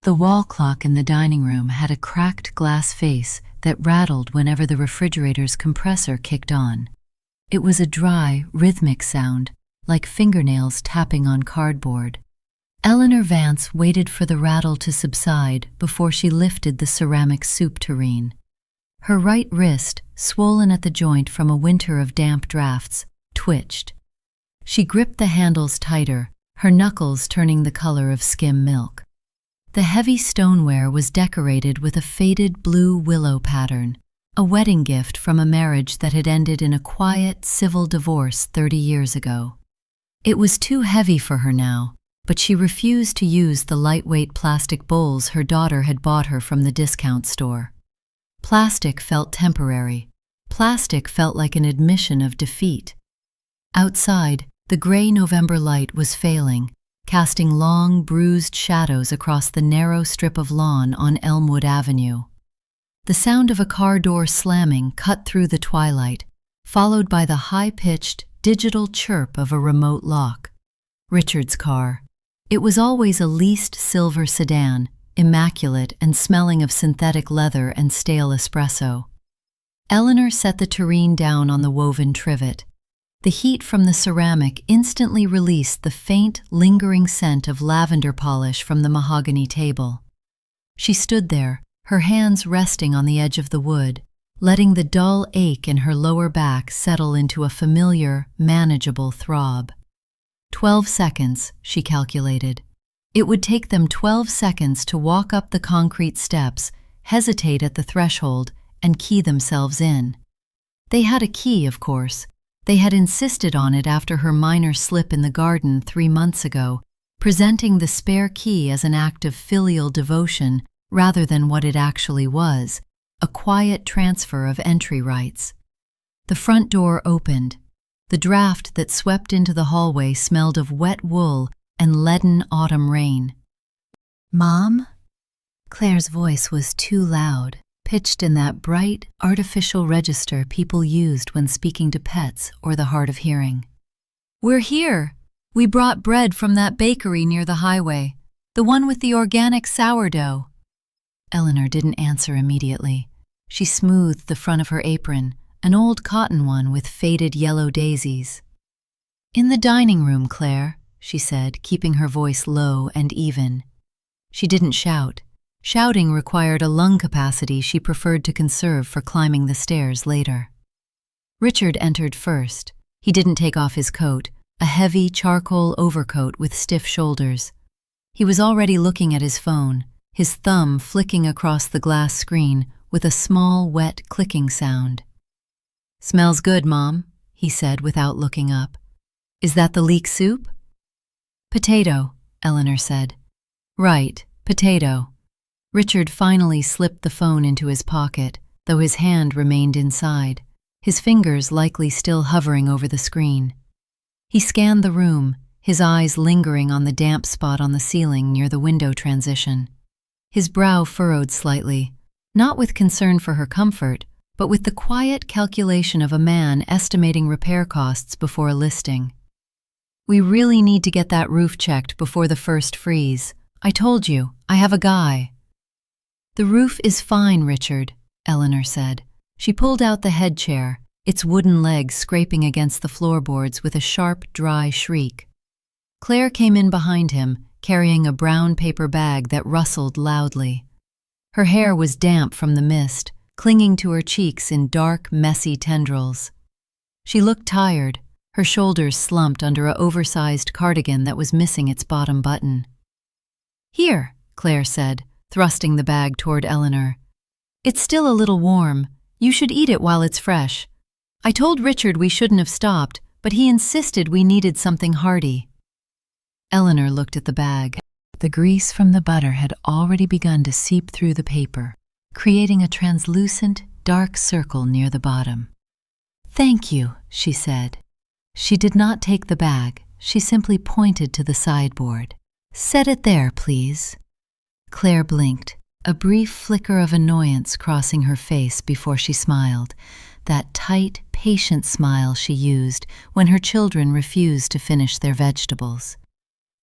The wall clock in the dining room had a cracked glass face that rattled whenever the refrigerator's compressor kicked on. It was a dry, rhythmic sound, like fingernails tapping on cardboard. Eleanor Vance waited for the rattle to subside before she lifted the ceramic soup tureen. Her right wrist, swollen at the joint from a winter of damp drafts, twitched. She gripped the handles tighter, her knuckles turning the color of skim milk. The heavy stoneware was decorated with a faded blue willow pattern, a wedding gift from a marriage that had ended in a quiet, civil divorce 30 years ago. It was too heavy for her now, but she refused to use the lightweight plastic bowls her daughter had bought her from the discount store. Plastic felt temporary. Plastic felt like an admission of defeat. Outside, the gray November light was failing, casting long, bruised shadows across the narrow strip of lawn on Elmwood Avenue. The sound of a car door slamming cut through the twilight, followed by the high-pitched, digital chirp of a remote lock. Richard's car. It was always a leased silver sedan, immaculate and smelling of synthetic leather and stale espresso. Eleanor set the tureen down on the woven trivet. The heat from the ceramic instantly released the faint, lingering scent of lavender polish from the mahogany table. She stood there, her hands resting on the edge of the wood, letting the dull ache in her lower back settle into a familiar, manageable throb. 12 seconds, she calculated. It would take them 12 seconds to walk up the concrete steps, hesitate at the threshold, and key themselves in. They had a key, of course. They had insisted on it after her minor slip in the garden 3 months ago, presenting the spare key as an act of filial devotion rather than what it actually was, a quiet transfer of entry rights. The front door opened. The draft that swept into the hallway smelled of wet wool and leaden autumn rain. "Mom?" Claire's voice was too loud, pitched in that bright, artificial register people used when speaking to pets or the hard of hearing. "We're here. We brought bread from that bakery near the highway, the one with the organic sourdough." Eleanor didn't answer immediately. She smoothed the front of her apron, an old cotton one with faded yellow daisies. "In the dining room, Claire," she said, keeping her voice low and even. She didn't shout. Shouting required a lung capacity she preferred to conserve for climbing the stairs later. Richard entered first. He didn't take off his coat, a heavy charcoal overcoat with stiff shoulders. He was already looking at his phone, his thumb flicking across the glass screen with a small, wet clicking sound. "Smells good, Mom," he said without looking up. "Is that the leek soup?" "Potato," Eleanor said. "Right, potato." Richard finally slipped the phone into his pocket, though his hand remained inside, his fingers likely still hovering over the screen. He scanned the room, his eyes lingering on the damp spot on the ceiling near the window transition. His brow furrowed slightly, not with concern for her comfort, but with the quiet calculation of a man estimating repair costs before a listing. "We really need to get that roof checked before the first freeze. I told you, I have a guy." "The roof is fine, Richard," Eleanor said. She pulled out the head chair, its wooden legs scraping against the floorboards with a sharp, dry shriek. Claire came in behind him, carrying a brown paper bag that rustled loudly. Her hair was damp from the mist, clinging to her cheeks in dark, messy tendrils. She looked tired, her shoulders slumped under an oversized cardigan that was missing its bottom button. "Here," Claire said, thrusting the bag toward Eleanor. "It's still a little warm. You should eat it while it's fresh. I told Richard we shouldn't have stopped, but he insisted we needed something hearty." Eleanor looked at the bag. The grease from the butter had already begun to seep through the paper, creating a translucent, dark circle near the bottom. "Thank you," she said. She did not take the bag. She simply pointed to the sideboard. "Set it there, please." Claire blinked, a brief flicker of annoyance crossing her face before she smiled, that tight, patient smile she used when her children refused to finish their vegetables.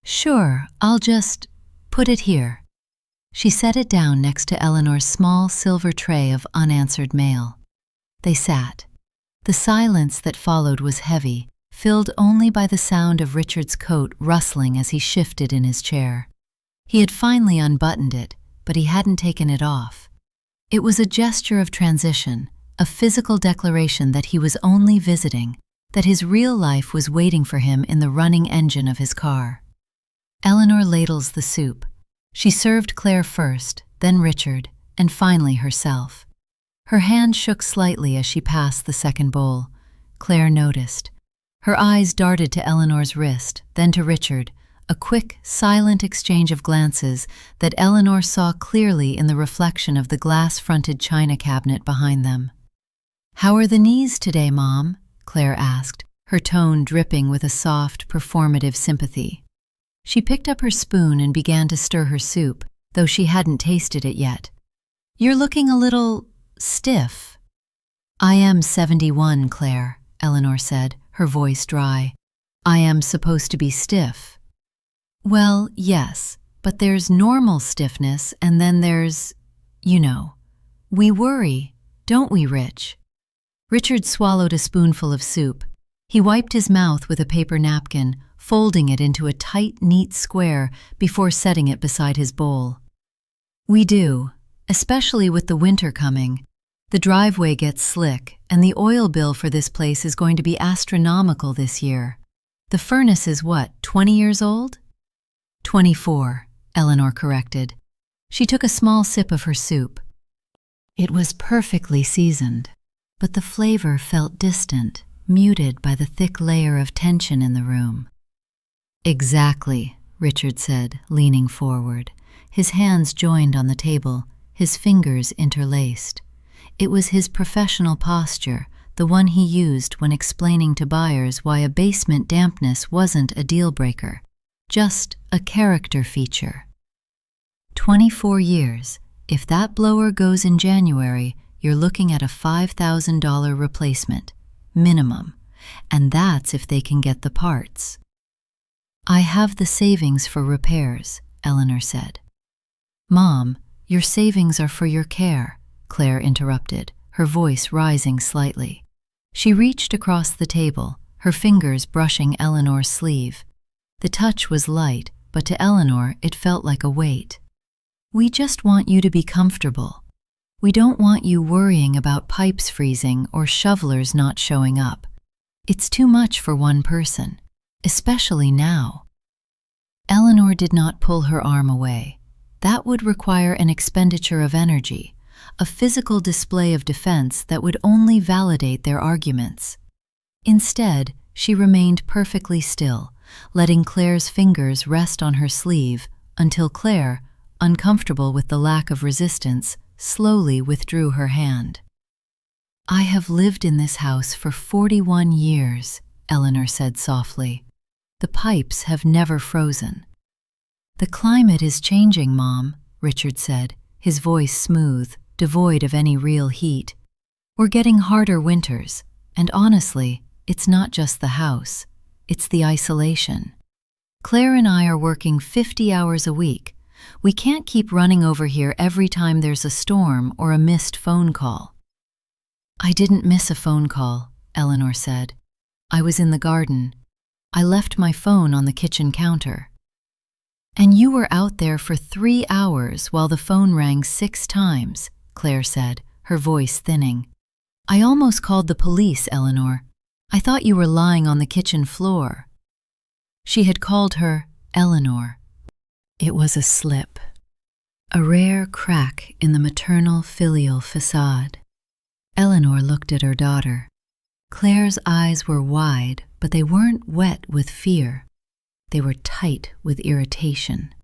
"Sure, I'll just put it here." She set it down next to Eleanor's small silver tray of unanswered mail. They sat. The silence that followed was heavy, filled only by the sound of Richard's coat rustling as he shifted in his chair. He had finally unbuttoned it, but he hadn't taken it off. It was a gesture of transition, a physical declaration that he was only visiting, that his real life was waiting for him in the running engine of his car. Eleanor ladles the soup. She served Claire first, then Richard, and finally herself. Her hand shook slightly as she passed the second bowl. Claire noticed. Her eyes darted to Eleanor's wrist, then to Richard, a quick, silent exchange of glances that Eleanor saw clearly in the reflection of the glass-fronted china cabinet behind them. "How are the knees today, Mom?" Claire asked, her tone dripping with a soft, performative sympathy. She picked up her spoon and began to stir her soup, though she hadn't tasted it yet. "You're looking a little stiff." "I am 71, Claire," Eleanor said, her voice dry. "I am supposed to be stiff." "Well, yes, but there's normal stiffness and then there's, you know. We worry, don't we, Rich?" Richard swallowed a spoonful of soup. He wiped his mouth with a paper napkin, folding it into a tight, neat square before setting it beside his bowl. "We do, especially with the winter coming. The driveway gets slick, and the oil bill for this place is going to be astronomical this year. The furnace is what, 20 years old?" 24, Eleanor corrected. She took a small sip of her soup. It was perfectly seasoned, but the flavor felt distant, muted by the thick layer of tension in the room. "Exactly," Richard said, leaning forward, his hands joined on the table, his fingers interlaced. It was his professional posture, the one he used when explaining to buyers why a basement dampness wasn't a deal-breaker, just a character feature. 24 years. If that blower goes in January, you're looking at a $5,000 replacement, minimum, and that's if they can get the parts. "I have the savings for repairs," Eleanor said. "Mom, your savings are for your care," Claire interrupted, her voice rising slightly. She reached across the table, her fingers brushing Eleanor's sleeve. The touch was light, but to Eleanor it felt like a weight. "We just want you to be comfortable. We don't want you worrying about pipes freezing or shovelers not showing up. It's too much for one person, especially now." Eleanor did not pull her arm away. That would require an expenditure of energy, a physical display of defense that would only validate their arguments. Instead, she remained perfectly still, letting Claire's fingers rest on her sleeve until Claire, uncomfortable with the lack of resistance, slowly withdrew her hand. "I have lived in this house for 41 years, Eleanor said softly. "The pipes have never frozen." "The climate is changing, Mom," Richard said, his voice smooth, devoid of any real heat. "We're getting harder winters, and honestly, it's not just the house, it's the isolation. Claire and I are working 50 hours a week. We can't keep running over here every time there's a storm or a missed phone call." "I didn't miss a phone call," Eleanor said. "I was in the garden. I left my phone on the kitchen counter." "And you were out there for 3 hours while the phone rang 6 times, Claire said, her voice thinning. "I almost called the police, Eleanor. I thought you were lying on the kitchen floor." She had called her Eleanor. It was a slip, a rare crack in the maternal filial facade. Eleanor looked at her daughter. Claire's eyes were wide, but they weren't wet with fear. They were tight with irritation.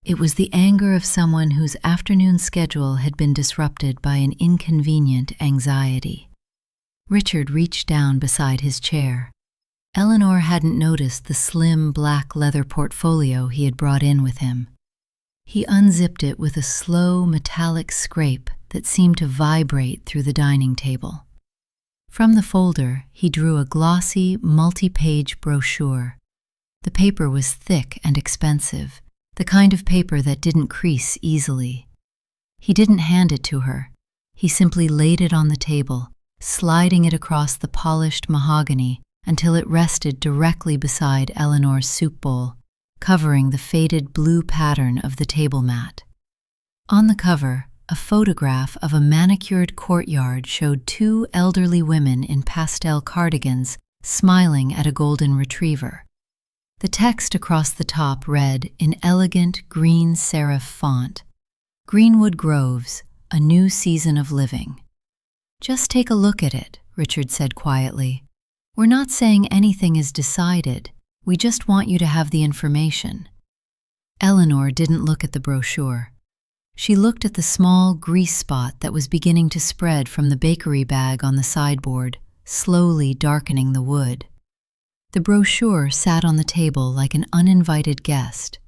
It was the anger of someone whose afternoon schedule had been disrupted by an inconvenient anxiety. Richard reached down beside his chair. Eleanor hadn't noticed the slim black leather portfolio he had brought in with him. He unzipped it with a slow metallic scrape that seemed to vibrate through the dining table. From the folder, he drew a glossy, multi-page brochure. The paper was thick and expensive, the kind of paper that didn't crease easily. He didn't hand it to her. He simply laid it on the table, sliding it across the polished mahogany until it rested directly beside Eleanor's soup bowl, covering the faded blue pattern of the table mat. On the cover, a photograph of a manicured courtyard showed two elderly women in pastel cardigans smiling at a golden retriever. The text across the top read in elegant green serif font, "Greenwood Groves, a new season of living." "Just take a look at it," Richard said quietly. "We're not saying anything is decided. We just want you to have the information." Eleanor didn't look at the brochure. She looked at the small grease spot that was beginning to spread from the bakery bag on the sideboard, slowly darkening the wood. The brochure sat on the table like an uninvited guest.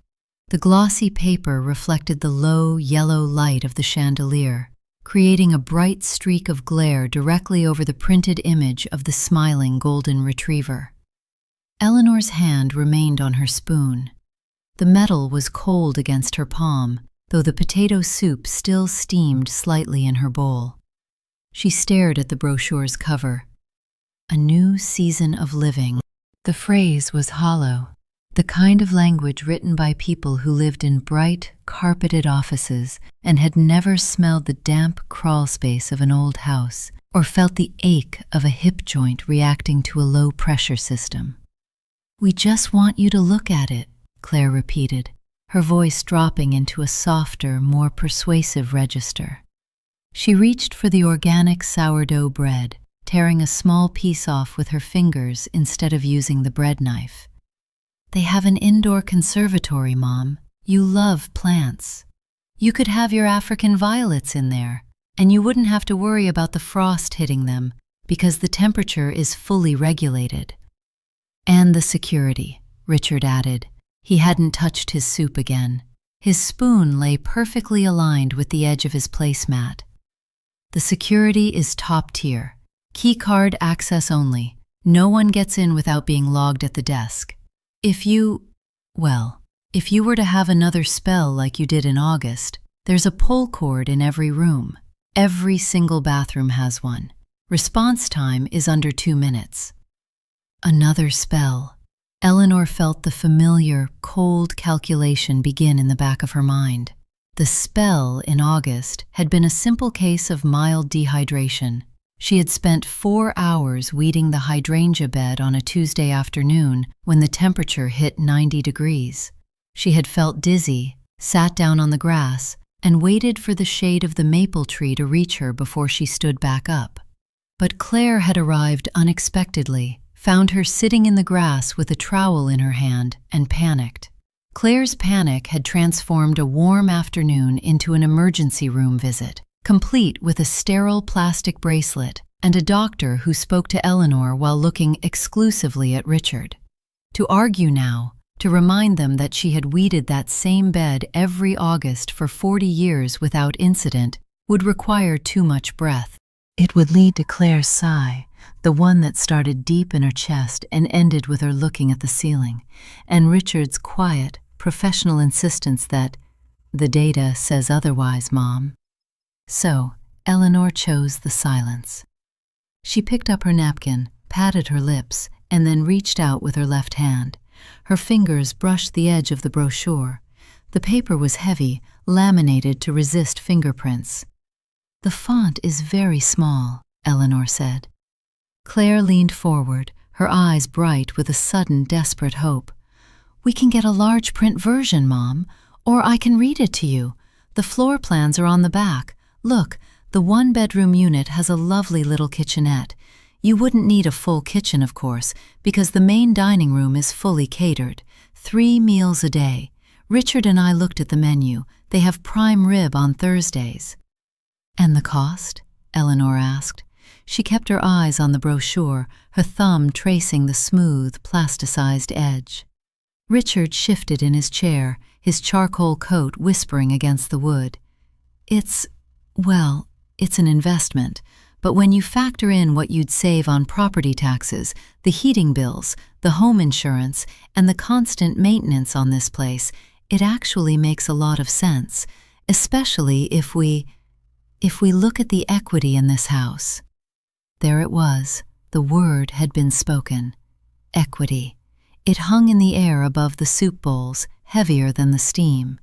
The glossy paper reflected the low, yellow light of the chandelier, creating a bright streak of glare directly over the printed image of the smiling golden retriever. Eleanor's hand remained on her spoon. The metal was cold against her palm, though the potato soup still steamed slightly in her bowl. She stared at the brochure's cover. A new season of living. The phrase was hollow, the kind of language written by people who lived in bright, carpeted offices and had never smelled the damp crawl space of an old house or felt the ache of a hip joint reacting to a low-pressure system. "We just want you to look at it," Claire repeated, her voice dropping into a softer, more persuasive register. She reached for the organic sourdough bread, tearing a small piece off with her fingers instead of using the bread knife. "They have an indoor conservatory, Mom. You love plants. You could have your African violets in there, and you wouldn't have to worry about the frost hitting them because the temperature is fully regulated." "And the security," Richard added. He hadn't touched his soup again. His spoon lay perfectly aligned with the edge of his placemat. "The security is top tier. Keycard access only. No one gets in without being logged at the desk. If you were to have another spell like you did in August, there's a pull cord in every room. Every single bathroom has one. Response time is under 2 minutes." Another spell. Eleanor felt the familiar, cold calculation begin in the back of her mind. The spell in August had been a simple case of mild dehydration. She had spent 4 hours weeding the hydrangea bed on a Tuesday afternoon when the temperature hit 90 degrees. She had felt dizzy, sat down on the grass, and waited for the shade of the maple tree to reach her before she stood back up. But Claire had arrived unexpectedly, found her sitting in the grass with a trowel in her hand, and panicked. Claire's panic had transformed a warm afternoon into an emergency room visit, complete with a sterile plastic bracelet and a doctor who spoke to Eleanor while looking exclusively at Richard. To argue now, to remind them that she had weeded that same bed every August for 40 years without incident, would require too much breath. It would lead to Claire's sigh, the one that started deep in her chest and ended with her looking at the ceiling, and Richard's quiet, professional insistence that, "The data says otherwise, Mom." So, Eleanor chose the silence. She picked up her napkin, patted her lips, and then reached out with her left hand. Her fingers brushed the edge of the brochure. The paper was heavy, laminated to resist fingerprints. "The font is very small," Eleanor said. Claire leaned forward, her eyes bright with a sudden, desperate hope. "We can get a large print version, Mom, or I can read it to you. The floor plans are on the back. Look, the one-bedroom unit has a lovely little kitchenette. You wouldn't need a full kitchen, of course, because the main dining room is fully catered. 3 meals a day. Richard and I looked at the menu. They have prime rib on Thursdays." "And the cost?" Eleanor asked. She kept her eyes on the brochure, her thumb tracing the smooth, plasticized edge. Richard shifted in his chair, his charcoal coat whispering against the wood. It's an investment, but when you factor in what you'd save on property taxes, the heating bills, the home insurance, and the constant maintenance on this place, It actually makes a lot of sense, especially if we look at the equity in this house. There it was. The word had been spoken. Equity. It hung in the air above the soup bowls, heavier than the steam.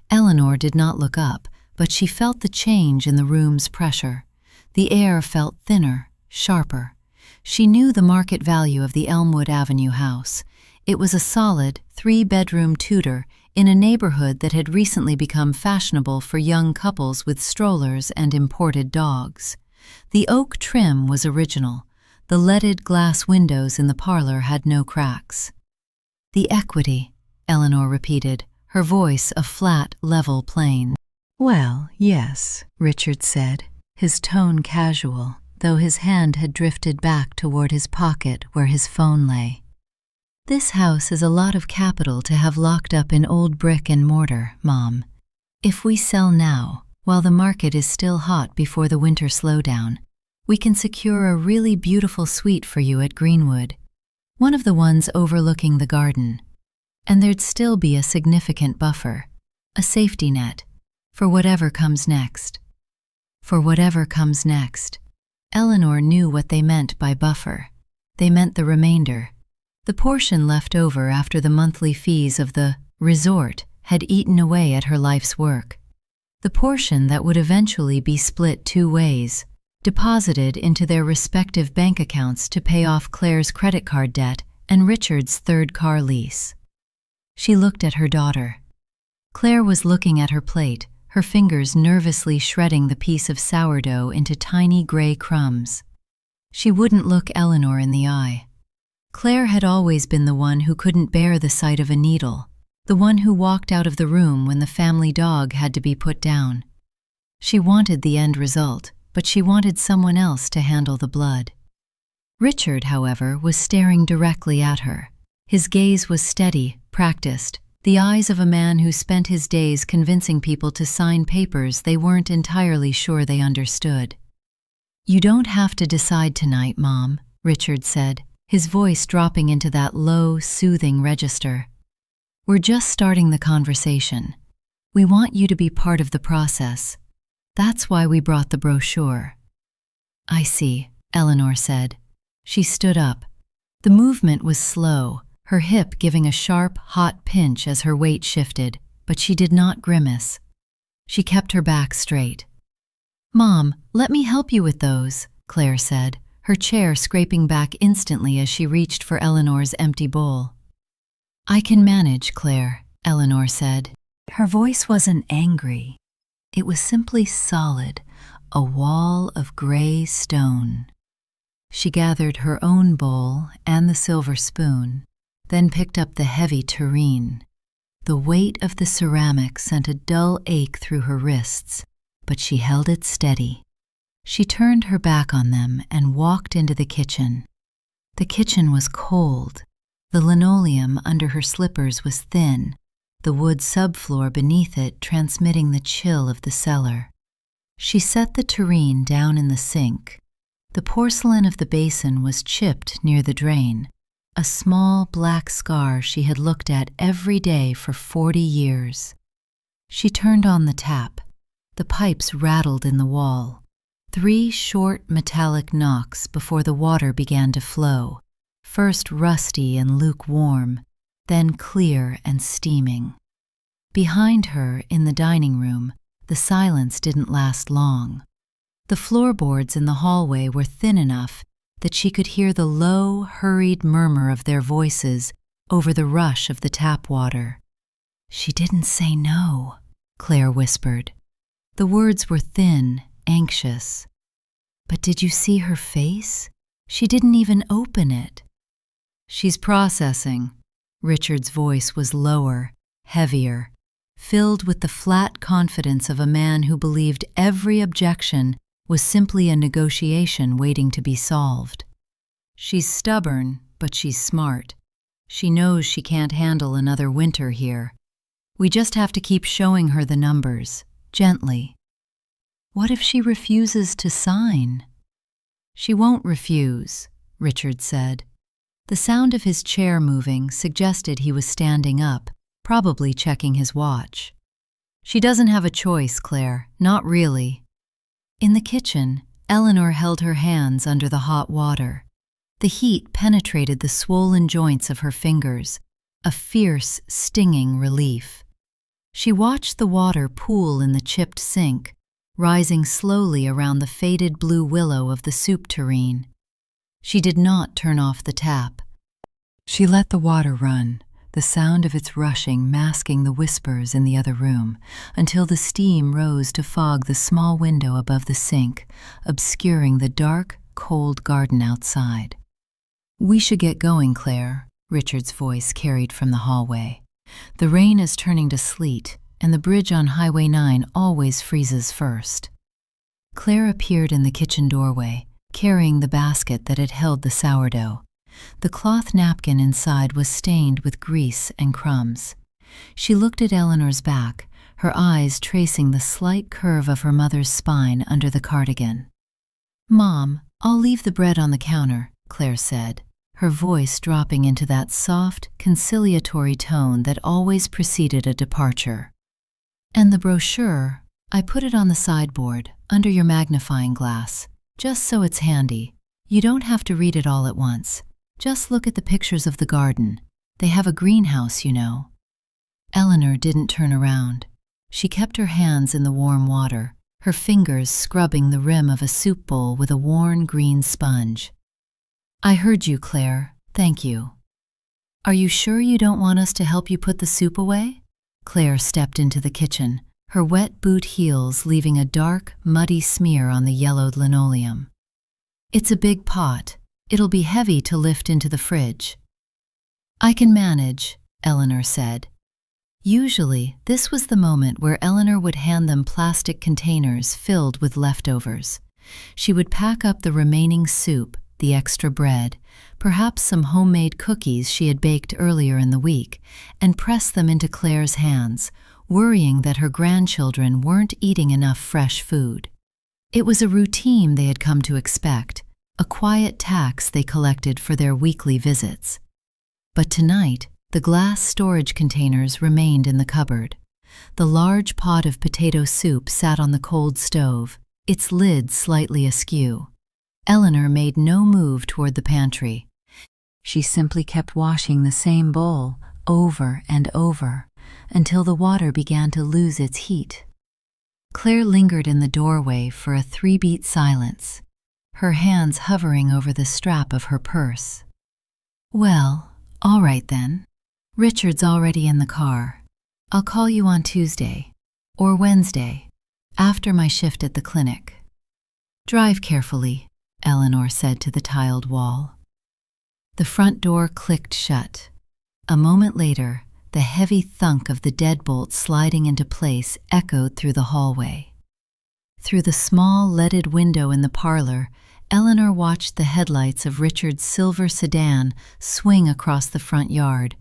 Eleanor did not look up, but she felt the change in the room's pressure. The air felt thinner, sharper. She knew the market value of the Elmwood Avenue house. It was a solid, 3-bedroom Tudor in a neighborhood that had recently become fashionable for young couples with strollers and imported dogs. The oak trim was original. The leaded glass windows in the parlor had no cracks. "The equity," Eleanor repeated, her voice a flat, level plane. "Well, yes," Richard said, his tone casual, though his hand had drifted back toward his pocket where his phone lay. "This house is a lot of capital to have locked up in old brick and mortar, Mom. If we sell now, while the market is still hot before the winter slowdown, we can secure a really beautiful suite for you at Greenwood, one of the ones overlooking the garden. And there'd still be a significant buffer, a safety net, for whatever comes next." For whatever comes next. Eleanor knew what they meant by buffer. They meant the remainder. The portion left over after the monthly fees of the resort had eaten away at her life's work. The portion that would eventually be split 2 ways, deposited into their respective bank accounts to pay off Claire's credit card debt and Richard's 3rd car lease. She looked at her daughter. Claire was looking at her plate, her fingers nervously shredding the piece of sourdough into tiny gray crumbs. She wouldn't look Eleanor in the eye. Claire had always been the one who couldn't bear the sight of a needle, the one who walked out of the room when the family dog had to be put down. She wanted the end result, but she wanted someone else to handle the blood. Richard, however, was staring directly at her. His gaze was steady, practiced, the eyes of a man who spent his days convincing people to sign papers they weren't entirely sure they understood. "You don't have to decide tonight, Mom," Richard said, his voice dropping into that low, soothing register. "We're just starting the conversation. We want you to be part of the process. That's why we brought the brochure." "I see," Eleanor said. She stood up. The movement was slow, her hip giving a sharp, hot pinch as her weight shifted, but she did not grimace. She kept her back straight. "Mom, let me help you with those," Claire said, her chair scraping back instantly as she reached for Eleanor's empty bowl. "I can manage, Claire," Eleanor said. Her voice wasn't angry. It was simply solid, a wall of gray stone. She gathered her own bowl and the silver spoon, then picked up the heavy tureen. The weight of the ceramic sent a dull ache through her wrists, but she held it steady. She turned her back on them and walked into the kitchen. The kitchen was cold. The linoleum under her slippers was thin, the wood subfloor beneath it transmitting the chill of the cellar. She set the tureen down in the sink. The porcelain of the basin was chipped near the drain, a small black scar she had looked at every day for 40 years. She turned on the tap. The pipes rattled in the wall. 3 short metallic knocks before the water began to flow, first rusty and lukewarm, then clear and steaming. Behind her, in the dining room, the silence didn't last long. The floorboards in the hallway were thin enough that she could hear the low, hurried murmur of their voices over the rush of the tap water. "She didn't say no," Claire whispered. The words were thin, anxious. "But did you see her face? She didn't even open it." "She's processing." Richard's voice was lower, heavier, filled with the flat confidence of a man who believed every objection was simply a negotiation waiting to be solved. "She's stubborn, but she's smart. She knows she can't handle another winter here. We just have to keep showing her the numbers, gently." "What if she refuses to sign?" "She won't refuse," Richard said. The sound of his chair moving suggested he was standing up, probably checking his watch. "She doesn't have a choice, Claire, not really." In the kitchen, Eleanor held her hands under the hot water. The heat penetrated the swollen joints of her fingers, a fierce, stinging relief. She watched the water pool in the chipped sink, rising slowly around the faded blue willow of the soup tureen. She did not turn off the tap. She let the water run, the sound of its rushing masking the whispers in the other room, until the steam rose to fog the small window above the sink, obscuring the dark, cold garden outside. "We should get going, Claire," Richard's voice carried from the hallway. "The rain is turning to sleet, and the bridge on Highway 9 always freezes first." Claire appeared in the kitchen doorway, carrying the basket that had held the sourdough. The cloth napkin inside was stained with grease and crumbs. She looked at Eleanor's back, her eyes tracing the slight curve of her mother's spine under the cardigan. "Mom, I'll leave the bread on the counter," Claire said, her voice dropping into that soft, conciliatory tone that always preceded a departure. "And the brochure, I put it on the sideboard, under your magnifying glass, just so it's handy. You don't have to read it all at once. Just look at the pictures of the garden. They have a greenhouse, you know." Eleanor didn't turn around. She kept her hands in the warm water, her fingers scrubbing the rim of a soup bowl with a worn green sponge. "I heard you, Claire. Thank you. Are you sure you don't want us to help you put the soup away?" Claire stepped into the kitchen, her wet boot heels leaving a dark, muddy smear on the yellowed linoleum. "It's a big pot. It'll be heavy to lift into the fridge." "I can manage," Eleanor said. Usually, this was the moment where Eleanor would hand them plastic containers filled with leftovers. She would pack up the remaining soup, the extra bread, perhaps some homemade cookies she had baked earlier in the week, and press them into Claire's hands, worrying that her grandchildren weren't eating enough fresh food. It was a routine they had come to expect, a quiet tax they collected for their weekly visits. But tonight, the glass storage containers remained in the cupboard. The large pot of potato soup sat on the cold stove, its lid slightly askew. Eleanor made no move toward the pantry. She simply kept washing the same bowl over and over until the water began to lose its heat. Claire lingered in the doorway for a 3-beat silence, her hands hovering over the strap of her purse. "Well, all right then. Richard's already in the car. I'll call you on Tuesday or Wednesday, after my shift at the clinic." "Drive carefully," Eleanor said to the tiled wall. The front door clicked shut. A moment later, the heavy thunk of the deadbolt sliding into place echoed through the hallway. Through the small leaded window in the parlor, Eleanor watched the headlights of Richard's silver sedan swing across the front yard,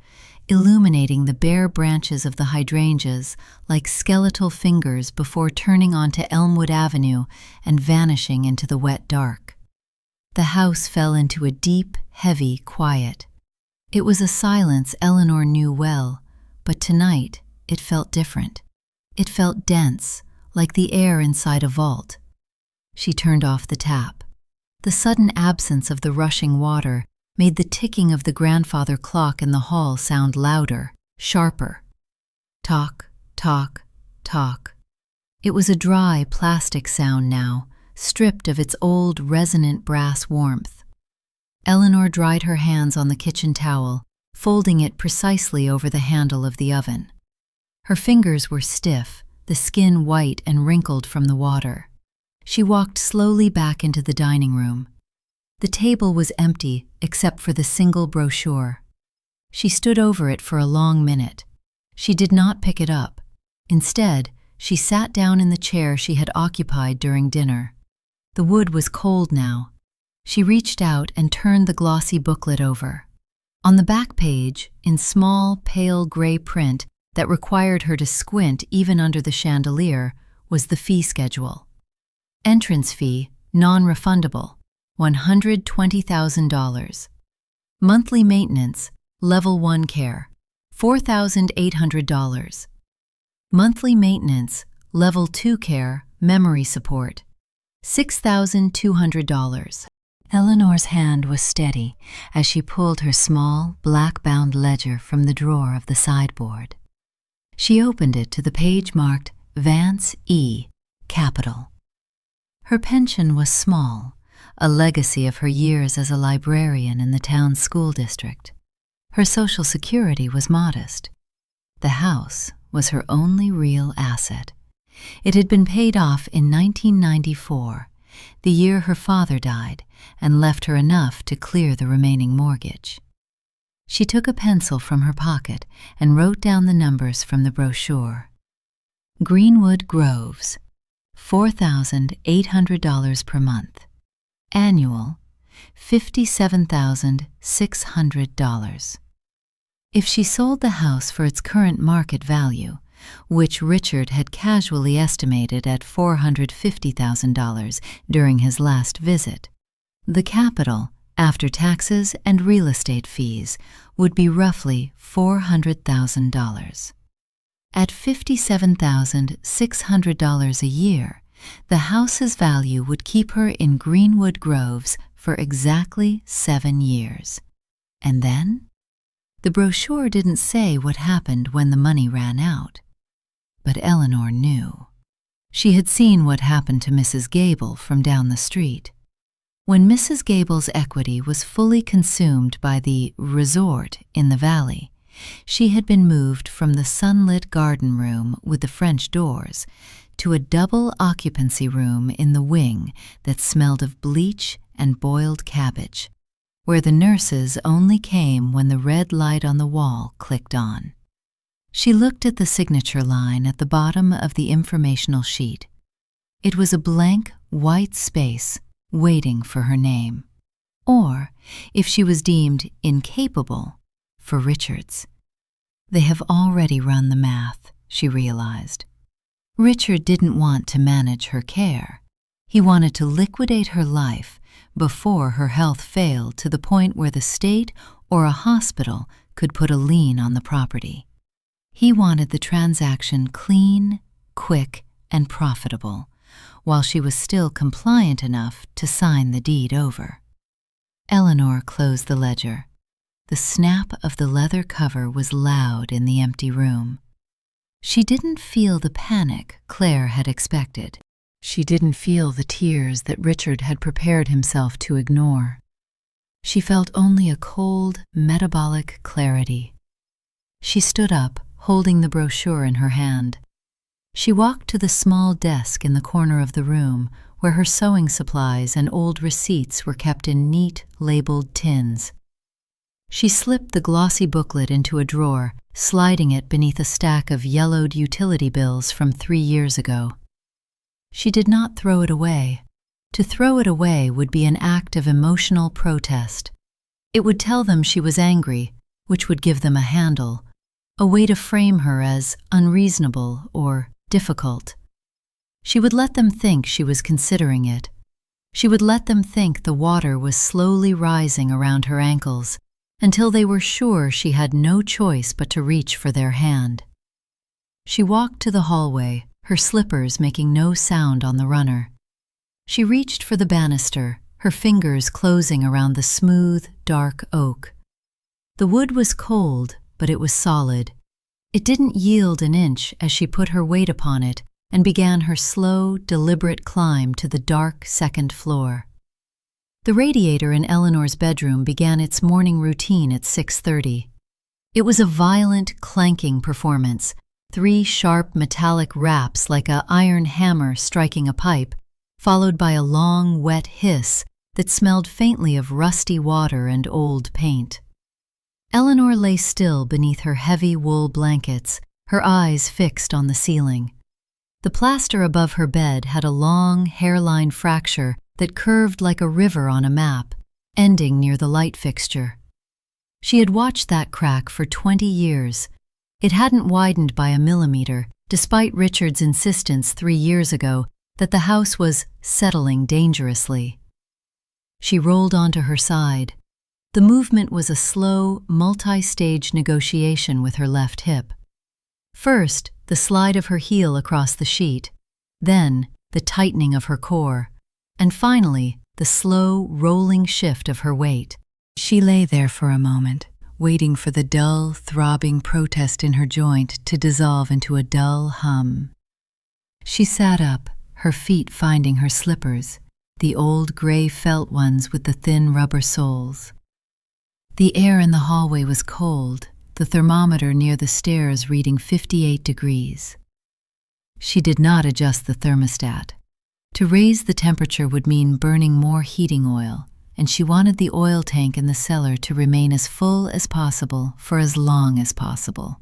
illuminating the bare branches of the hydrangeas like skeletal fingers before turning onto Elmwood Avenue and vanishing into the wet dark. The house fell into a deep, heavy quiet. It was a silence Eleanor knew well, but tonight it felt different. It felt dense, like the air inside a vault. She turned off the tap. The sudden absence of the rushing water made the ticking of the grandfather clock in the hall sound louder, sharper. Tock, tock, tock. It was a dry, plastic sound now, stripped of its old, resonant brass warmth. Eleanor dried her hands on the kitchen towel, folding it precisely over the handle of the oven. Her fingers were stiff, the skin white and wrinkled from the water. She walked slowly back into the dining room. The table was empty except for the single brochure. She stood over it for a long minute. She did not pick it up. Instead, she sat down in the chair she had occupied during dinner. The wood was cold now. She reached out and turned the glossy booklet over. On the back page, in small, pale gray print that required her to squint even under the chandelier, was the fee schedule. Entrance fee, non-refundable, $120,000. Monthly maintenance, level 1 care, $4,800. Monthly maintenance, level 2 care, memory support, $6,200. Eleanor's hand was steady as she pulled her small, black-bound ledger from the drawer of the sideboard. She opened it to the page marked Vance E. Capital. Her pension was small, a legacy of her years as a librarian in the town's school district. Her Social Security was modest. The house was her only real asset. It had been paid off in 1994, the year her father died, and left her enough to clear the remaining mortgage. She took a pencil from her pocket and wrote down the numbers from the brochure. Greenwood Groves, $4,800 per month. Annual, $57,600. If she sold the house for its current market value, which Richard had casually estimated at $450,000 during his last visit, the capital, after taxes and real estate fees, would be roughly $400,000. At $57,600 a year, the house's value would keep her in Greenwood Groves for exactly 7 years. And then? The brochure didn't say what happened when the money ran out. But Eleanor knew. She had seen what happened to Mrs. Gable from down the street. When Mrs. Gable's equity was fully consumed by the resort in the valley, she had been moved from the sunlit garden room with the French doors to a double occupancy room in the wing that smelled of bleach and boiled cabbage, where the nurses only came when the red light on the wall clicked on. She looked at the signature line at the bottom of the informational sheet. It was a blank, white space waiting for her name. Or, if she was deemed incapable, for Richard's. They have already run the math, she realized. Richard didn't want to manage her care. He wanted to liquidate her life before her health failed to the point where the state or a hospital could put a lien on the property. He wanted the transaction clean, quick, and profitable, while she was still compliant enough to sign the deed over. Eleanor closed the ledger. The snap of the leather cover was loud in the empty room. She didn't feel the panic Claire had expected. She didn't feel the tears that Richard had prepared himself to ignore. She felt only a cold, metabolic clarity. She stood up, holding the brochure in her hand. She walked to the small desk in the corner of the room where her sewing supplies and old receipts were kept in neat, labeled tins. She slipped the glossy booklet into a drawer, sliding it beneath a stack of yellowed utility bills from 3 years ago. She did not throw it away. To throw it away would be an act of emotional protest. It would tell them she was angry, which would give them a handle, a way to frame her as unreasonable or difficult. She would let them think she was considering it. She would let them think the water was slowly rising around her ankles until they were sure she had no choice but to reach for their hand. She walked to the hallway, her slippers making no sound on the runner. She reached for the banister, her fingers closing around the smooth, dark oak. The wood was cold, but it was solid. It didn't yield an inch as she put her weight upon it and began her slow, deliberate climb to the dark second floor. The radiator in Eleanor's bedroom began its morning routine at 6:30. It was a violent, clanking performance, 3 sharp metallic raps like an iron hammer striking a pipe, followed by a long, wet hiss that smelled faintly of rusty water and old paint. Eleanor lay still beneath her heavy wool blankets, her eyes fixed on the ceiling. The plaster above her bed had a long, hairline fracture that curved like a river on a map, ending near the light fixture. She had watched that crack for 20 years. It hadn't widened by a millimeter, despite Richard's insistence 3 years ago that the house was settling dangerously. She rolled onto her side. The movement was a slow, multi-stage negotiation with her left hip. First, the slide of her heel across the sheet, then the tightening of her core, and finally, the slow, rolling shift of her weight. She lay there for a moment, waiting for the dull, throbbing protest in her joint to dissolve into a dull hum. She sat up, her feet finding her slippers, the old gray felt ones with the thin rubber soles. The air in the hallway was cold, the thermometer near the stairs reading 58 degrees. She did not adjust the thermostat. To raise the temperature would mean burning more heating oil, and she wanted the oil tank in the cellar to remain as full as possible for as long as possible.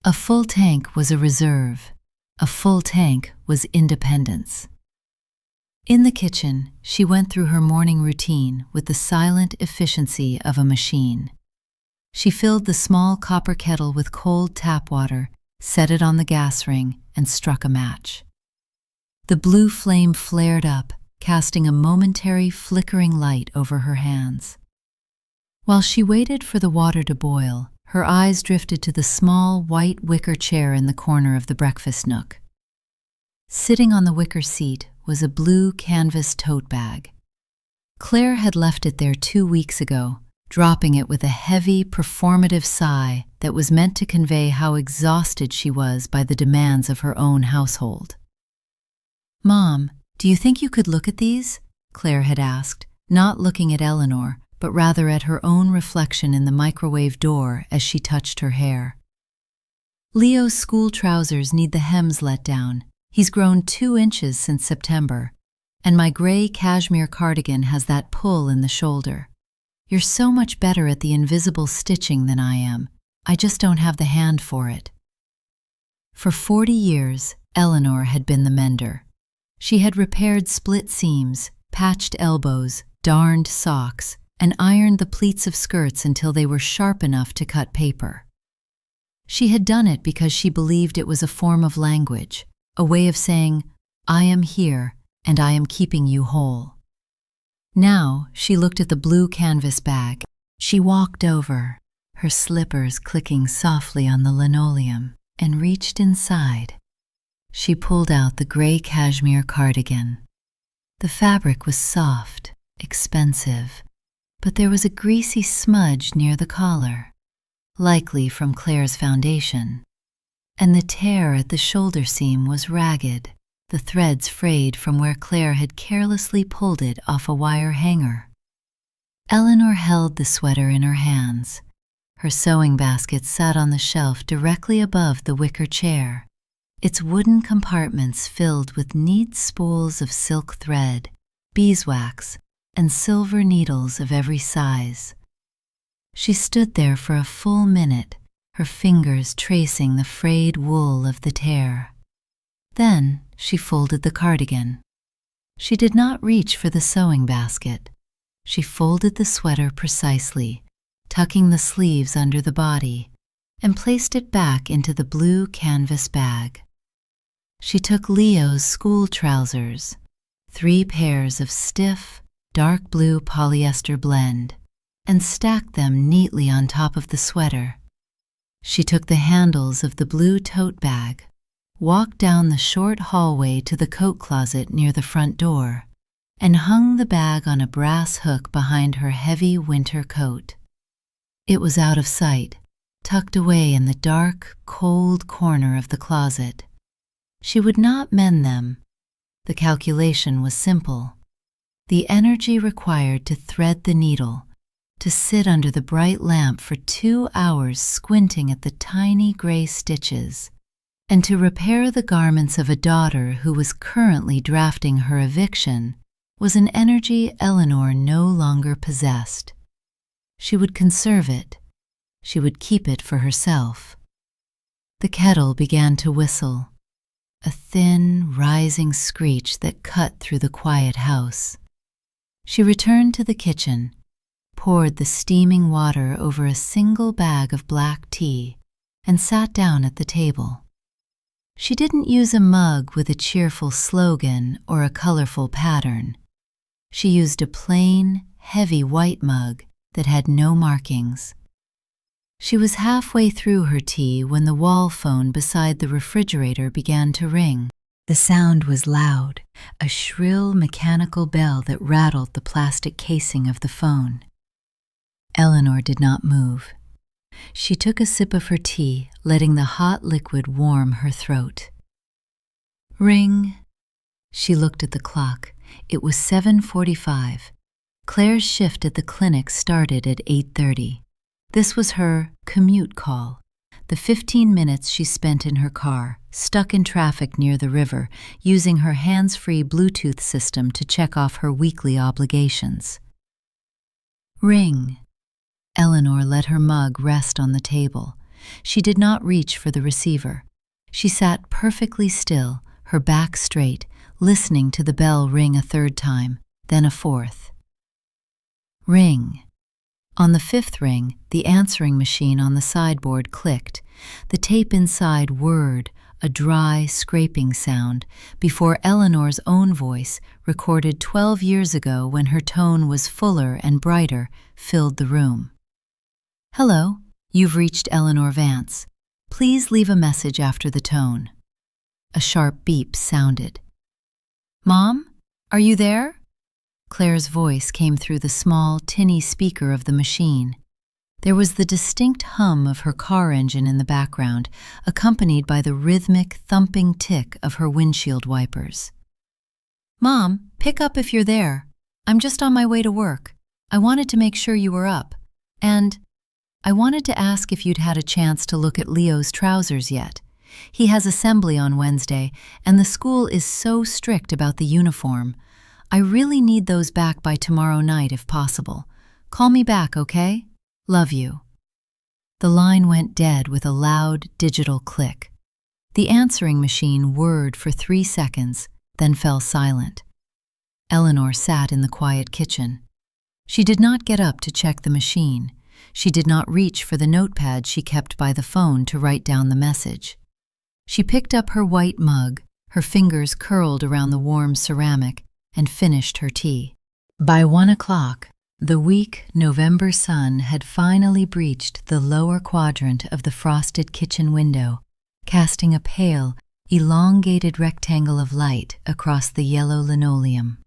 A full tank was a reserve. A full tank was independence. In the kitchen, she went through her morning routine with the silent efficiency of a machine. She filled the small copper kettle with cold tap water, set it on the gas ring, and struck a match. The blue flame flared up, casting a momentary flickering light over her hands. While she waited for the water to boil, her eyes drifted to the small white wicker chair in the corner of the breakfast nook. Sitting on the wicker seat was a blue canvas tote bag. Claire had left it there 2 weeks ago, dropping it with a heavy, performative sigh that was meant to convey how exhausted she was by the demands of her own household. "Mom, do you think you could look at these?" Claire had asked, not looking at Eleanor, but rather at her own reflection in the microwave door as she touched her hair. "Leo's school trousers need the hems let down. He's grown 2 inches since September, and my gray cashmere cardigan has that pull in the shoulder. You're so much better at the invisible stitching than I am. I just don't have the hand for it." For 40 years, Eleanor had been the mender. She had repaired split seams, patched elbows, darned socks, and ironed the pleats of skirts until they were sharp enough to cut paper. She had done it because she believed it was a form of language, a way of saying, "I am here, and I am keeping you whole." Now she looked at the blue canvas bag. She walked over, her slippers clicking softly on the linoleum, and reached inside. She pulled out the gray cashmere cardigan. The fabric was soft, expensive, but there was a greasy smudge near the collar, likely from Claire's foundation, and the tear at the shoulder seam was ragged, the threads frayed from where Claire had carelessly pulled it off a wire hanger. Eleanor held the sweater in her hands. Her sewing basket sat on the shelf directly above the wicker chair, its wooden compartments filled with neat spools of silk thread, beeswax, and silver needles of every size. She stood there for a full minute, her fingers tracing the frayed wool of the tear. Then she folded the cardigan. She did not reach for the sewing basket. She folded the sweater precisely, tucking the sleeves under the body, and placed it back into the blue canvas bag. She took Leo's school trousers, 3 pairs of stiff, dark blue polyester blend, and stacked them neatly on top of the sweater. She took the handles of the blue tote bag, walked down the short hallway to the coat closet near the front door, and hung the bag on a brass hook behind her heavy winter coat. It was out of sight, tucked away in the dark, cold corner of the closet. She would not mend them. The calculation was simple. The energy required to thread the needle, to sit under the bright lamp for 2 hours squinting at the tiny gray stitches, and to repair the garments of a daughter who was currently drafting her eviction, was an energy Eleanor no longer possessed. She would conserve it. She would keep it for herself. The kettle began to whistle, a thin, rising screech that cut through the quiet house. She returned to the kitchen, poured the steaming water over a single bag of black tea, and sat down at the table. She didn't use a mug with a cheerful slogan or a colorful pattern. She used a plain, heavy white mug that had no markings. She was halfway through her tea when the wall phone beside the refrigerator began to ring. The sound was loud, a shrill mechanical bell that rattled the plastic casing of the phone. Eleanor did not move. She took a sip of her tea, letting the hot liquid warm her throat. Ring. She looked at the clock. It was 7:45. Claire's shift at the clinic started at 8:30. This was her commute call, the 15 minutes she spent in her car, stuck in traffic near the river, using her hands-free Bluetooth system to check off her weekly obligations. Ring. Eleanor let her mug rest on the table. She did not reach for the receiver. She sat perfectly still, her back straight, listening to the bell ring a third time, then a fourth. Ring. On the fifth ring, the answering machine on the sideboard clicked. The tape inside whirred, a dry, scraping sound, before Eleanor's own voice, recorded 12 years ago when her tone was fuller and brighter, filled the room. "Hello, you've reached Eleanor Vance. Please leave a message after the tone." A sharp beep sounded. "Mom, are you there?" Claire's voice came through the small, tinny speaker of the machine. There was the distinct hum of her car engine in the background, accompanied by the rhythmic, thumping tick of her windshield wipers. "Mom, pick up if you're there. I'm just on my way to work. I wanted to make sure you were up. And I wanted to ask if you'd had a chance to look at Leo's trousers yet. He has assembly on Wednesday, and the school is so strict about the uniform. I really need those back by tomorrow night if possible. Call me back, okay? Love you." The line went dead with a loud digital click. The answering machine whirred for 3 seconds, then fell silent. Eleanor sat in the quiet kitchen. She did not get up to check the machine. She did not reach for the notepad she kept by the phone to write down the message. She picked up her white mug, her fingers curled around the warm ceramic, and finished her tea. By 1 o'clock, the weak November sun had finally breached the lower quadrant of the frosted kitchen window, casting a pale, elongated rectangle of light across the yellow linoleum.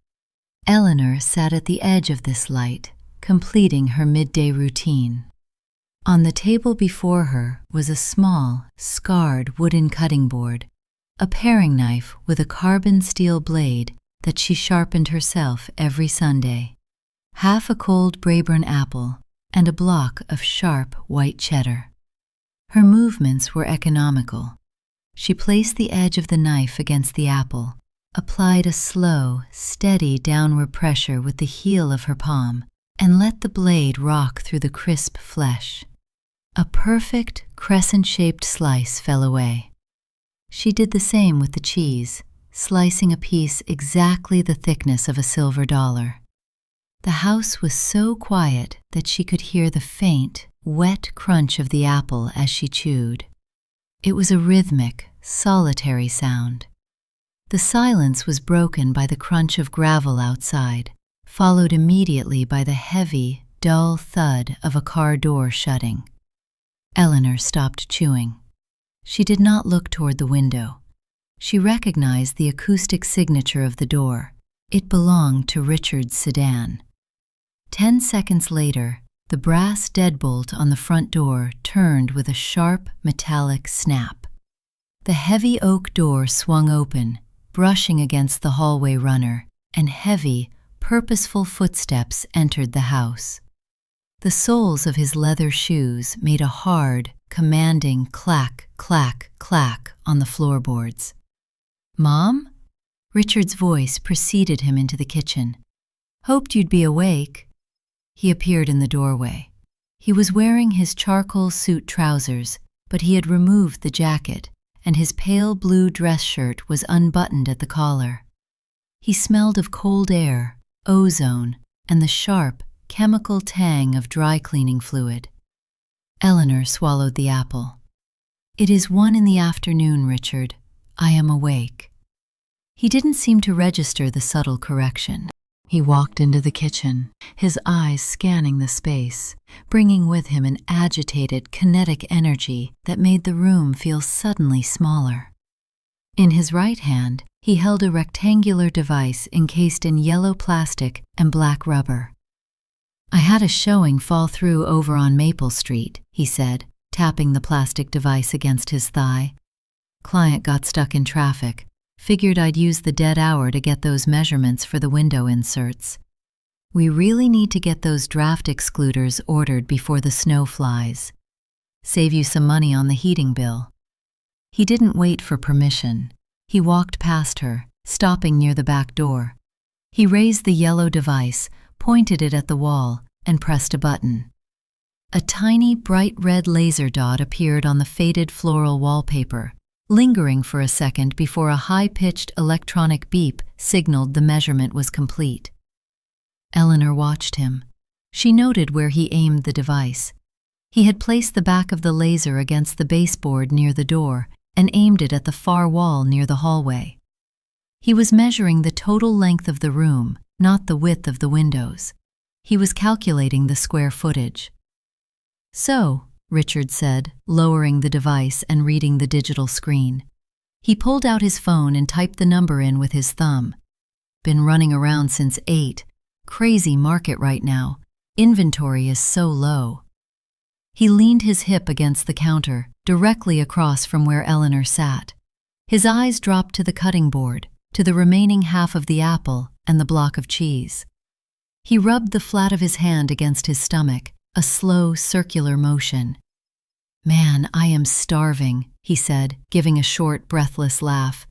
Eleanor sat at the edge of this light, completing her midday routine. On the table before her was a small, scarred wooden cutting board, a paring knife with a carbon steel blade that she sharpened herself every Sunday, half a cold Braeburn apple, and a block of sharp white cheddar. Her movements were economical. She placed the edge of the knife against the apple, applied a slow, steady downward pressure with the heel of her palm, and let the blade rock through the crisp flesh. A perfect, crescent-shaped slice fell away. She did the same with the cheese, slicing a piece exactly the thickness of a silver dollar. The house was so quiet that she could hear the faint, wet crunch of the apple as she chewed. It was a rhythmic, solitary sound. The silence was broken by the crunch of gravel outside, followed immediately by the heavy, dull thud of a car door shutting. Eleanor stopped chewing. She did not look toward the window. She recognized the acoustic signature of the door. It belonged to Richard's sedan. 10 seconds later, the brass deadbolt on the front door turned with a sharp, metallic snap. The heavy oak door swung open, brushing against the hallway runner, and heavy, purposeful footsteps entered the house. The soles of his leather shoes made a hard, commanding clack, clack, clack on the floorboards. "Mom?" Richard's voice preceded him into the kitchen. "Hoped you'd be awake." He appeared in the doorway. He was wearing his charcoal suit trousers, but he had removed the jacket, and his pale blue dress shirt was unbuttoned at the collar. He smelled of cold air, ozone, and the sharp, chemical tang of dry cleaning fluid. Eleanor swallowed the apple. "It is 1 in the afternoon, Richard. I am awake." He didn't seem to register the subtle correction. He walked into the kitchen, his eyes scanning the space, bringing with him an agitated, kinetic energy that made the room feel suddenly smaller. In his right hand, he held a rectangular device encased in yellow plastic and black rubber. "I had a showing fall through over on Maple Street," he said, tapping the plastic device against his thigh. "Client got stuck in traffic. Figured I'd use the dead hour to get those measurements for the window inserts. We really need to get those draft excluders ordered before the snow flies. Save you some money on the heating bill." He didn't wait for permission. He walked past her, stopping near the back door. He raised the yellow device, pointed it at the wall, and pressed a button. A tiny, bright red laser dot appeared on the faded floral wallpaper, lingering for a second before a high-pitched electronic beep signaled the measurement was complete. Eleanor watched him. She noted where he aimed the device. He had placed the back of the laser against the baseboard near the door and aimed it at the far wall near the hallway. He was measuring the total length of the room, not the width of the windows. He was calculating the square footage. "So," Richard said, lowering the device and reading the digital screen. He pulled out his phone and typed the number in with his thumb. "Been running around since 8. Crazy market right now. Inventory is so low." He leaned his hip against the counter, directly across from where Eleanor sat. His eyes dropped to the cutting board, to the remaining half of the apple and the block of cheese. He rubbed the flat of his hand against his stomach, a slow, circular motion. "Man, I am starving," he said, giving a short, breathless laugh.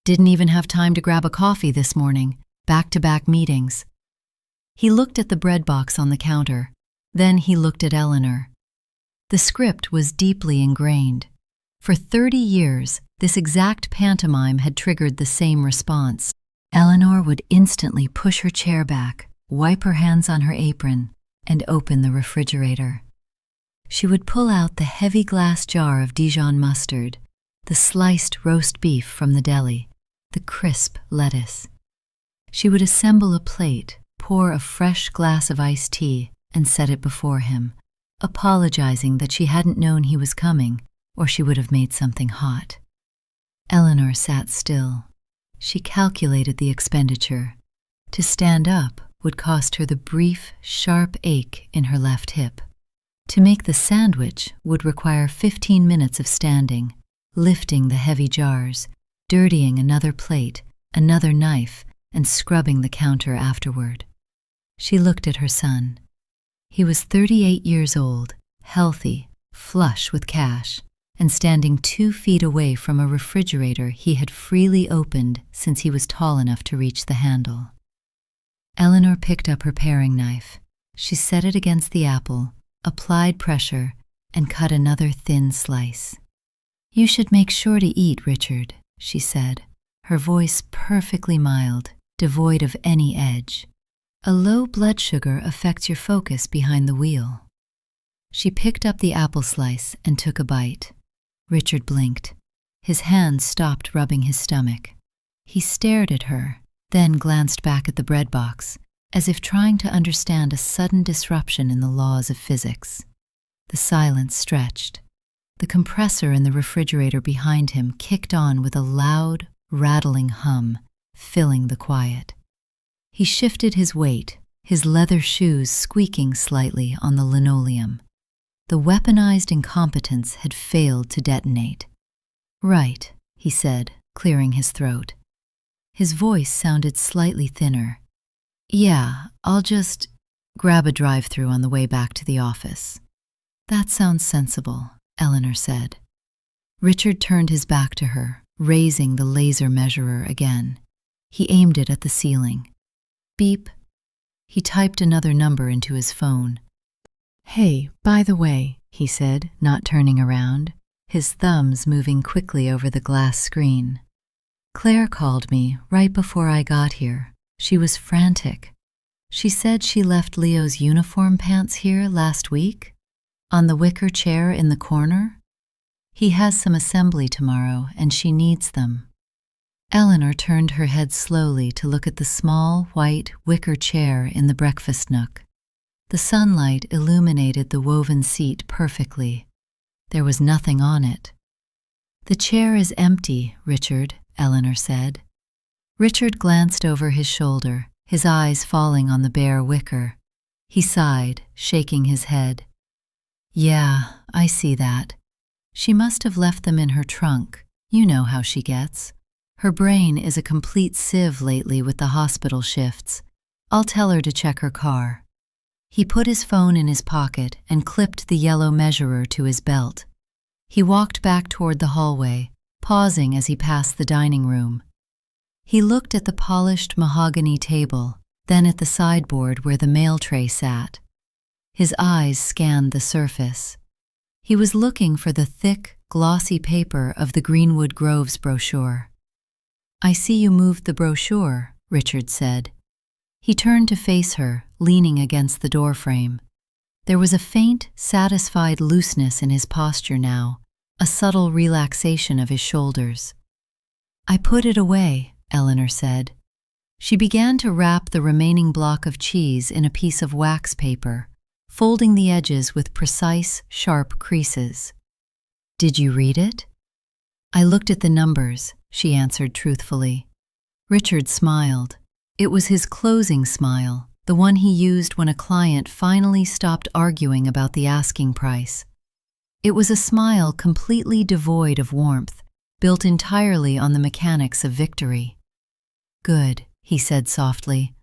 "Didn't even have time to grab a coffee this morning. Back-to-back meetings." He looked at the bread box on the counter. Then he looked at Eleanor. The script was deeply ingrained. For 30 years, this exact pantomime had triggered the same response. Eleanor would instantly push her chair back, wipe her hands on her apron, and open the refrigerator. She would pull out the heavy glass jar of Dijon mustard, the sliced roast beef from the deli, the crisp lettuce. She would assemble a plate, pour a fresh glass of iced tea, and set it before him, apologizing that she hadn't known he was coming, or she would have made something hot. Eleanor sat still. She calculated the expenditure. To stand up would cost her the brief, sharp ache in her left hip. To make the sandwich would require 15 minutes of standing, lifting the heavy jars, dirtying another plate, another knife, and scrubbing the counter afterward. She looked at her son. He was 38 years old, healthy, flush with cash, and standing 2 feet away from a refrigerator he had freely opened since he was tall enough to reach the handle. Eleanor picked up her paring knife. She set it against the apple, applied pressure, and cut another thin slice. "You should make sure to eat, Richard," she said, her voice perfectly mild, devoid of any edge. "A low blood sugar affects your focus behind the wheel." She picked up the apple slice and took a bite. Richard blinked. His hand stopped rubbing his stomach. He stared at her, then glanced back at the bread box, as if trying to understand a sudden disruption in the laws of physics. The silence stretched. The compressor in the refrigerator behind him kicked on with a loud, rattling hum, filling the quiet. He shifted his weight, his leather shoes squeaking slightly on the linoleum. The weaponized incompetence had failed to detonate. "Right," he said, clearing his throat. His voice sounded slightly thinner. "Yeah, I'll just grab a drive-through on the way back to the office." "That sounds sensible," Eleanor said. Richard turned his back to her, raising the laser measurer again. He aimed it at the ceiling. Beep. He typed another number into his phone. "Hey, by the way," he said, not turning around, his thumbs moving quickly over the glass screen. "Claire called me right before I got here. She was frantic. She said she left Leo's uniform pants here last week, on the wicker chair in the corner. He has some assembly tomorrow and she needs them." Eleanor turned her head slowly to look at the small, white, wicker chair in the breakfast nook. The sunlight illuminated the woven seat perfectly. There was nothing on it. "The chair is empty, Richard," Eleanor said. Richard glanced over his shoulder, his eyes falling on the bare wicker. He sighed, shaking his head. "Yeah, I see that. She must have left them in her trunk. You know how she gets. Her brain is a complete sieve lately with the hospital shifts. I'll tell her to check her car." He put his phone in his pocket and clipped the yellow measurer to his belt. He walked back toward the hallway, pausing as he passed the dining room. He looked at the polished mahogany table, then at the sideboard where the mail tray sat. His eyes scanned the surface. He was looking for the thick, glossy paper of the Greenwood Groves brochure. "I see you moved the brochure," Richard said. He turned to face her, leaning against the doorframe. There was a faint, satisfied looseness in his posture now, a subtle relaxation of his shoulders. "I put it away," Eleanor said. She began to wrap the remaining block of cheese in a piece of wax paper, folding the edges with precise, sharp creases. "Did you read it?" "I looked at the numbers," she answered truthfully. Richard smiled. It was his closing smile, the one he used when a client finally stopped arguing about the asking price. It was a smile completely devoid of warmth, built entirely on the mechanics of victory. "Good," he said softly.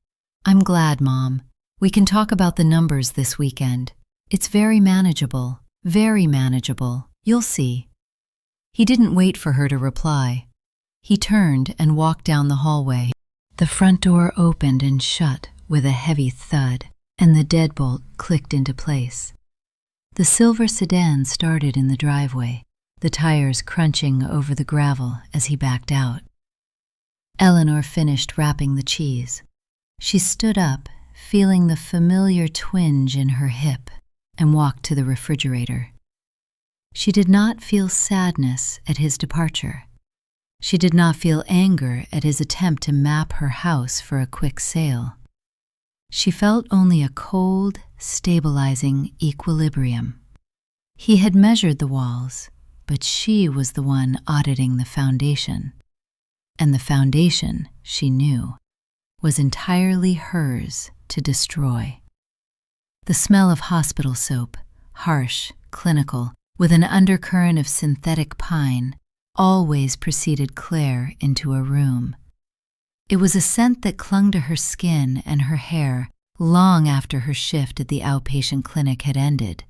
"I'm glad, Mom. We can talk about the numbers this weekend. It's very manageable, you'll see." He didn't wait for her to reply. He turned and walked down the hallway. The front door opened and shut with a heavy thud, and the deadbolt clicked into place. The silver sedan started in the driveway, the tires crunching over the gravel as he backed out. Eleanor finished wrapping the cheese. She stood up, feeling the familiar twinge in her hip, and walked to the refrigerator. She did not feel sadness at his departure. She did not feel anger at his attempt to map her house for a quick sale. She felt only a cold, stabilizing equilibrium. He had measured the walls, but she was the one auditing the foundation. And the foundation, she knew, was entirely hers to destroy. The smell of hospital soap, harsh, clinical, with an undercurrent of synthetic pine, always preceded Claire into a room. It was a scent that clung to her skin and her hair long after her shift at the outpatient clinic had ended,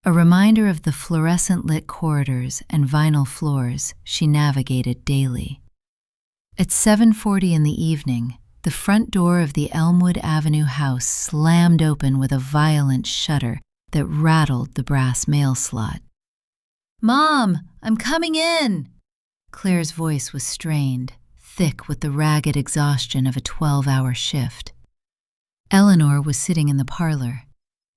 a reminder of the fluorescent-lit corridors and vinyl floors she navigated daily. At 7:40 in the evening, the front door of the Elmwood Avenue house slammed open with a violent shudder that rattled the brass mail slot. "Mom, I'm coming in!" Claire's voice was strained, thick with the ragged exhaustion of a 12-hour shift. Eleanor was sitting in the parlor.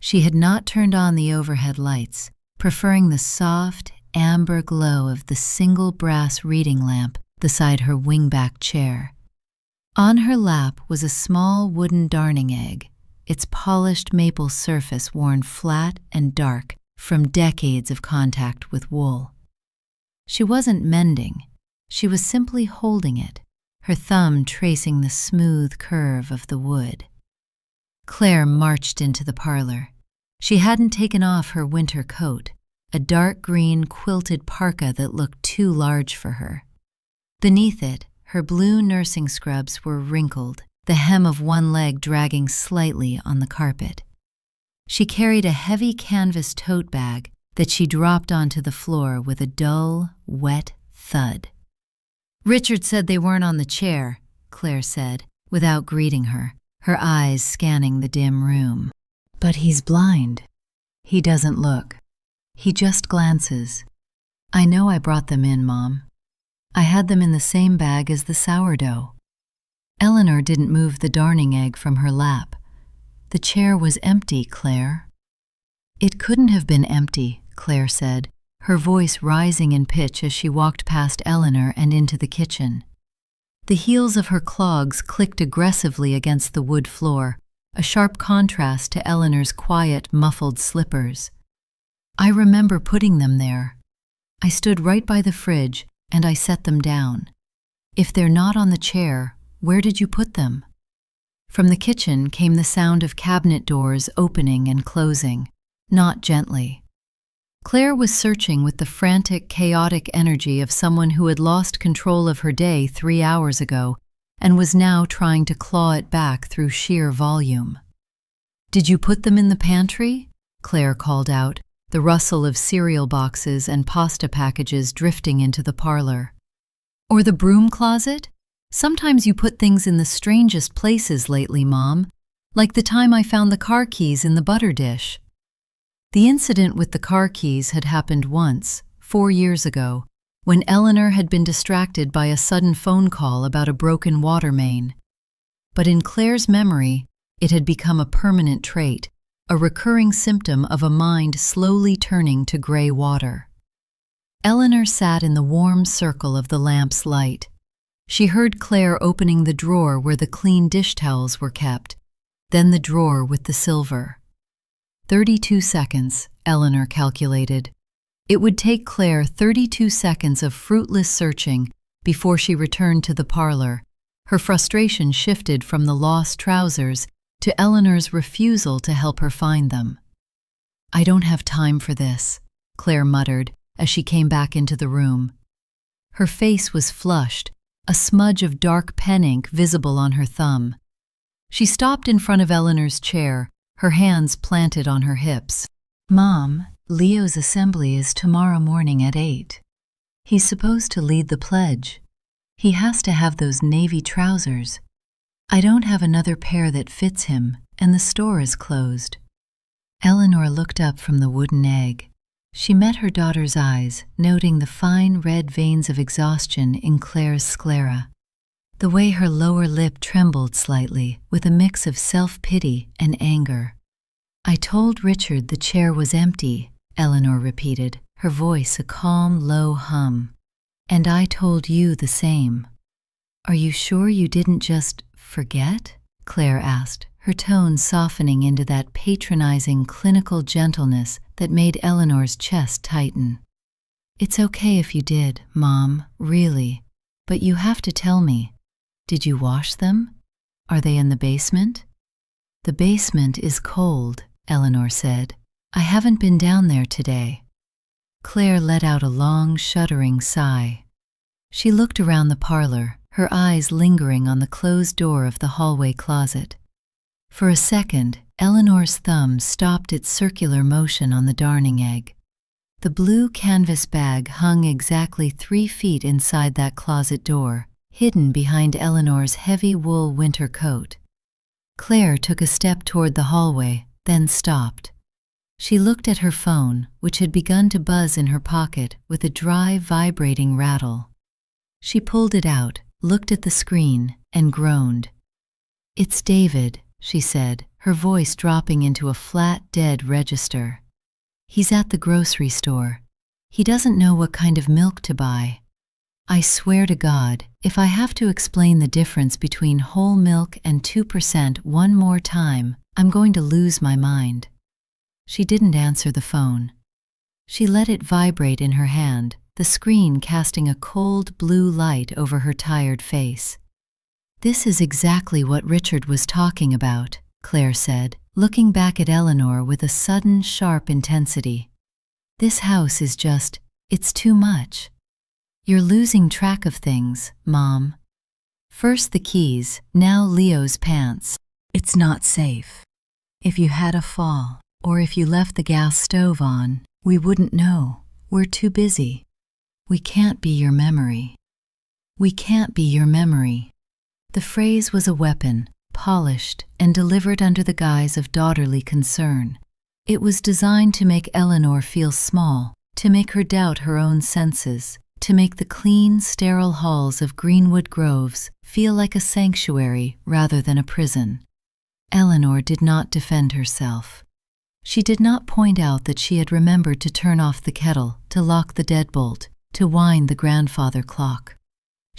She had not turned on the overhead lights, preferring the soft, amber glow of the single brass reading lamp beside her wingback chair. On her lap was a small wooden darning egg, its polished maple surface worn flat and dark from decades of contact with wool. She wasn't mending. She was simply holding it, her thumb tracing the smooth curve of the wood. Claire marched into the parlor. She hadn't taken off her winter coat, a dark green quilted parka that looked too large for her. Beneath it, her blue nursing scrubs were wrinkled, the hem of one leg dragging slightly on the carpet. She carried a heavy canvas tote bag that she dropped onto the floor with a dull, wet thud. "Richard said they weren't on the chair," Claire said, without greeting her, her eyes scanning the dim room. "But he's blind. He doesn't look. He just glances. I know I brought them in, Mom. I had them in the same bag as the sourdough." Eleanor didn't move the darning egg from her lap. "The chair was empty, Claire." "It couldn't have been empty," Claire said, her voice rising in pitch as she walked past Eleanor and into the kitchen. The heels of her clogs clicked aggressively against the wood floor, a sharp contrast to Eleanor's quiet, muffled slippers. I remember putting them there. I stood right by the fridge, and I set them down. If they're not on the chair, where did you put them? From the kitchen came the sound of cabinet doors opening and closing, not gently. Claire was searching with the frantic, chaotic energy of someone who had lost control of her day 3 hours ago and was now trying to claw it back through sheer volume. "Did you put them in the pantry?" Claire called out, the rustle of cereal boxes and pasta packages drifting into the parlor. "Or the broom closet? Sometimes you put things in the strangest places lately, Mom, like the time I found the car keys in the butter dish." The incident with the car keys had happened once, 4 years ago, when Eleanor had been distracted by a sudden phone call about a broken water main. But in Claire's memory, it had become a permanent trait, a recurring symptom of a mind slowly turning to gray water. Eleanor sat in the warm circle of the lamp's light. She heard Claire opening the drawer where the clean dish towels were kept, then the drawer with the silver. 32 seconds, Eleanor calculated. It would take Claire 32 seconds of fruitless searching before she returned to the parlor. Her frustration shifted from the lost trousers to Eleanor's refusal to help her find them. "I don't have time for this," Claire muttered as she came back into the room. Her face was flushed, a smudge of dark pen ink visible on her thumb. She stopped in front of Eleanor's chair, her hands planted on her hips. "Mom, Leo's assembly is tomorrow morning at 8. He's supposed to lead the pledge. He has to have those navy trousers. I don't have another pair that fits him, and the store is closed." Eleanor looked up from the wooden egg. She met her daughter's eyes, noting the fine red veins of exhaustion in Claire's sclera. The way her lower lip trembled slightly with a mix of self-pity and anger. "I told Richard the chair was empty," Eleanor repeated, her voice a calm, low hum. "And I told you the same." "Are you sure you didn't just forget?" Claire asked, her tone softening into that patronizing, clinical gentleness that made Eleanor's chest tighten. "It's okay if you did, Mom, really. But you have to tell me. Did you wash them? Are they in the basement?" "The basement is cold," Eleanor said. "I haven't been down there today." Claire let out a long, shuddering sigh. She looked around the parlor, her eyes lingering on the closed door of the hallway closet. For a second, Eleanor's thumb stopped its circular motion on the darning egg. The blue canvas bag hung exactly 3 feet inside that closet door, hidden behind Eleanor's heavy wool winter coat. Claire took a step toward the hallway, then stopped. She looked at her phone, which had begun to buzz in her pocket with a dry, vibrating rattle. She pulled it out, looked at the screen, and groaned. "It's David," she said, her voice dropping into a flat, dead register. "He's at the grocery store. He doesn't know what kind of milk to buy. I swear to God, if I have to explain the difference between whole milk and 2% one more time, I'm going to lose my mind." She didn't answer the phone. She let it vibrate in her hand, the screen casting a cold blue light over her tired face. "This is exactly what Richard was talking about," Claire said, looking back at Eleanor with a sudden, sharp intensity. "This house is just, it's too much. You're losing track of things, Mom. First the keys, now Leo's pants. It's not safe. If you had a fall, or if you left the gas stove on, we wouldn't know. We're too busy. We can't be your memory. We can't be your memory." The phrase was a weapon, polished and delivered under the guise of daughterly concern. It was designed to make Eleanor feel small, to make her doubt her own senses, to make the clean, sterile halls of Greenwood Groves feel like a sanctuary rather than a prison. Eleanor did not defend herself. She did not point out that she had remembered to turn off the kettle, to lock the deadbolt, to wind the grandfather clock.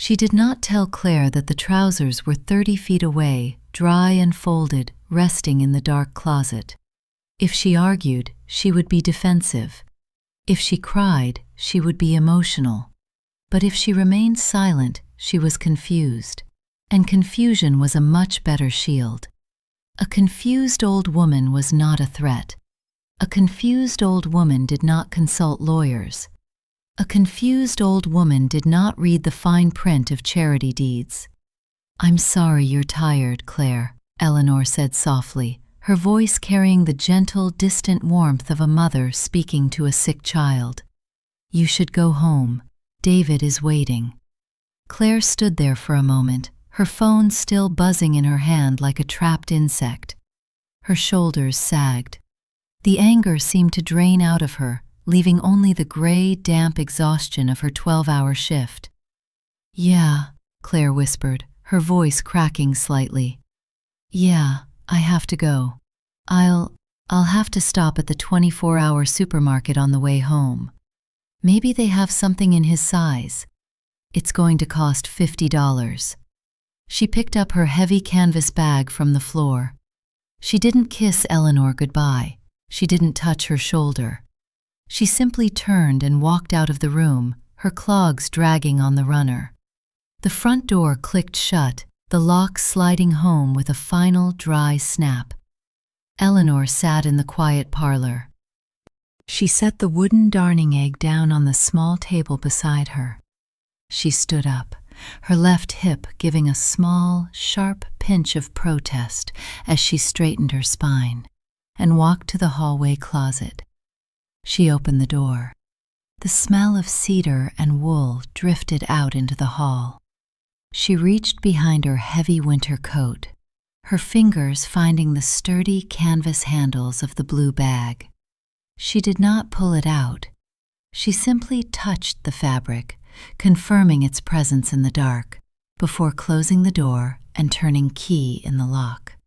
She did not tell Claire that the trousers were 30 feet away, dry and folded, resting in the dark closet. If she argued, she would be defensive. If she cried, she would be emotional. But if she remained silent, she was confused. And confusion was a much better shield. A confused old woman was not a threat. A confused old woman did not consult lawyers. A confused old woman did not read the fine print of charity deeds. "I'm sorry you're tired, Claire," Eleanor said softly, her voice carrying the gentle, distant warmth of a mother speaking to a sick child. "You should go home. David is waiting." Claire stood there for a moment, her phone still buzzing in her hand like a trapped insect. Her shoulders sagged. The anger seemed to drain out of her, leaving only the gray, damp exhaustion of her 12-hour shift. "Yeah," Claire whispered, her voice cracking slightly. "Yeah, I have to go. I'll have to stop at the 24-hour supermarket on the way home. Maybe they have something in his size. It's going to cost $50. She picked up her heavy canvas bag from the floor. She didn't kiss Eleanor goodbye. She didn't touch her shoulder. She simply turned and walked out of the room, her clogs dragging on the runner. The front door clicked shut, the lock sliding home with a final dry snap. Eleanor sat in the quiet parlor. She set the wooden darning egg down on the small table beside her. She stood up, her left hip giving a small, sharp pinch of protest as she straightened her spine, and walked to the hallway closet. She opened the door. The smell of cedar and wool drifted out into the hall. She reached behind her heavy winter coat, her fingers finding the sturdy canvas handles of the blue bag. She did not pull it out. She simply touched the fabric, confirming its presence in the dark, before closing the door and turning key in the lock.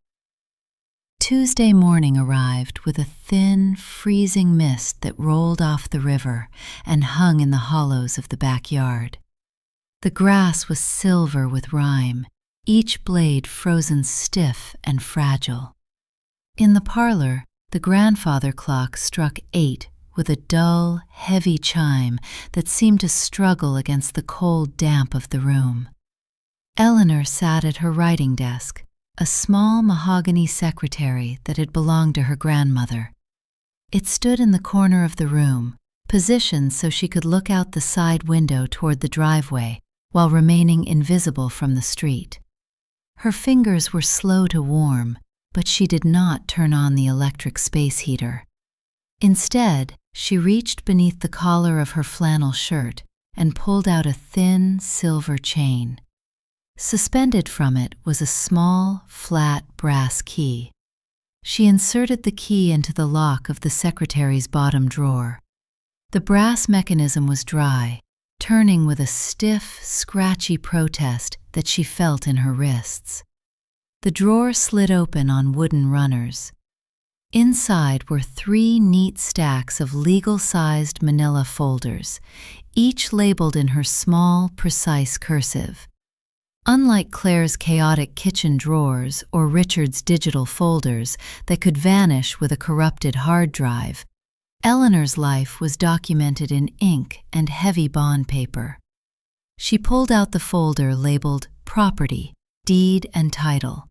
Tuesday morning arrived with a thin, freezing mist that rolled off the river and hung in the hollows of the backyard. The grass was silver with rime, each blade frozen stiff and fragile. In the parlor, the grandfather clock struck 8 with a dull, heavy chime that seemed to struggle against the cold damp of the room. Eleanor sat at her writing desk, a small mahogany secretary that had belonged to her grandmother. It stood in the corner of the room, positioned so she could look out the side window toward the driveway while remaining invisible from the street. Her fingers were slow to warm, but she did not turn on the electric space heater. Instead, she reached beneath the collar of her flannel shirt and pulled out a thin silver chain. Suspended from it was a small, flat brass key. She inserted the key into the lock of the secretary's bottom drawer. The brass mechanism was dry, turning with a stiff, scratchy protest that she felt in her wrists. The drawer slid open on wooden runners. Inside were 3 neat stacks of legal-sized manila folders, each labeled in her small, precise cursive. Unlike Claire's chaotic kitchen drawers or Richard's digital folders that could vanish with a corrupted hard drive, Eleanor's life was documented in ink and heavy bond paper. She pulled out the folder labeled Property, Deed and Title.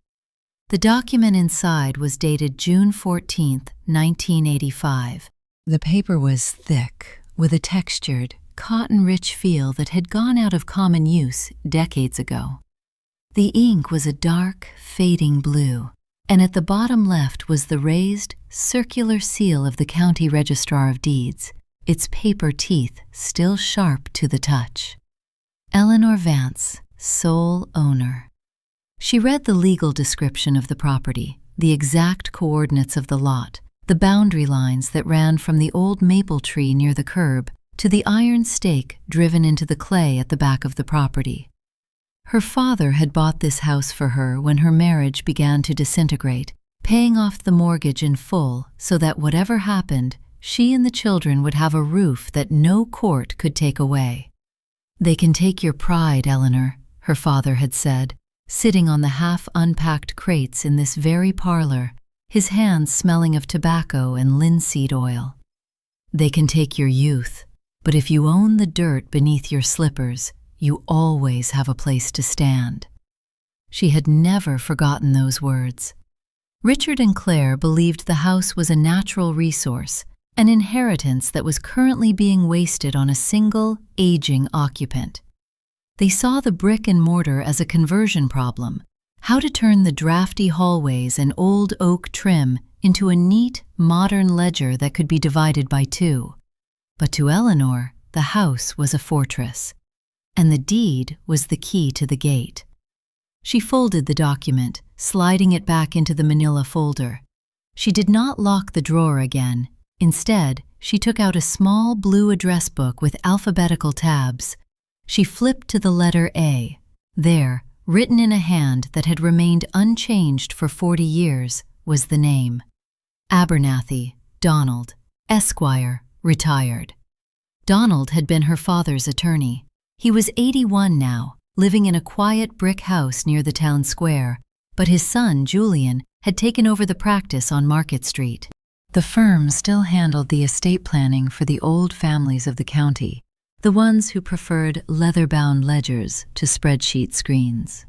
The document inside was dated June 14, 1985. The paper was thick, with a textured, cotton-rich feel that had gone out of common use decades ago. The ink was a dark, fading blue, and at the bottom left was the raised, circular seal of the County Registrar of Deeds, its paper teeth still sharp to the touch. Eleanor Vance, sole owner. She read the legal description of the property, the exact coordinates of the lot, the boundary lines that ran from the old maple tree near the curb to the iron stake driven into the clay at the back of the property. Her father had bought this house for her when her marriage began to disintegrate, paying off the mortgage in full so that whatever happened, she and the children would have a roof that no court could take away. "They can take your pride, Eleanor," her father had said, sitting on the half-unpacked crates in this very parlor, his hands smelling of tobacco and linseed oil. "They can take your youth, but if you own the dirt beneath your slippers, you always have a place to stand." She had never forgotten those words. Richard and Claire believed the house was a natural resource, an inheritance that was currently being wasted on a single, aging occupant. They saw the brick and mortar as a conversion problem, how to turn the drafty hallways and old oak trim into a neat, modern ledger that could be divided by two. But to Eleanor, the house was a fortress, and the deed was the key to the gate. She folded the document, sliding it back into the manila folder. She did not lock the drawer again. Instead, she took out a small blue address book with alphabetical tabs. She flipped to the letter A. There, written in a hand that had remained unchanged for 40 years, was the name. Abernathy, Donald, Esquire, retired. Donald had been her father's attorney. He was 81 now, living in a quiet brick house near the town square, but his son, Julian, had taken over the practice on Market Street. The firm still handled the estate planning for the old families of the county, the ones who preferred leather-bound ledgers to spreadsheet screens.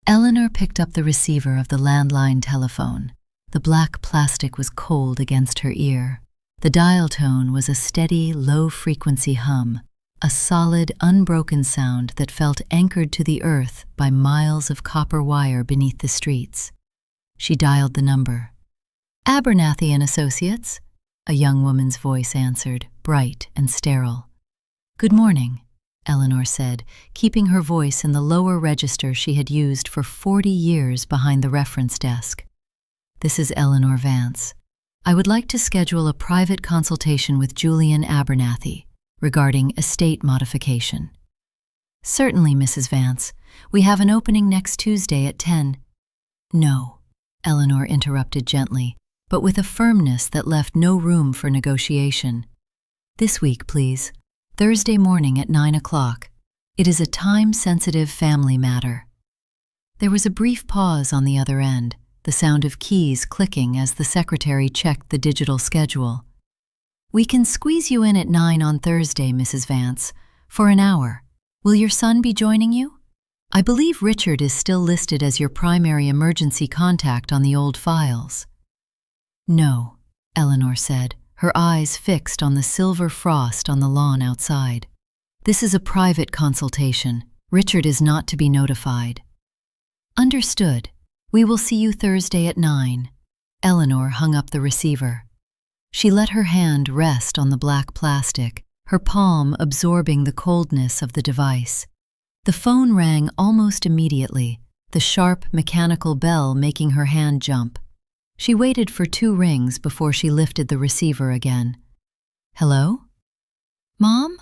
Eleanor picked up the receiver of the landline telephone. The black plastic was cold against her ear. The dial tone was a steady, low-frequency hum, a solid, unbroken sound that felt anchored to the earth by miles of copper wire beneath the streets. She dialed the number. "Abernathy and Associates," a young woman's voice answered, bright and sterile. "Good morning," Eleanor said, keeping her voice in the lower register she had used for 40 years behind the reference desk. "This is Eleanor Vance. I would like to schedule a private consultation with Julian Abernathy regarding estate modification." "Certainly, Mrs. Vance. We have an opening next Tuesday at 10. "No," Eleanor interrupted gently, but with a firmness that left no room for negotiation. "This week, please. Thursday morning at 9 o'clock. It is a time-sensitive family matter." There was a brief pause on the other end, the sound of keys clicking as the secretary checked the digital schedule. "We can squeeze you in at 9 on Thursday, Mrs. Vance, for an hour. Will your son be joining you? I believe Richard is still listed as your primary emergency contact on the old files." "No," Eleanor said, her eyes fixed on the silver frost on the lawn outside. "This is a private consultation. Richard is not to be notified." "Understood. We will see you Thursday at 9. Eleanor hung up the receiver. She let her hand rest on the black plastic, her palm absorbing the coldness of the device. The phone rang almost immediately, the sharp mechanical bell making her hand jump. She waited for 2 rings before she lifted the receiver again. "Hello? Mom?"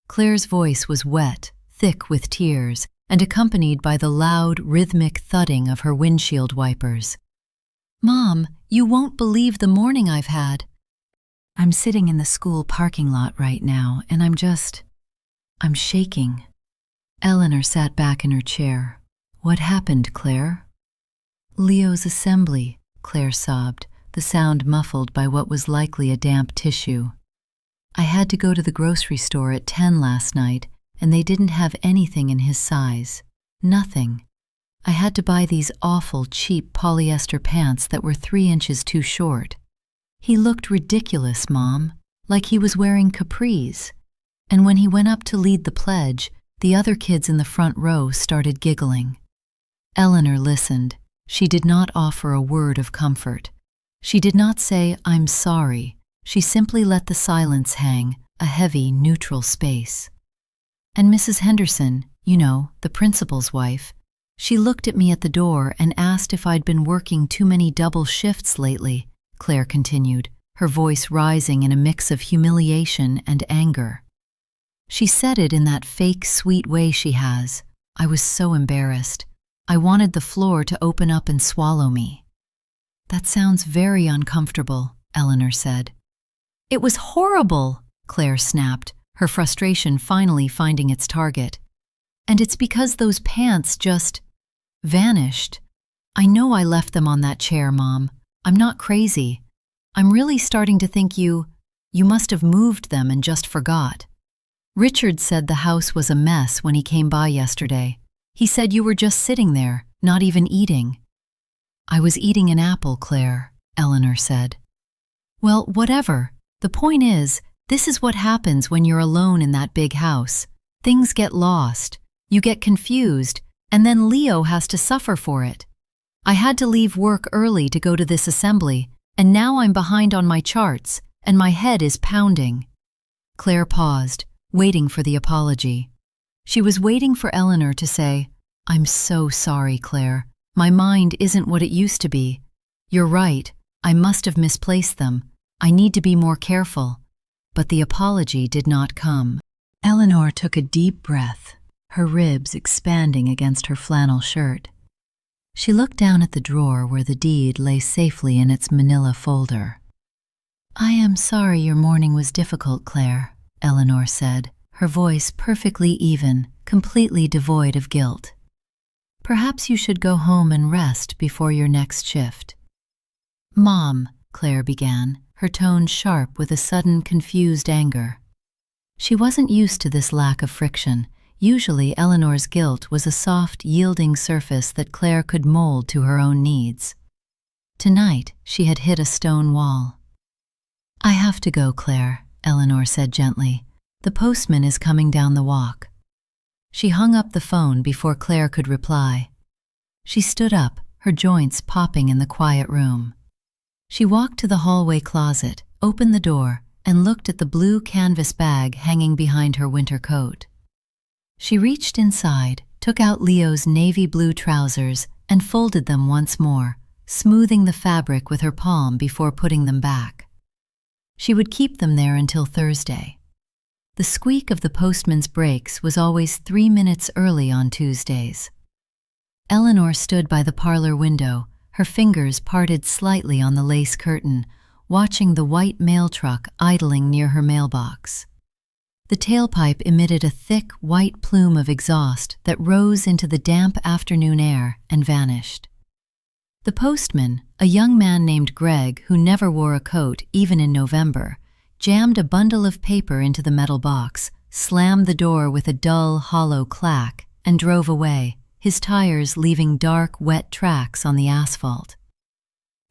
Claire's voice was wet, thick with tears, and accompanied by the loud, rhythmic thudding of her windshield wipers. "Mom, you won't believe the morning I've had. I'm sitting in the school parking lot right now, and I'm shaking." Eleanor sat back in her chair. "What happened, Claire?" "Leo's assembly," Claire sobbed, the sound muffled by what was likely a damp tissue. "I had to go to the grocery store at 10 last night, and they didn't have anything in his size. Nothing. I had to buy these awful, cheap polyester pants that were 3 inches too short. He looked ridiculous, Mom, like he was wearing capris. And when he went up to lead the pledge, the other kids in the front row started giggling." Eleanor listened. She did not offer a word of comfort. She did not say, "I'm sorry." She simply let the silence hang, a heavy, neutral space. "And Mrs. Henderson, you know, the principal's wife, she looked at me at the door and asked if I'd been working too many double shifts lately," Claire continued, her voice rising in a mix of humiliation and anger. "She said it in that fake, sweet way she has. I was so embarrassed. I wanted the floor to open up and swallow me." "That sounds very uncomfortable," Eleanor said. "It was horrible," Claire snapped, her frustration finally finding its target. "And it's because those pants just vanished. I know I left them on that chair, Mom. I'm not crazy. I'm really starting to think you must have moved them and just forgot. Richard said the house was a mess when he came by yesterday. He said you were just sitting there, not even eating." "I was eating an apple, Claire," Eleanor said. "Well, whatever. The point is, this is what happens when you're alone in that big house. Things get lost, you get confused, and then Leo has to suffer for it. I had to leave work early to go to this assembly, and now I'm behind on my charts, and my head is pounding." Claire paused, waiting for the apology. She was waiting for Eleanor to say, "I'm so sorry, Claire. My mind isn't what it used to be. You're right, I must have misplaced them. I need to be more careful." But the apology did not come. Eleanor took a deep breath, her ribs expanding against her flannel shirt. She looked down at the drawer where the deed lay safely in its manila folder. "I am sorry your morning was difficult, Claire," Eleanor said, her voice perfectly even, completely devoid of guilt. "Perhaps you should go home and rest before your next shift." "Mom," Claire began, her tone sharp with a sudden confused anger. She wasn't used to this lack of friction. Usually Eleanor's guilt was a soft, yielding surface that Claire could mold to her own needs. Tonight, she had hit a stone wall. "I have to go, Claire," Eleanor said gently. "The postman is coming down the walk." She hung up the phone before Claire could reply. She stood up, her joints popping in the quiet room. She walked to the hallway closet, opened the door, and looked at the blue canvas bag hanging behind her winter coat. She reached inside, took out Leo's navy blue trousers, and folded them once more, smoothing the fabric with her palm before putting them back. She would keep them there until Thursday. The squeak of the postman's brakes was always 3 minutes early on Tuesdays. Eleanor stood by the parlor window, her fingers parted slightly on the lace curtain, watching the white mail truck idling near her mailbox. The tailpipe emitted a thick, white plume of exhaust that rose into the damp afternoon air and vanished. The postman, a young man named Greg who never wore a coat even in November, jammed a bundle of paper into the metal box, slammed the door with a dull, hollow clack, and drove away, his tires leaving dark, wet tracks on the asphalt.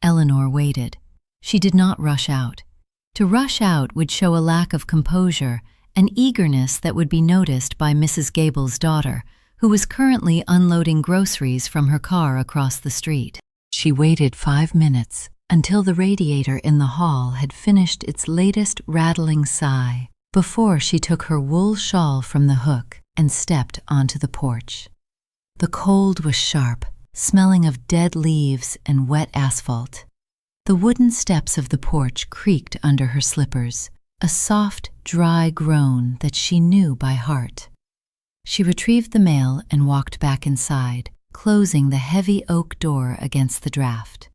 Eleanor waited. She did not rush out. To rush out would show a lack of composure, an eagerness that would be noticed by Mrs. Gable's daughter, who was currently unloading groceries from her car across the street. She waited 5 minutes until the radiator in the hall had finished its latest rattling sigh before she took her wool shawl from the hook and stepped onto the porch. The cold was sharp, smelling of dead leaves and wet asphalt. The wooden steps of the porch creaked under her slippers, a soft, dry groan that she knew by heart. She retrieved the mail and walked back inside, closing the heavy oak door against the draft.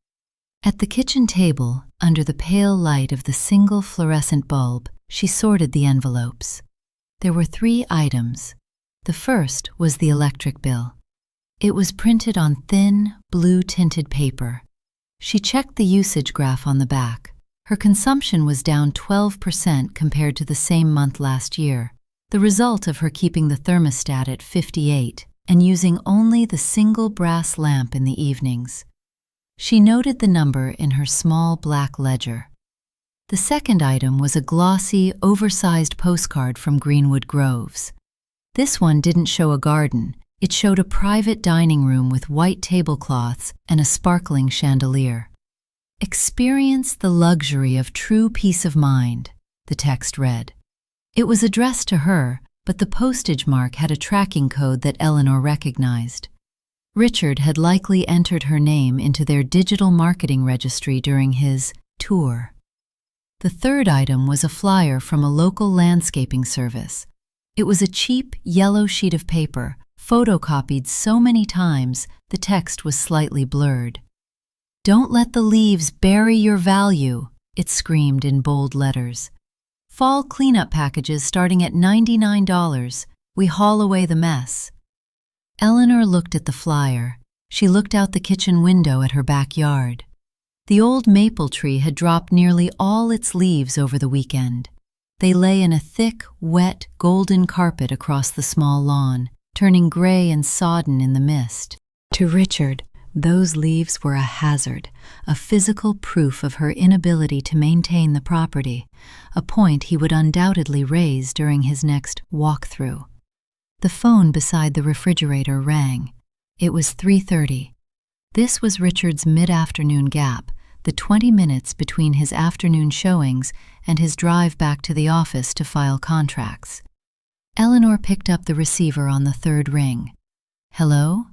At the kitchen table, under the pale light of the single fluorescent bulb, she sorted the envelopes. There were 3 items. The first was the electric bill. It was printed on thin, blue-tinted paper. She checked the usage graph on the back. Her consumption was down 12% compared to the same month last year, the result of her keeping the thermostat at 58 and using only the single brass lamp in the evenings. She noted the number in her small black ledger. The second item was a glossy, oversized postcard from Greenwood Groves. This one didn't show a garden. It showed a private dining room with white tablecloths and a sparkling chandelier. "Experience the luxury of true peace of mind," the text read. It was addressed to her, but the postage mark had a tracking code that Eleanor recognized. Richard had likely entered her name into their digital marketing registry during his tour. The third item was a flyer from a local landscaping service. It was a cheap, yellow sheet of paper, photocopied so many times the text was slightly blurred. "Don't let the leaves bury your value," it screamed in bold letters. Fall cleanup packages starting at $99. We haul away the mess. Eleanor looked at the flyer. She looked out the kitchen window at her backyard. The old maple tree had dropped nearly all its leaves over the weekend. They lay in a thick, wet, golden carpet across the small lawn, turning gray and sodden in the mist. To Richard, those leaves were a hazard, a physical proof of her inability to maintain the property, a point he would undoubtedly raise during his next walkthrough. The phone beside the refrigerator rang. It was 3:30. This was Richard's mid-afternoon gap, the 20 minutes between his afternoon showings and his drive back to the office to file contracts. Eleanor picked up the receiver on the third ring. "Hello?"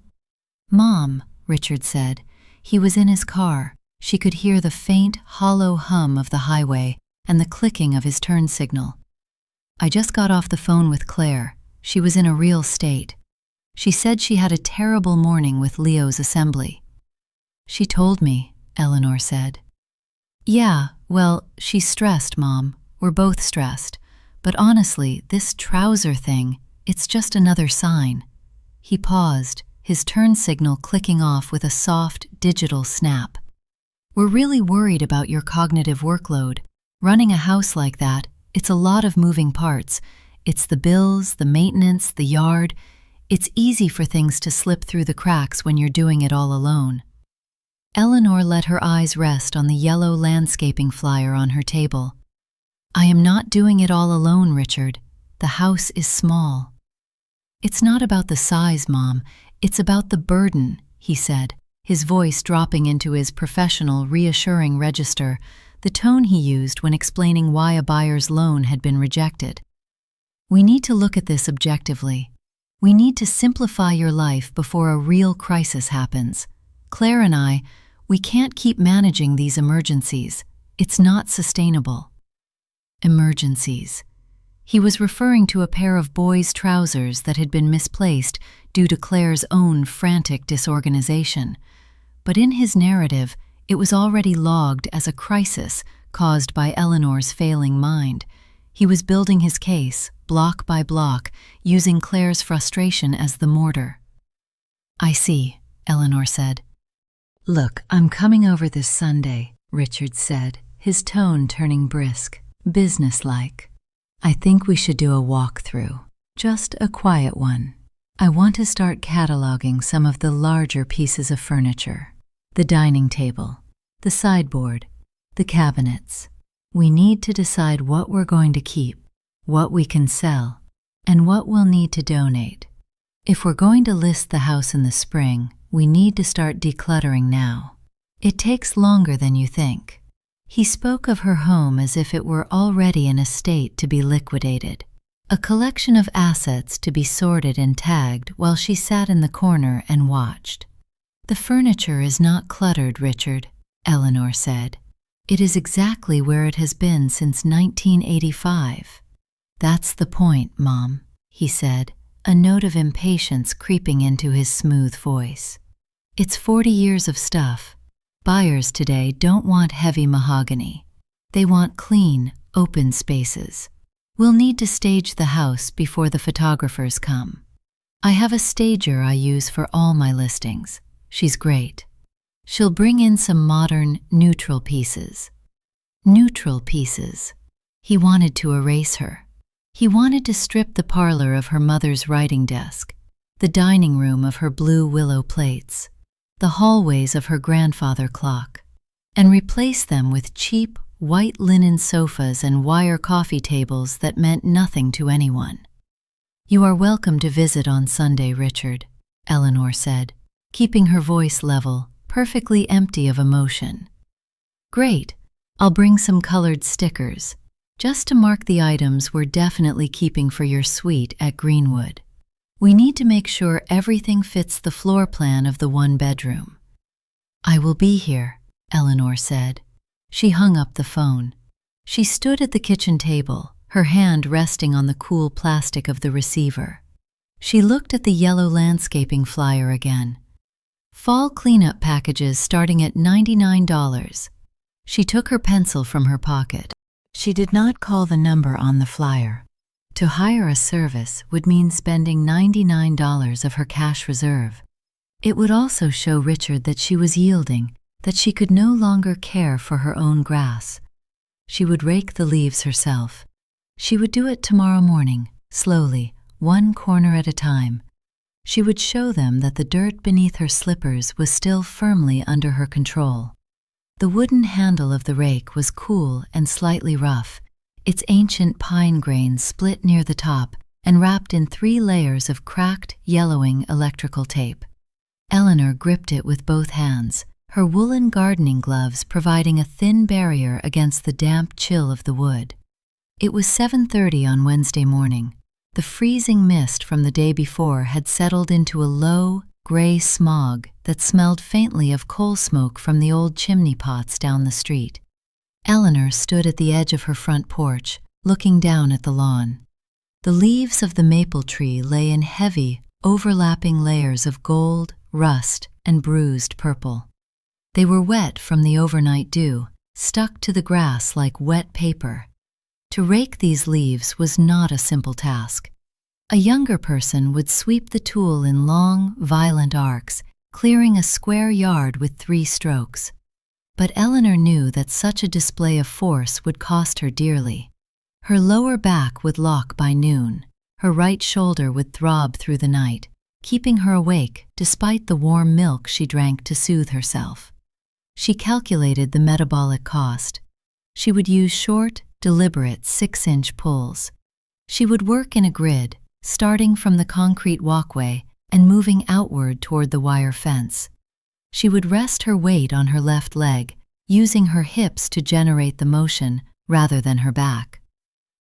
"Mom," Richard said. He was in his car. She could hear the faint, hollow hum of the highway and the clicking of his turn signal. "I just got off the phone with Claire. She was in a real state. She said she had a terrible morning with Leo's assembly." "She told me," Eleanor said. "Yeah, well, she's stressed, Mom. We're both stressed. But honestly, this trouser thing, it's just another sign." He paused, his turn signal clicking off with a soft, digital snap. "We're really worried about your cognitive workload. Running a house like that, it's a lot of moving parts. It's the bills, the maintenance, the yard. It's easy for things to slip through the cracks when you're doing it all alone." Eleanor let her eyes rest on the yellow landscaping flyer on her table. "I am not doing it all alone, Richard. The house is small." "It's not about the size, Mom. It's about the burden," he said, his voice dropping into his professional, reassuring register, the tone he used when explaining why a buyer's loan had been rejected. "We need to look at this objectively. We need to simplify your life before a real crisis happens. Claire and I, we can't keep managing these emergencies. It's not sustainable." Emergencies. He was referring to a pair of boys' trousers that had been misplaced due to Claire's own frantic disorganization. But in his narrative, it was already logged as a crisis caused by Eleanor's failing mind. He was building his case, block by block, using Claire's frustration as the mortar. "I see," Eleanor said. "Look, I'm coming over this Sunday," Richard said, his tone turning brisk, businesslike. "I think we should do a walkthrough, just a quiet one. I want to start cataloging some of the larger pieces of furniture. The dining table, the sideboard, the cabinets. We need to decide what we're going to keep, what we can sell, and what we'll need to donate. If we're going to list the house in the spring, we need to start decluttering now. It takes longer than you think." He spoke of her home as if it were already in a state to be liquidated, a collection of assets to be sorted and tagged while she sat in the corner and watched. "The furniture is not cluttered, Richard," Eleanor said. "It is exactly where it has been since 1985. "That's the point, Mom," he said, a note of impatience creeping into his smooth voice. "It's 40 years of stuff. Buyers today don't want heavy mahogany. They want clean, open spaces. We'll need to stage the house before the photographers come. I have a stager I use for all my listings. She's great. She'll bring in some modern, neutral pieces." Neutral pieces. He wanted to erase her. He wanted to strip the parlor of her mother's writing desk, the dining room of her blue willow plates, the hallways of her grandfather clock, and replace them with cheap, white linen sofas and wire coffee tables that meant nothing to anyone. "You are welcome to visit on Sunday, Richard," Eleanor said, keeping her voice level, perfectly empty of emotion. "Great. I'll bring some colored stickers, just to mark the items we're definitely keeping for your suite at Greenwood. We need to make sure everything fits the floor plan of the one-bedroom." "I will be here," Eleanor said. She hung up the phone. She stood at the kitchen table, her hand resting on the cool plastic of the receiver. She looked at the yellow landscaping flyer again. Fall cleanup packages starting at $99. She took her pencil from her pocket. She did not call the number on the flyer. To hire a service would mean spending $99 of her cash reserve. It would also show Richard that she was yielding, that she could no longer care for her own grass. She would rake the leaves herself. She would do it tomorrow morning, slowly, one corner at a time. She would show them that the dirt beneath her slippers was still firmly under her control. The wooden handle of the rake was cool and slightly rough, its ancient pine grains split near the top and wrapped in 3 layers of cracked, yellowing electrical tape. Eleanor gripped it with both hands, her woolen gardening gloves providing a thin barrier against the damp chill of the wood. It was 7:30 on Wednesday morning. The freezing mist from the day before had settled into a low, gray smog that smelled faintly of coal smoke from the old chimney pots down the street. Eleanor stood at the edge of her front porch, looking down at the lawn. The leaves of the maple tree lay in heavy, overlapping layers of gold, rust, and bruised purple. They were wet from the overnight dew, stuck to the grass like wet paper. To rake these leaves was not a simple task. A younger person would sweep the tool in long, violent arcs, clearing a square yard with 3 strokes. But Eleanor knew that such a display of force would cost her dearly. Her lower back would lock by noon. Her right shoulder would throb through the night, keeping her awake despite the warm milk she drank to soothe herself. She calculated the metabolic cost. She would use short, deliberate 6-inch pulls. She would work in a grid, starting from the concrete walkway and moving outward toward the wire fence. She would rest her weight on her left leg, using her hips to generate the motion rather than her back.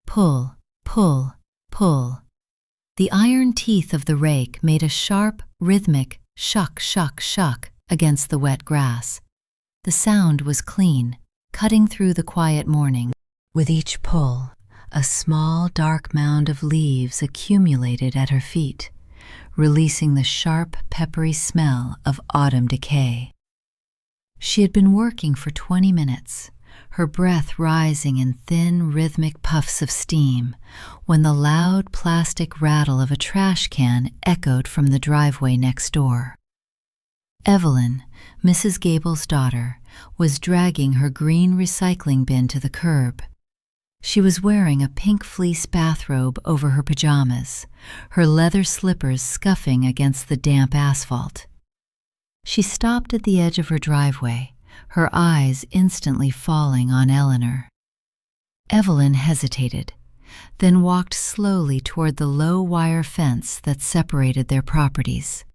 Pull, pull, pull. The iron teeth of the rake made a sharp, rhythmic shuck, shuck, shuck against the wet grass. The sound was clean, cutting through the quiet morning. With each pull, a small, dark mound of leaves accumulated at her feet, releasing the sharp, peppery smell of autumn decay. She had been working for 20 minutes, her breath rising in thin, rhythmic puffs of steam, when the loud plastic rattle of a trash can echoed from the driveway next door. Evelyn, Mrs. Gable's daughter, was dragging her green recycling bin to the curb. She was wearing a pink fleece bathrobe over her pajamas, her leather slippers scuffing against the damp asphalt. She stopped at the edge of her driveway, her eyes instantly falling on Eleanor. Evelyn hesitated, then walked slowly toward the low wire fence that separated their properties.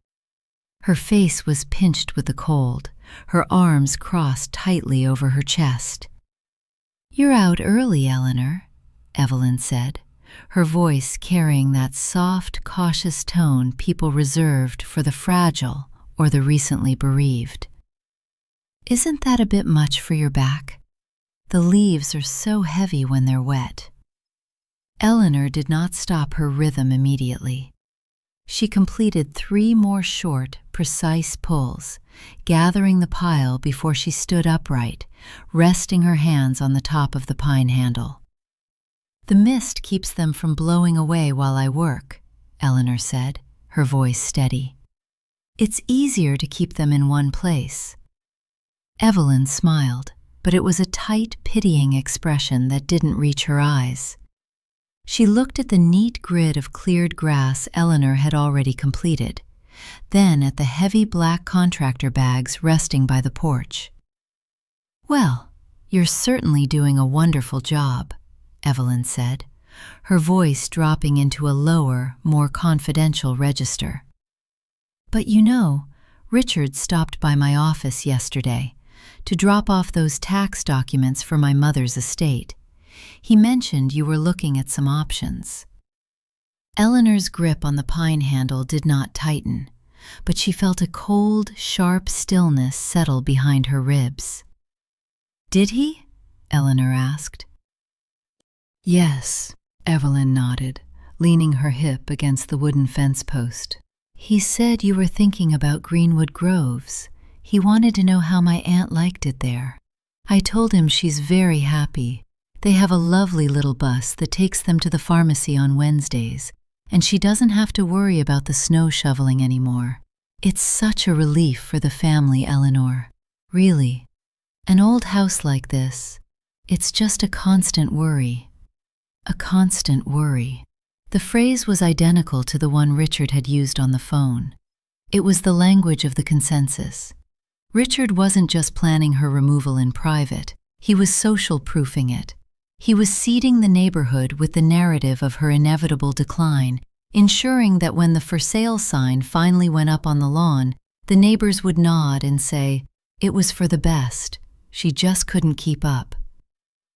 Her face was pinched with the cold, her arms crossed tightly over her chest. "You're out early, Eleanor," Evelyn said, her voice carrying that soft, cautious tone people reserved for the fragile or the recently bereaved. "Isn't that a bit much for your back? The leaves are so heavy when they're wet." Eleanor did not stop her rhythm immediately. She completed 3 more short, precise pulls, gathering the pile before she stood upright, resting her hands on the top of the pine handle. "The mist keeps them from blowing away while I work," Eleanor said, her voice steady. "It's easier to keep them in one place." Evelyn smiled, but it was a tight, pitying expression that didn't reach her eyes. She looked at the neat grid of cleared grass Eleanor had already completed, then at the heavy black contractor bags resting by the porch. "Well, you're certainly doing a wonderful job," Evelyn said, her voice dropping into a lower, more confidential register. "But you know, Richard stopped by my office yesterday to drop off those tax documents for my mother's estate. He mentioned you were looking at some options." Eleanor's grip on the pine handle did not tighten, but she felt a cold, sharp stillness settle behind her ribs. "Did he?" Eleanor asked. "Yes," Evelyn nodded, leaning her hip against the wooden fence post. "He said you were thinking about Greenwood Groves. He wanted to know how my aunt liked it there. I told him she's very happy. They have a lovely little bus that takes them to the pharmacy on Wednesdays, and she doesn't have to worry about the snow shoveling anymore. It's such a relief for the family, Eleanor. Really. An old house like this, it's just a constant worry. A constant worry. The phrase was identical to the one Richard had used on the phone. It was the language of the consensus. Richard wasn't just planning her removal in private, he was social-proofing it. He was seeding the neighborhood with the narrative of her inevitable decline, ensuring that when the for sale sign finally went up on the lawn, the neighbors would nod and say, "It was for the best. She just couldn't keep up."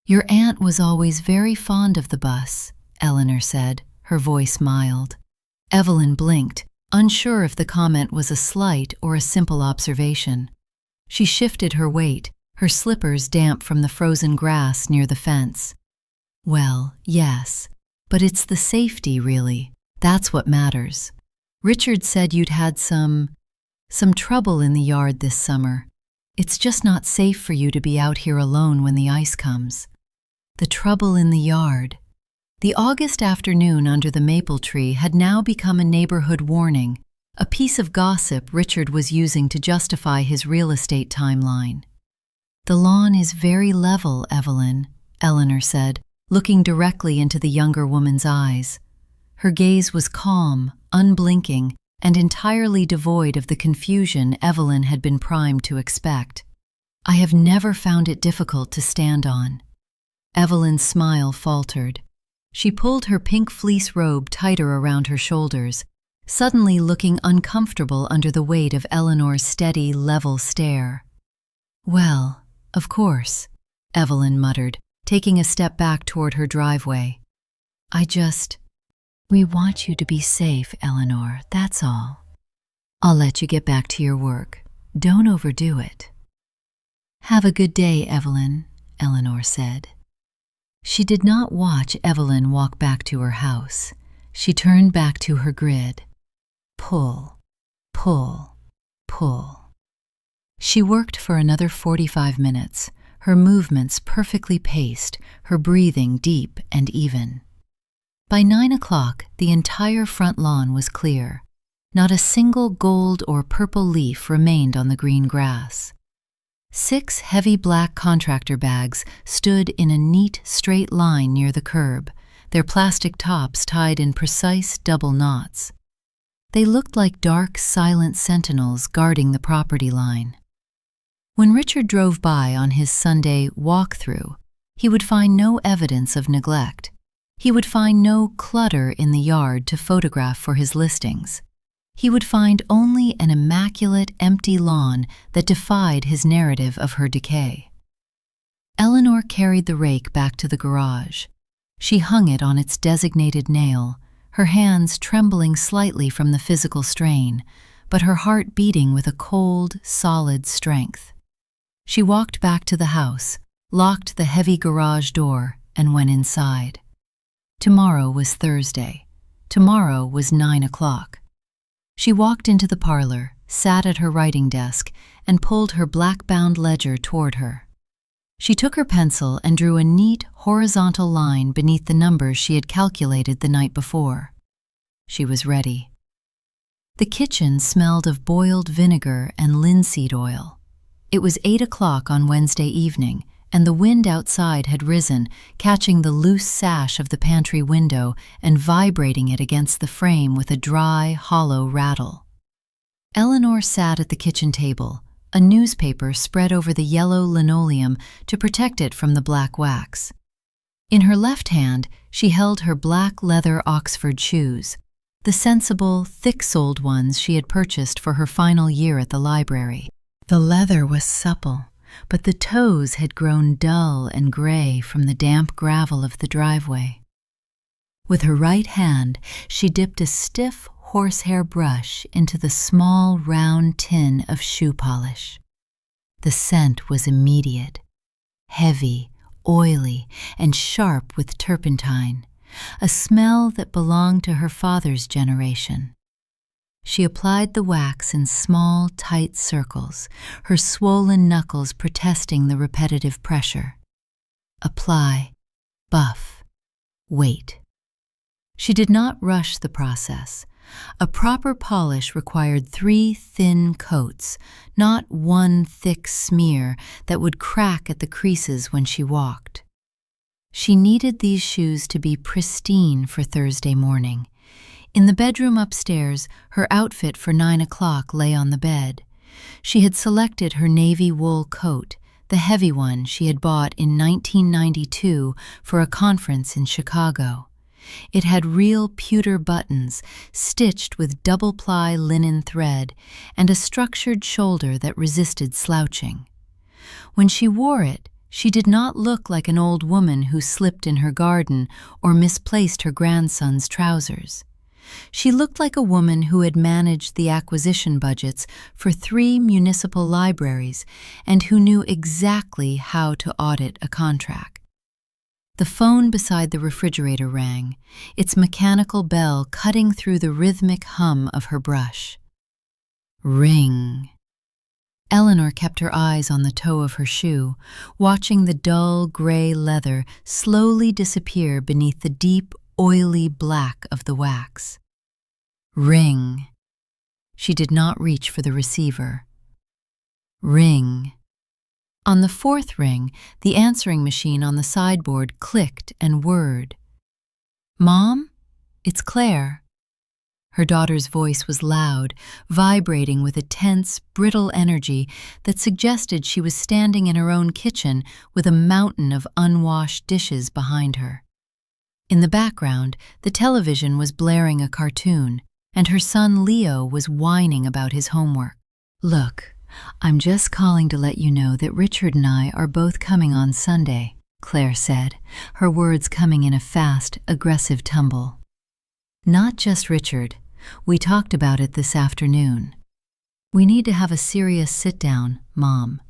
"Your aunt was always very fond of the bus," Eleanor said, her voice mild. Evelyn blinked, unsure if the comment was a slight or a simple observation. She shifted her weight, her slippers damp from the frozen grass near the fence. "Well, yes, but it's the safety, really. That's what matters. Richard said you'd had some trouble in the yard this summer. It's just not safe for you to be out here alone when the ice comes." The trouble in the yard. The August afternoon under the maple tree had now become a neighborhood warning, a piece of gossip Richard was using to justify his real estate timeline. "The lawn is very level, Evelyn," Eleanor said, looking directly into the younger woman's eyes. Her gaze was calm, unblinking, and entirely devoid of the confusion Evelyn had been primed to expect. "I have never found it difficult to stand on." Evelyn's smile faltered. She pulled her pink fleece robe tighter around her shoulders, suddenly looking uncomfortable under the weight of Eleanor's steady, level stare. "Well, of course," Evelyn muttered, taking a step back toward her driveway. We want you to be safe, Eleanor, that's all. I'll let you get back to your work. Don't overdo it." "Have a good day, Evelyn," Eleanor said. She did not watch Evelyn walk back to her house. She turned back to her grid. Pull, pull, pull. She worked for another 45 minutes, her movements perfectly paced, her breathing deep and even. By 9 o'clock, the entire front lawn was clear. Not a single gold or purple leaf remained on the green grass. 6 heavy black contractor bags stood in a neat, straight line near the curb, their plastic tops tied in precise double knots. They looked like dark, silent sentinels guarding the property line. When Richard drove by on his Sunday walk-through, he would find no evidence of neglect. He would find no clutter in the yard to photograph for his listings. He would find only an immaculate, empty lawn that defied his narrative of her decay. Eleanor carried the rake back to the garage. She hung it on its designated nail, her hands trembling slightly from the physical strain, but her heart beating with a cold, solid strength. She walked back to the house, locked the heavy garage door, and went inside. Tomorrow was Thursday. Tomorrow was 9 o'clock. She walked into the parlor, sat at her writing desk, and pulled her black-bound ledger toward her. She took her pencil and drew a neat, horizontal line beneath the numbers she had calculated the night before. She was ready. The kitchen smelled of boiled vinegar and linseed oil. It was 8 o'clock on Wednesday evening, and the wind outside had risen, catching the loose sash of the pantry window and vibrating it against the frame with a dry, hollow rattle. Eleanor sat at the kitchen table, a newspaper spread over the yellow linoleum to protect it from the black wax. In her left hand, she held her black leather Oxford shoes, the sensible, thick-soled ones she had purchased for her final year at the library. The leather was supple, but the toes had grown dull and gray from the damp gravel of the driveway. With her right hand, she dipped a stiff horsehair brush into the small, round tin of shoe polish. The scent was immediate, heavy, oily, and sharp with turpentine, a smell that belonged to her father's generation. She applied the wax in small, tight circles, her swollen knuckles protesting the repetitive pressure. Apply, buff, wait. She did not rush the process. A proper polish required 3 thin coats, not one thick smear that would crack at the creases when she walked. She needed these shoes to be pristine for Thursday morning. In the bedroom upstairs, her outfit for 9 o'clock lay on the bed. She had selected her navy wool coat, the heavy one she had bought in 1992 for a conference in Chicago. It had real pewter buttons, stitched with double-ply linen thread, and a structured shoulder that resisted slouching. When she wore it, she did not look like an old woman who slipped in her garden or misplaced her grandson's trousers. She looked like a woman who had managed the acquisition budgets for 3 municipal libraries and who knew exactly how to audit a contract. The phone beside the refrigerator rang, its mechanical bell cutting through the rhythmic hum of her brush. Ring. Eleanor kept her eyes on the toe of her shoe, watching the dull gray leather slowly disappear beneath the deep, oily black of the wax. Ring. She did not reach for the receiver. Ring. On the 4th ring, the answering machine on the sideboard clicked and whirred. "Mom? It's Claire." Her daughter's voice was loud, vibrating with a tense, brittle energy that suggested she was standing in her own kitchen with a mountain of unwashed dishes behind her. In the background, the television was blaring a cartoon, and her son Leo was whining about his homework. "Look, I'm just calling to let you know that Richard and I are both coming on Sunday," Claire said, her words coming in a fast, aggressive tumble. "Not just Richard. We talked about it this afternoon. We need to have a serious sit-down, Mom.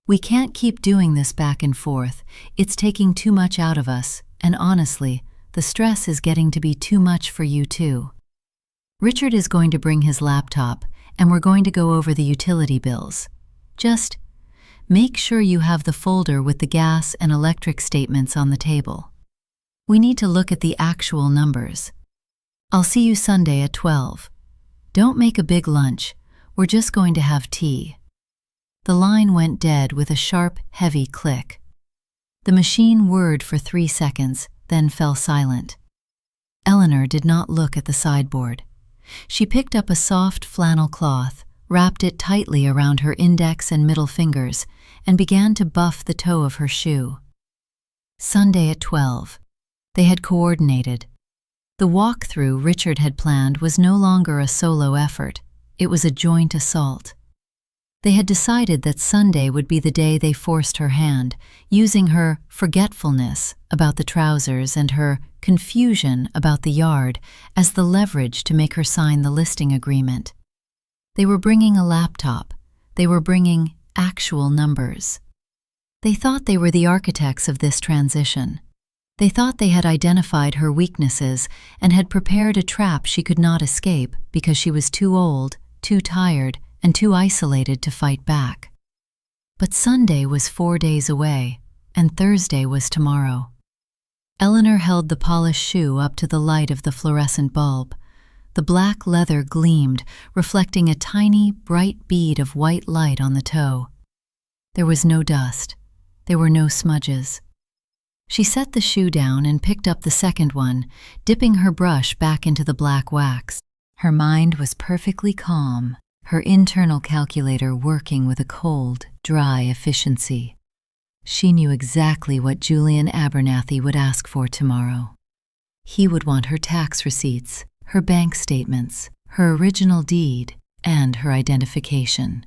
We can't keep doing this back and forth. It's taking too much out of us, and honestly, the stress is getting to be too much for you too. Richard is going to bring his laptop, and we're going to go over the utility bills. Just make sure you have the folder with the gas and electric statements on the table. We need to look at the actual numbers. I'll see you Sunday at 12. Don't make a big lunch. We're just going to have tea." The line went dead with a sharp, heavy click. The machine whirred for 3 seconds, then fell silent. Eleanor did not look at the sideboard. She picked up a soft flannel cloth, wrapped it tightly around her index and middle fingers, and began to buff the toe of her shoe. Sunday at 12. They had coordinated. The walk-through Richard had planned was no longer a solo effort. It was a joint assault. They had decided that Sunday would be the day they forced her hand, using her forgetfulness about the trousers and her confusion about the yard as the leverage to make her sign the listing agreement. They were bringing a laptop. They were bringing actual numbers. They thought they were the architects of this transition. They thought they had identified her weaknesses and had prepared a trap she could not escape because she was too old, too tired, and too isolated to fight back. But Sunday was 4 days away, and Thursday was tomorrow. Eleanor held the polished shoe up to the light of the fluorescent bulb. The black leather gleamed, reflecting a tiny, bright bead of white light on the toe. There was no dust. There were no smudges. She set the shoe down and picked up the second one, dipping her brush back into the black wax. Her mind was perfectly calm, her internal calculator working with a cold, dry efficiency. She knew exactly what Julian Abernathy would ask for tomorrow. He would want her tax receipts, her bank statements, her original deed, and her identification.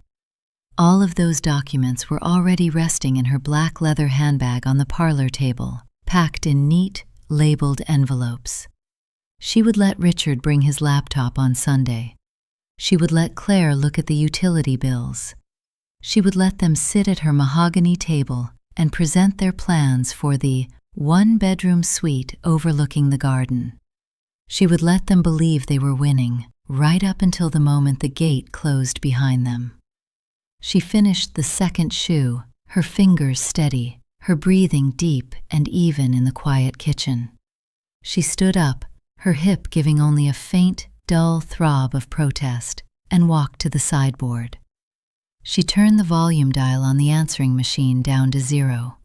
All of those documents were already resting in her black leather handbag on the parlor table, packed in neat, labeled envelopes. She would let Richard bring his laptop on Sunday. She would let Claire look at the utility bills. She would let them sit at her mahogany table and present their plans for the one-bedroom suite overlooking the garden. She would let them believe they were winning, right up until the moment the gate closed behind them. She finished the second shoe, her fingers steady, her breathing deep and even in the quiet kitchen. She stood up, her hip giving only a faint, dull throb of protest, and walked to the sideboard. She turned the volume dial on the answering machine down to 0.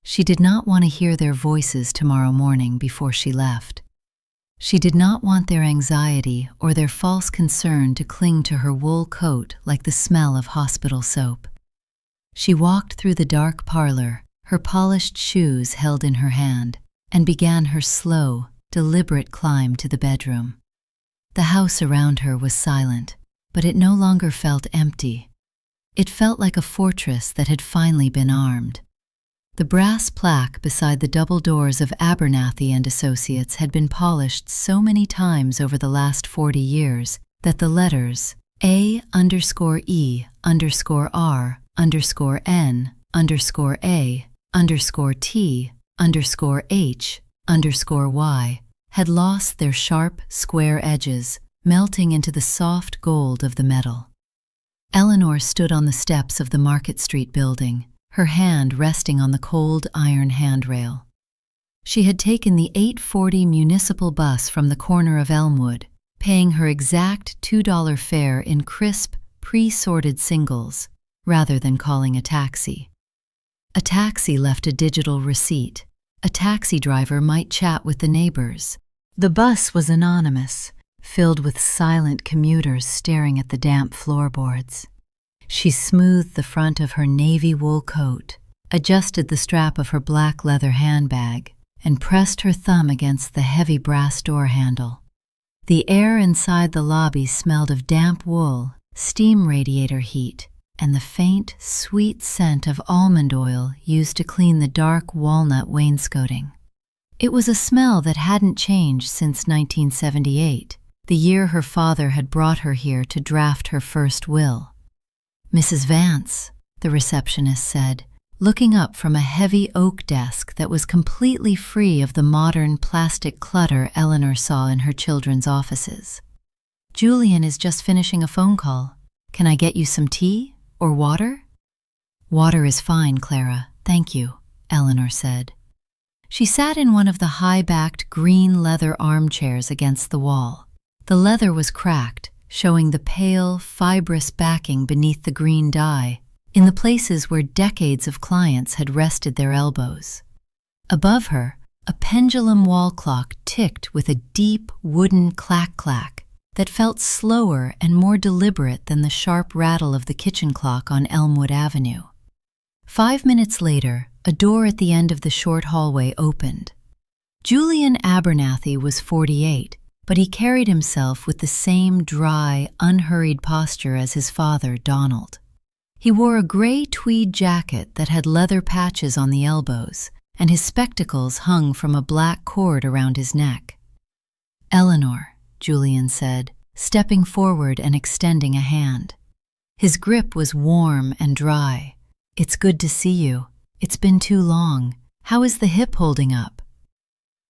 She did not want to hear their voices tomorrow morning before she left. She did not want their anxiety or their false concern to cling to her wool coat like the smell of hospital soap. She walked through the dark parlor, her polished shoes held in her hand, and began her slow, deliberate climb to the bedroom. The house around her was silent, but it no longer felt empty. It felt like a fortress that had finally been armed. The brass plaque beside the double doors of Abernathy and Associates had been polished so many times over the last 40 years that the letters A_R_N_A_T_H_Y had lost their sharp, square edges, melting into the soft gold of the metal. Eleanor stood on the steps of the Market Street building, her hand resting on the cold iron handrail. She had taken the 8:40 municipal bus from the corner of Elmwood, paying her exact $2 fare in crisp, pre-sorted singles, rather than calling a taxi. A taxi left a digital receipt. A taxi driver might chat with the neighbors. The bus was anonymous, filled with silent commuters staring at the damp floorboards. She smoothed the front of her navy wool coat, adjusted the strap of her black leather handbag, and pressed her thumb against the heavy brass door handle. The air inside the lobby smelled of damp wool, steam radiator heat, and the faint, sweet scent of almond oil used to clean the dark walnut wainscoting. It was a smell that hadn't changed since 1978, the year her father had brought her here to draft her first will. "Mrs. Vance," the receptionist said, looking up from a heavy oak desk that was completely free of the modern plastic clutter Eleanor saw in her children's offices. "Julian is just finishing a phone call. Can I get you some tea or water?" "Water is fine, Clara, thank you," Eleanor said. She sat in one of the high-backed green leather armchairs against the wall. The leather was cracked, showing the pale, fibrous backing beneath the green dye, in the places where decades of clients had rested their elbows. Above her, a pendulum wall clock ticked with a deep, wooden clack-clack that felt slower and more deliberate than the sharp rattle of the kitchen clock on Elmwood Avenue. 5 minutes later, a door at the end of the short hallway opened. Julian Abernathy was 48, but he carried himself with the same dry, unhurried posture as his father, Donald. He wore a gray tweed jacket that had leather patches on the elbows, and his spectacles hung from a black cord around his neck. "Eleanor," Julian said, stepping forward and extending a hand. His grip was warm and dry. "It's good to see you. It's been too long. How is the hip holding up?"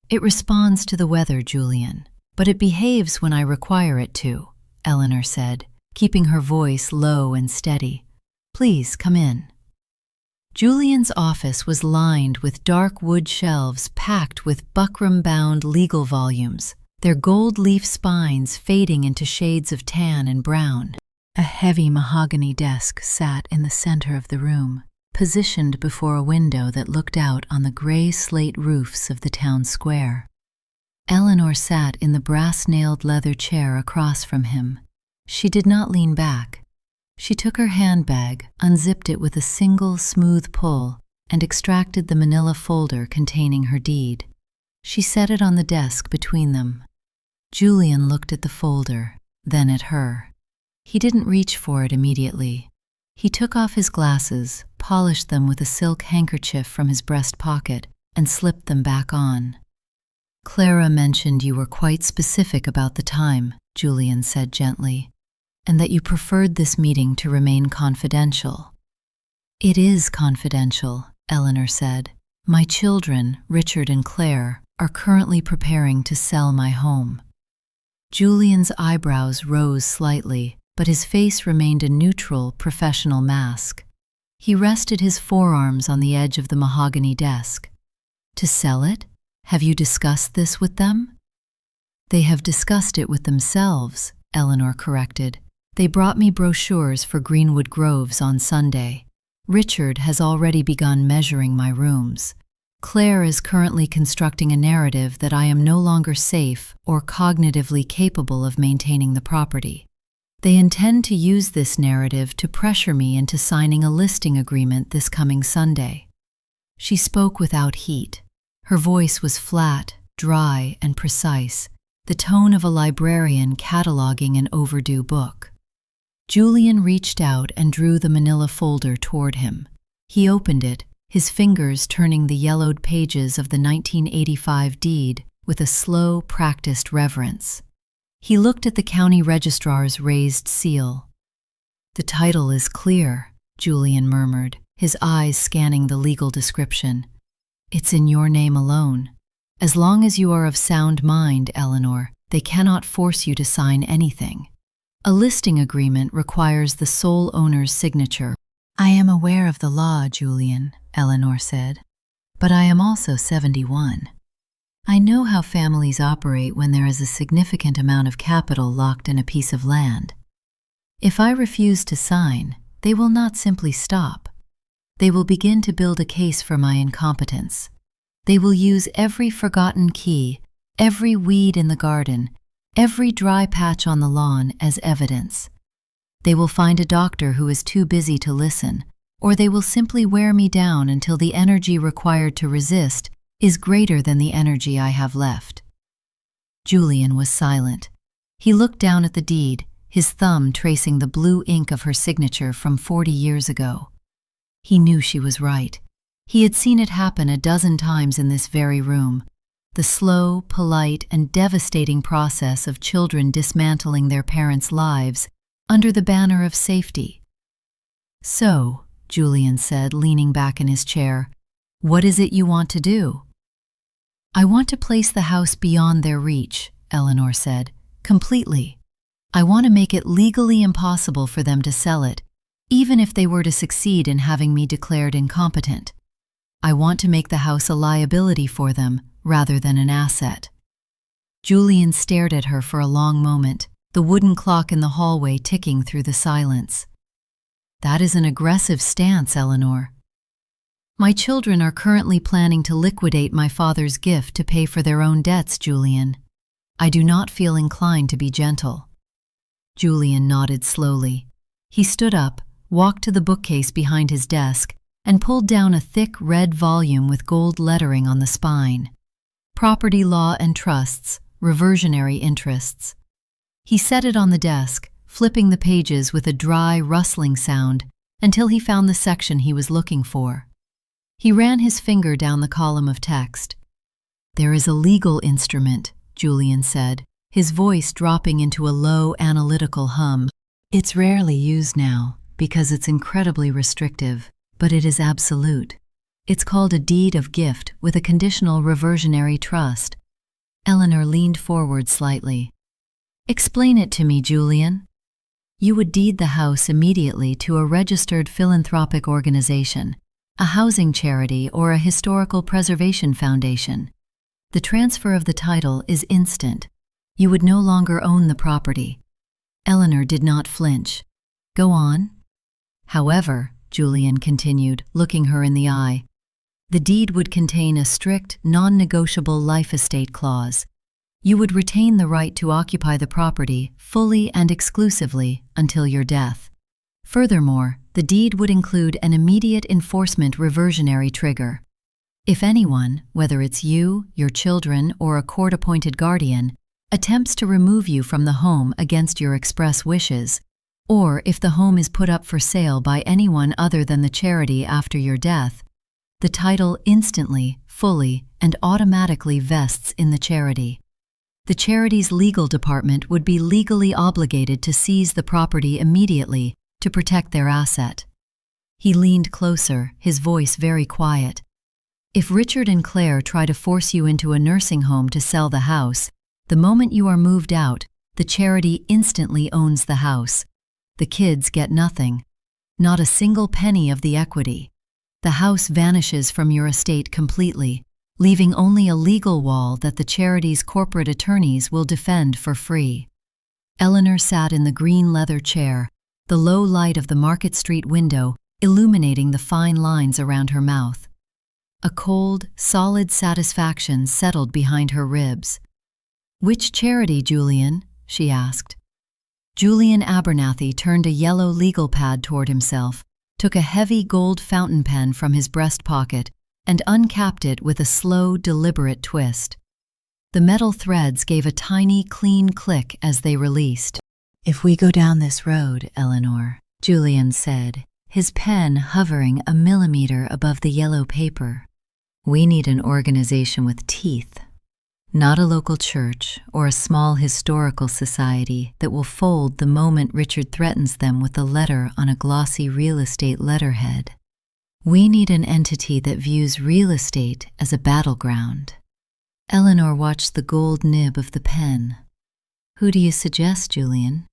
"It responds to the weather, Julian, but it behaves when I require it to," Eleanor said, keeping her voice low and steady. "Please come in." Julian's office was lined with dark wood shelves packed with buckram-bound legal volumes, their gold leaf spines fading into shades of tan and brown. A heavy mahogany desk sat in the center of the room, positioned before a window that looked out on the gray slate roofs of the town square. Eleanor sat in the brass-nailed leather chair across from him. She did not lean back. She took her handbag, unzipped it with a single smooth pull, and extracted the manila folder containing her deed. She set it on the desk between them. Julian looked at the folder, then at her. He didn't reach for it immediately. He took off his glasses, polished them with a silk handkerchief from his breast pocket, and slipped them back on. "Clara mentioned you were quite specific about the time," Julian said gently, "and that you preferred this meeting to remain confidential." "It is confidential," Eleanor said. "My children, Richard and Claire, are currently preparing to sell my home." Julian's eyebrows rose slightly, but his face remained a neutral, professional mask. He rested his forearms on the edge of the mahogany desk. To sell it? Have you discussed this with them? They have discussed it with themselves, Eleanor corrected. They brought me brochures for Greenwood Groves on Sunday. Richard has already begun measuring my rooms. Claire is currently constructing a narrative that I am no longer safe or cognitively capable of maintaining the property. They intend to use this narrative to pressure me into signing a listing agreement this coming Sunday. She spoke without heat. Her voice was flat, dry, and precise, the tone of a librarian cataloging an overdue book. Julian reached out and drew the manila folder toward him. He opened it, his fingers turning the yellowed pages of the 1985 deed with a slow, practiced reverence. He looked at the county registrar's raised seal. "The title is clear," Julian murmured, his eyes scanning the legal description. "It's in your name alone. As long as you are of sound mind, Eleanor, they cannot force you to sign anything. A listing agreement requires the sole owner's signature." "I am aware of the law, Julian," Eleanor said, "but I am also 71. I know how families operate when there is a significant amount of capital locked in a piece of land. If I refuse to sign, they will not simply stop. They will begin to build a case for my incompetence. They will use every forgotten key, every weed in the garden, every dry patch on the lawn as evidence. They will find a doctor who is too busy to listen, or they will simply wear me down until the energy required to resist is greater than the energy I have left." Julian was silent. He looked down at the deed, his thumb tracing the blue ink of her signature from 40 years ago. He knew she was right. He had seen it happen a dozen times in this very room. The slow, polite, and devastating process of children dismantling their parents' lives under the banner of safety. "So," Julian said, leaning back in his chair, "what is it you want to do?" "I want to place the house beyond their reach," Eleanor said, "completely. I want to make it legally impossible for them to sell it, even if they were to succeed in having me declared incompetent. I want to make the house a liability for them rather than an asset." Julian stared at her for a long moment, the wooden clock in the hallway ticking through the silence. "That is an aggressive stance, Eleanor." "My children are currently planning to liquidate my father's gift to pay for their own debts, Julian. I do not feel inclined to be gentle." Julian nodded slowly. He stood up, walked to the bookcase behind his desk, and pulled down a thick red volume with gold lettering on the spine. "Property Law and Trusts, Reversionary Interests." He set it on the desk, flipping the pages with a dry, rustling sound until he found the section he was looking for. He ran his finger down the column of text. "There is a legal instrument," Julian said, his voice dropping into a low, analytical hum. "It's rarely used now because it's incredibly restrictive, but it is absolute. It's called a deed of gift with a conditional reversionary trust." Eleanor leaned forward slightly. "Explain it to me, Julian." "You would deed the house immediately to a registered philanthropic organization, a housing charity, or a historical preservation foundation. The transfer of the title is instant. You would no longer own the property." Eleanor did not flinch. "Go on." "However," Julian continued, looking her in the eye, "the deed would contain a strict, non-negotiable life estate clause. You would retain the right to occupy the property fully and exclusively until your death. Furthermore, the deed would include an immediate enforcement reversionary trigger. If anyone, whether it's you, your children, or a court-appointed guardian, attempts to remove you from the home against your express wishes, or if the home is put up for sale by anyone other than the charity after your death, the title instantly, fully, and automatically vests in the charity. The charity's legal department would be legally obligated to seize the property immediately to protect their asset." He leaned closer, his voice very quiet. "If Richard and Claire try to force you into a nursing home to sell the house, the moment you are moved out, the charity instantly owns the house. The kids get nothing. not a single penny of the equity. The house vanishes from your estate completely, leaving only a legal wall that the charity's corporate attorneys will defend for free. Eleanor sat in the green leather chair, the low light of the Market Street window illuminating the fine lines around her mouth. A cold, solid satisfaction settled behind her ribs. "Which charity, Julian?" she asked. Julian Abernathy turned a yellow legal pad toward himself, took a heavy gold fountain pen from his breast pocket, and uncapped it with a slow, deliberate twist. The metal threads gave a tiny, clean click as they released. "If we go down this road, Eleanor," Julian said, his pen hovering a millimeter above the yellow paper, "we need an organization with teeth. Not a local church or a small historical society that will fold the moment Richard threatens them with a letter on a glossy real estate letterhead. We need an entity that views real estate as a battleground." Eleanor watched the gold nib of the pen. "Who do you suggest, Julian?"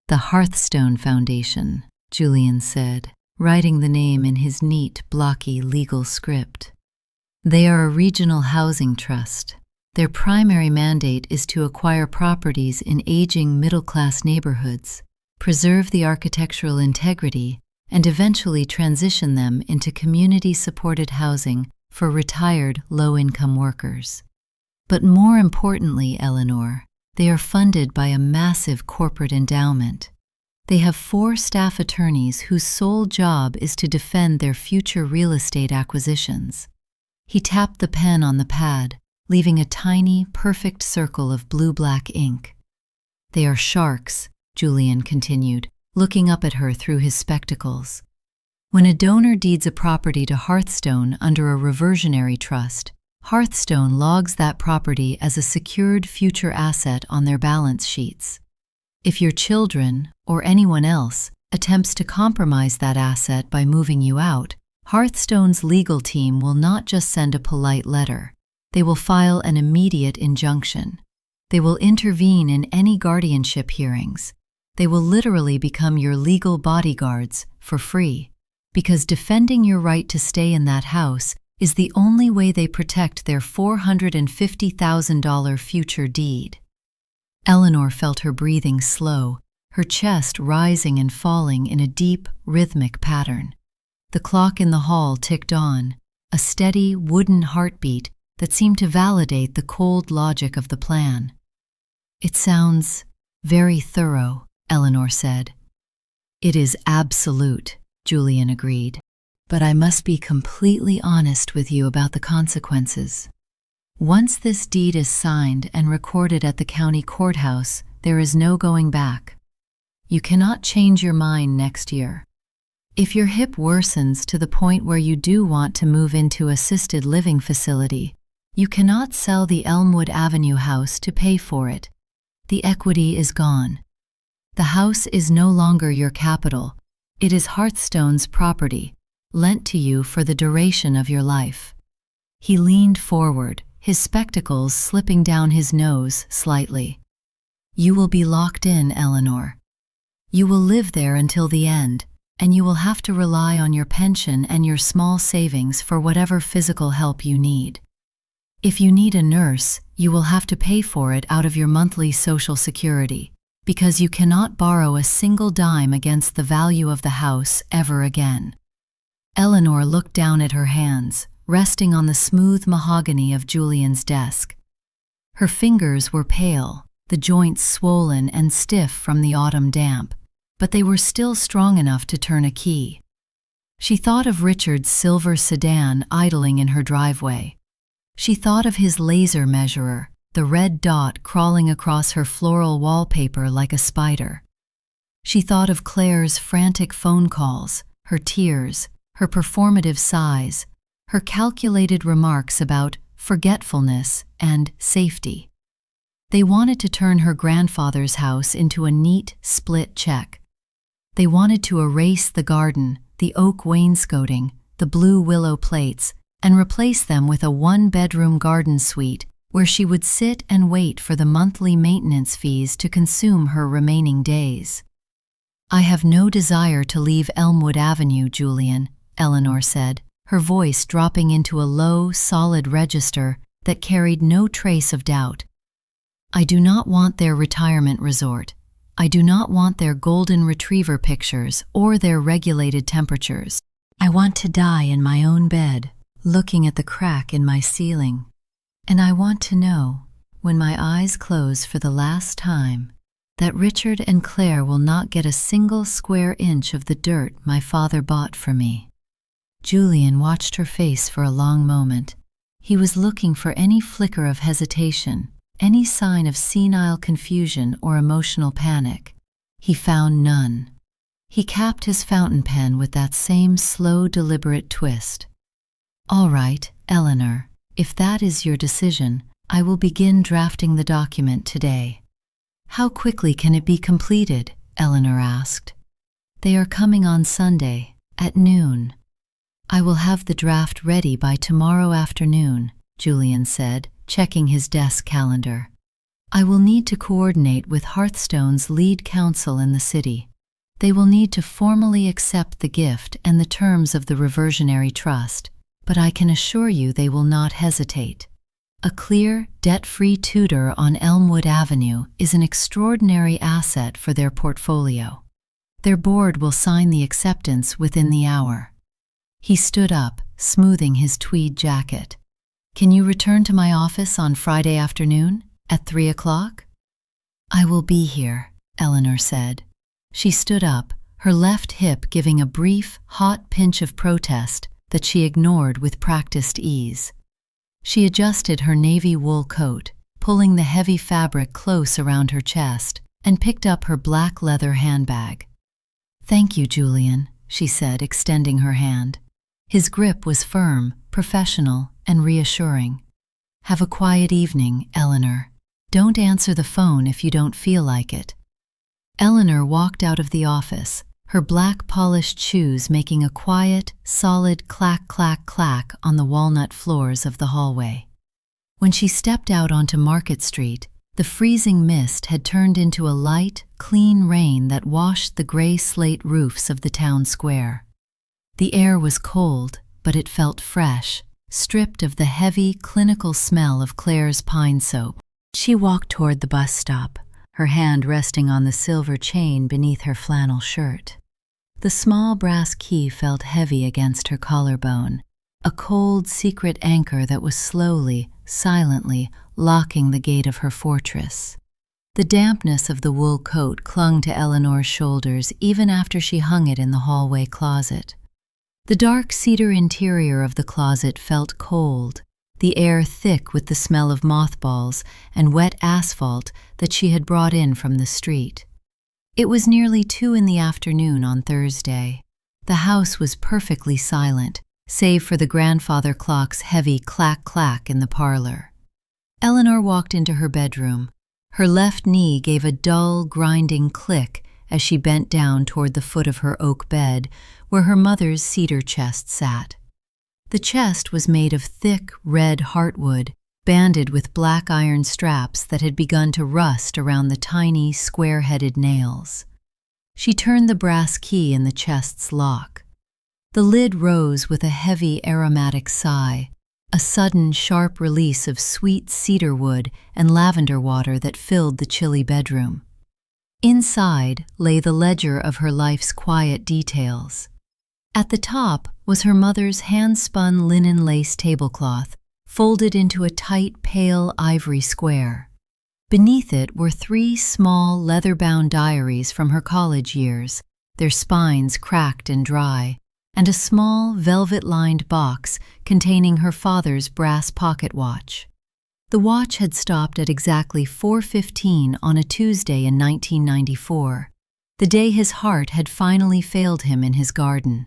"The Hearthstone Foundation," Julian said, writing the name in his neat, blocky legal script. "They are a regional housing trust. Their primary mandate is to acquire properties in aging middle-class neighborhoods, preserve the architectural integrity, and eventually transition them into community-supported housing for retired low-income workers. But more importantly, Eleanor, they are funded by a massive corporate endowment. They have 4 staff attorneys whose sole job is to defend their future real estate acquisitions." He tapped the pen on the pad, leaving a tiny, perfect circle of blue-black ink. "They are sharks," Julian continued, looking up at her through his spectacles. "When a donor deeds a property to Hearthstone under a reversionary trust, Hearthstone logs that property as a secured future asset on their balance sheets. If your children, or anyone else, attempts to compromise that asset by moving you out, Hearthstone's legal team will not just send a polite letter. They will file an immediate injunction. They will intervene in any guardianship hearings. They will literally become your legal bodyguards for free, because defending your right to stay in that house is the only way they protect their $450,000 future deed." Eleanor felt her breathing slow, her chest rising and falling in a deep, rhythmic pattern. The clock in the hall ticked on, a steady, wooden heartbeat that seemed to validate the cold logic of the plan. "It sounds very thorough," Eleanor said. "It is absolute," Julian agreed. "But I must be completely honest with you about the consequences. Once this deed is signed and recorded at the county courthouse, there is no going back. You cannot change your mind next year. If your hip worsens to the point where you do want to move into assisted living facility, you cannot sell the Elmwood Avenue house to pay for it. The equity is gone. The house is no longer your capital. It is Hearthstone's property, lent to you for the duration of your life." He leaned forward, his spectacles slipping down his nose slightly. "You will be locked in, Eleanor. You will live there until the end, and you will have to rely on your pension and your small savings for whatever physical help you need. If you need a nurse, you will have to pay for it out of your monthly Social Security, because you cannot borrow a single dime against the value of the house ever again." Eleanor looked down at her hands, resting on the smooth mahogany of Julian's desk. Her fingers were pale, the joints swollen and stiff from the autumn damp, but they were still strong enough to turn a key. She thought of Richard's silver sedan idling in her driveway. She thought of his laser measurer, the red dot crawling across her floral wallpaper like a spider. She thought of Claire's frantic phone calls, her tears, her performative sighs, her calculated remarks about forgetfulness and safety. They wanted to turn her grandfather's house into a neat, split check. They wanted to erase the garden, the oak wainscoting, the blue willow plates, and replace them with a one-bedroom garden suite where she would sit and wait for the monthly maintenance fees to consume her remaining days. "I have no desire to leave Elmwood Avenue, Julian," Eleanor said, her voice dropping into a low, solid register that carried no trace of doubt. "I do not want their retirement resort. I do not want their golden retriever pictures or their regulated temperatures. I want to die in my own bed, looking at the crack in my ceiling. And I want to know, when my eyes close for the last time, that Richard and Claire will not get a single square inch of the dirt my father bought for me." Julian watched her face for a long moment. He was looking for any flicker of hesitation, any sign of senile confusion or emotional panic. He found none. He capped his fountain pen with that same slow, deliberate twist. "All right, Eleanor, if that is your decision, I will begin drafting the document today." "How quickly can it be completed?" Eleanor asked. "They are coming on Sunday, at noon." "I will have the draft ready by tomorrow afternoon," Julian said, checking his desk calendar. "I will need to coordinate with Hearthstone's lead counsel in the city. They will need to formally accept the gift and the terms of the Reversionary Trust, but I can assure you they will not hesitate. A clear, debt-free tutor on Elmwood Avenue is an extraordinary asset for their portfolio. Their board will sign the acceptance within the hour." He stood up, smoothing his tweed jacket. "Can you return to my office on Friday afternoon, at 3 o'clock? "I will be here," Eleanor said. She stood up, her left hip giving a brief, hot pinch of protest that she ignored with practiced ease. She adjusted her navy wool coat, pulling the heavy fabric close around her chest, and picked up her black leather handbag. "Thank you, Julian," she said, extending her hand. His grip was firm, professional, and reassuring. "Have a quiet evening, Eleanor. Don't answer the phone if you don't feel like it." Eleanor walked out of the office, her black polished shoes making a quiet, solid clack-clack-clack on the walnut floors of the hallway. When she stepped out onto Market Street, the freezing mist had turned into a light, clean rain that washed the gray slate roofs of the town square. The air was cold, but it felt fresh, stripped of the heavy, clinical smell of Claire's pine soap. She walked toward the bus stop, her hand resting on the silver chain beneath her flannel shirt. The small brass key felt heavy against her collarbone, a cold, secret anchor that was slowly, silently locking the gate of her fortress. The dampness of the wool coat clung to Eleanor's shoulders even after she hung it in the hallway closet. The dark cedar interior of the closet felt cold, the air thick with the smell of mothballs and wet asphalt that she had brought in from the street. It was nearly 2 in the afternoon on Thursday. The house was perfectly silent, save for the grandfather clock's heavy clack-clack in the parlor. Eleanor walked into her bedroom. Her left knee gave a dull, grinding click as she bent down toward the foot of her oak bed, where her mother's cedar chest sat. The chest was made of thick, red heartwood, banded with black iron straps that had begun to rust around the tiny, square-headed nails. She turned the brass key in the chest's lock. The lid rose with a heavy, aromatic sigh, a sudden, sharp release of sweet cedar wood and lavender water that filled the chilly bedroom. Inside lay the ledger of her life's quiet details. At the top was her mother's hand-spun linen lace tablecloth, folded into a tight, pale ivory square. Beneath it were 3 small, leather-bound diaries from her college years, their spines cracked and dry, and a small, velvet-lined box containing her father's brass pocket watch. The watch had stopped at exactly 4:15 on a Tuesday in 1994, the day his heart had finally failed him in his garden.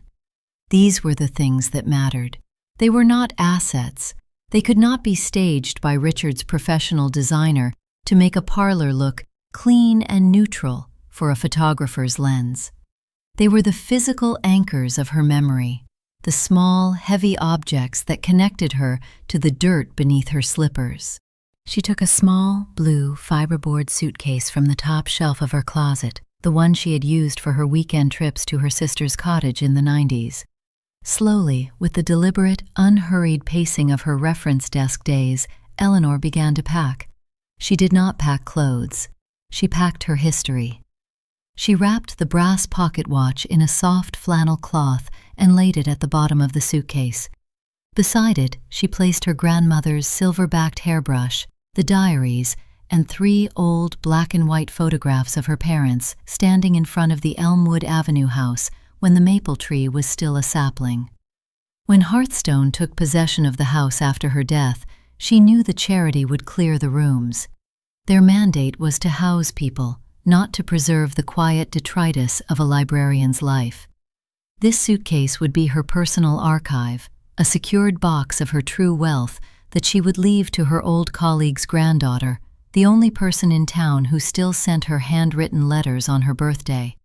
These were the things that mattered. They were not assets. They could not be staged by Richard's professional designer to make a parlor look clean and neutral for a photographer's lens. They were the physical anchors of her memory, the small, heavy objects that connected her to the dirt beneath her slippers. She took a small, blue, fiberboard suitcase from the top shelf of her closet, the one she had used for her weekend trips to her sister's cottage in the 90s. Slowly, with the deliberate, unhurried pacing of her reference desk days, Eleanor began to pack. She did not pack clothes. She packed her history. She wrapped the brass pocket watch in a soft flannel cloth and laid it at the bottom of the suitcase. Beside it, she placed her grandmother's silver-backed hairbrush, the diaries, and 3 old black-and-white photographs of her parents standing in front of the Elmwood Avenue house when the maple tree was still a sapling. When Hearthstone took possession of the house after her death, she knew the charity would clear the rooms. Their mandate was to house people, not to preserve the quiet detritus of a librarian's life. This suitcase would be her personal archive, a secured box of her true wealth that she would leave to her old colleague's granddaughter, the only person in town who still sent her handwritten letters on her birthday.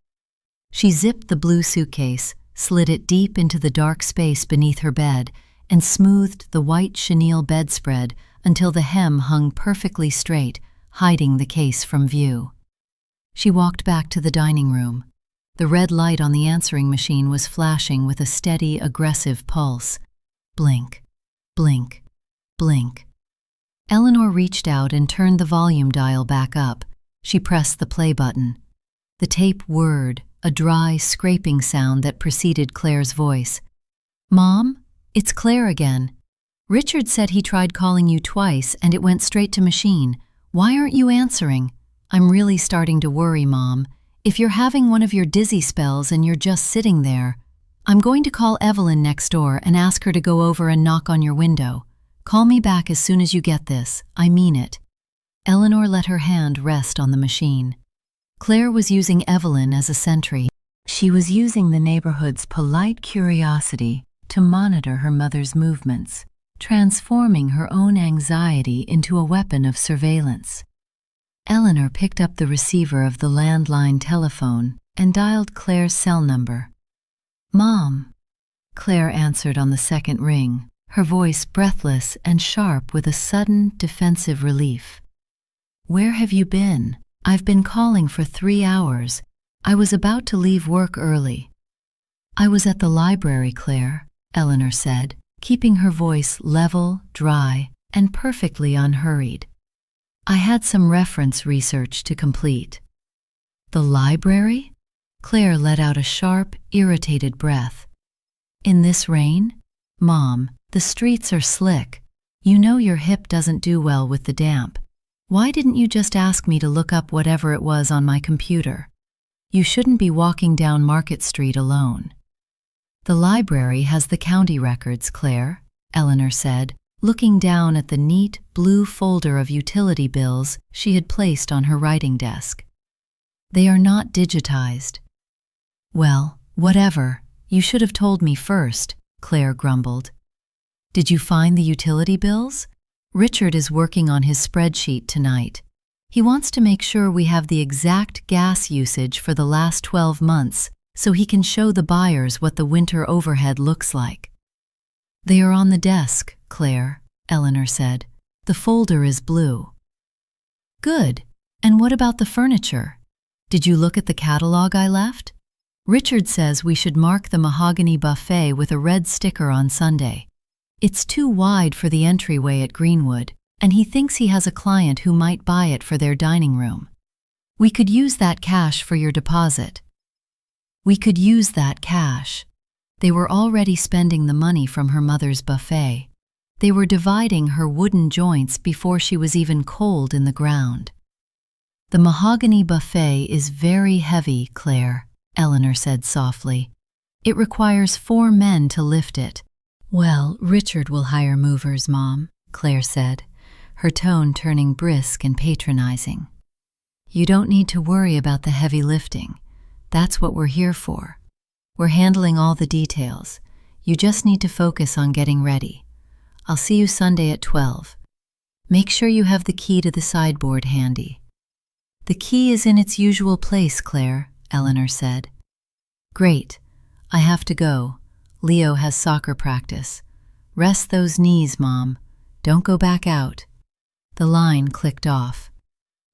She zipped the blue suitcase, slid it deep into the dark space beneath her bed, and smoothed the white chenille bedspread until the hem hung perfectly straight, hiding the case from view. She walked back to the dining room. The red light on the answering machine was flashing with a steady, aggressive pulse. Blink, blink, blink. Eleanor reached out and turned the volume dial back up. She pressed the play button. The tape whirred, a dry, scraping sound that preceded Claire's voice. "Mom, it's Claire again. Richard said he tried calling you twice and it went straight to machine. Why aren't you answering? I'm really starting to worry, Mom. If you're having one of your dizzy spells and you're just sitting there, I'm going to call Evelyn next door and ask her to go over and knock on your window. Call me back as soon as you get this. I mean it." Eleanor let her hand rest on the machine. Claire was using Evelyn as a sentry. She was using the neighborhood's polite curiosity to monitor her mother's movements, transforming her own anxiety into a weapon of surveillance. Eleanor picked up the receiver of the landline telephone and dialed Claire's cell number. "Mom," Claire answered on the second ring, her voice breathless and sharp with a sudden, defensive relief. "Where have you been? I've been calling for 3 hours. I was about to leave work early." "I was at the library, Claire," Eleanor said, keeping her voice level, dry, and perfectly unhurried. "I had some reference research to complete." "The library?" Claire let out a sharp, irritated breath. "In this rain? Mom, the streets are slick. You know your hip doesn't do well with the damp. Why didn't you just ask me to look up whatever it was on my computer? You shouldn't be walking down Market Street alone." "The library has the county records, Claire," Eleanor said, looking down at the neat, blue folder of utility bills she had placed on her writing desk. "They are not digitized." "Well, whatever. You should have told me first," Claire grumbled. "Did you find the utility bills? Richard is working on his spreadsheet tonight. He wants to make sure we have the exact gas usage for the last 12 months so he can show the buyers what the winter overhead looks like." "They are on the desk, Claire," Eleanor said. "The folder is blue." "Good. And what about the furniture? Did you look at the catalog I left? Richard says we should mark the mahogany buffet with a red sticker on Sunday. It's too wide for the entryway at Greenwood, and he thinks he has a client who might buy it for their dining room. We could use that cash for your deposit." We could use that cash. They were already spending the money from her mother's buffet. They were dividing her wooden joints before she was even cold in the ground. "The mahogany buffet is very heavy, Claire," Eleanor said softly. "It requires 4 men to lift it." "Well, Richard will hire movers, Mom," Claire said, her tone turning brisk and patronizing. "You don't need to worry about the heavy lifting. That's what we're here for. We're handling all the details. You just need to focus on getting ready. I'll see you Sunday at 12. Make sure you have the key to the sideboard handy." "The key is in its usual place, Claire," Eleanor said. "Great. I have to go. Leo has soccer practice. Rest those knees, Mom. Don't go back out." The line clicked off.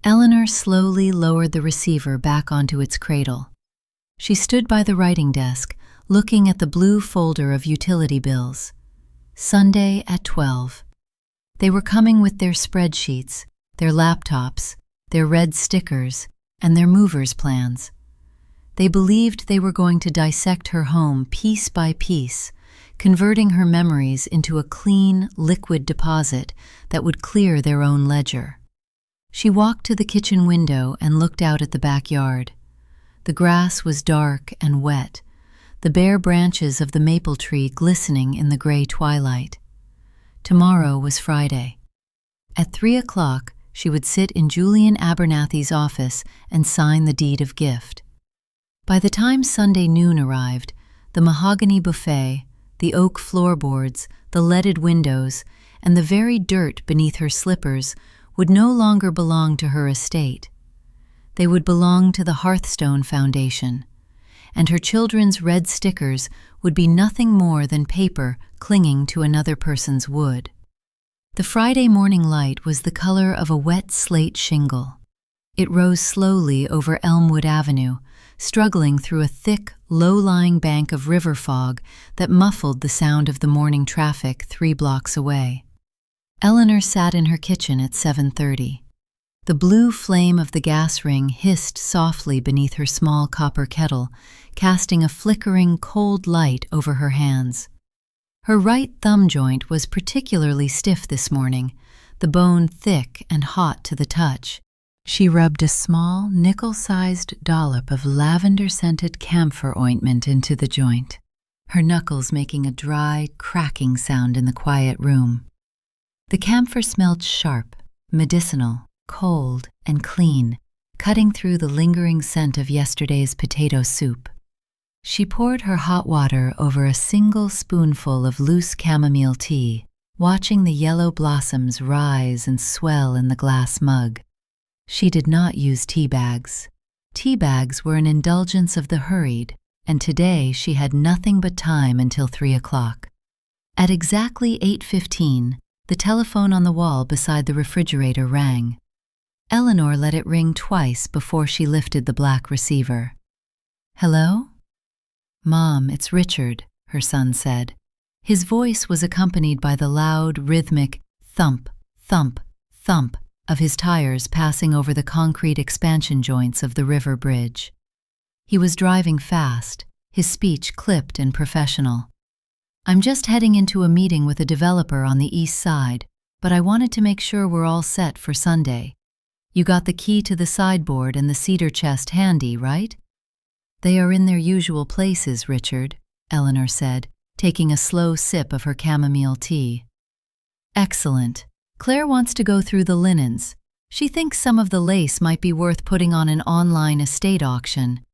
Eleanor slowly lowered the receiver back onto its cradle. She stood by the writing desk, looking at the blue folder of utility bills. Sunday at 12. They were coming with their spreadsheets, their laptops, their red stickers, and their movers plans. They believed they were going to dissect her home piece by piece, converting her memories into a clean, liquid deposit that would clear their own ledger. She walked to the kitchen window and looked out at the backyard. The grass was dark and wet, the bare branches of the maple tree glistening in the gray twilight. Tomorrow was Friday. At 3 o'clock, she would sit in Julian Abernathy's office and sign the deed of gift. By the time Sunday noon arrived, the mahogany buffet, the oak floorboards, the leaded windows, and the very dirt beneath her slippers would no longer belong to her estate. They would belong to the Hearthstone Foundation, and her children's red stickers would be nothing more than paper clinging to another person's wood. The Friday morning light was the color of a wet slate shingle. It rose slowly over Elmwood Avenue, struggling through a thick, low-lying bank of river fog that muffled the sound of the morning traffic 3 blocks away. Eleanor sat in her kitchen at 7:30. The blue flame of the gas ring hissed softly beneath her small copper kettle, casting a flickering, cold light over her hands. Her right thumb joint was particularly stiff this morning, the bone thick and hot to the touch. She rubbed a small, nickel-sized dollop of lavender-scented camphor ointment into the joint, her knuckles making a dry, cracking sound in the quiet room. The camphor smelled sharp, medicinal, cold, and clean, cutting through the lingering scent of yesterday's potato soup. She poured her hot water over a single spoonful of loose chamomile tea, watching the yellow blossoms rise and swell in the glass mug. She did not use tea bags. Tea bags were an indulgence of the hurried, and today she had nothing but time until 3 o'clock. At exactly 8:15, the telephone on the wall beside the refrigerator rang. Eleanor let it ring twice before she lifted the black receiver. "Hello?" "Mom, it's Richard," her son said. His voice was accompanied by the loud, rhythmic thump, thump, thump of his tires passing over the concrete expansion joints of the river bridge. He was driving fast, his speech clipped and professional. "I'm just heading into a meeting with a developer on the east side, but I wanted to make sure we're all set for Sunday. You got the key to the sideboard and the cedar chest handy, right?" "They are in their usual places, Richard," Eleanor said, taking a slow sip of her chamomile tea. "Excellent. Claire wants to go through the linens. She thinks some of the lace might be worth putting on an online estate auction.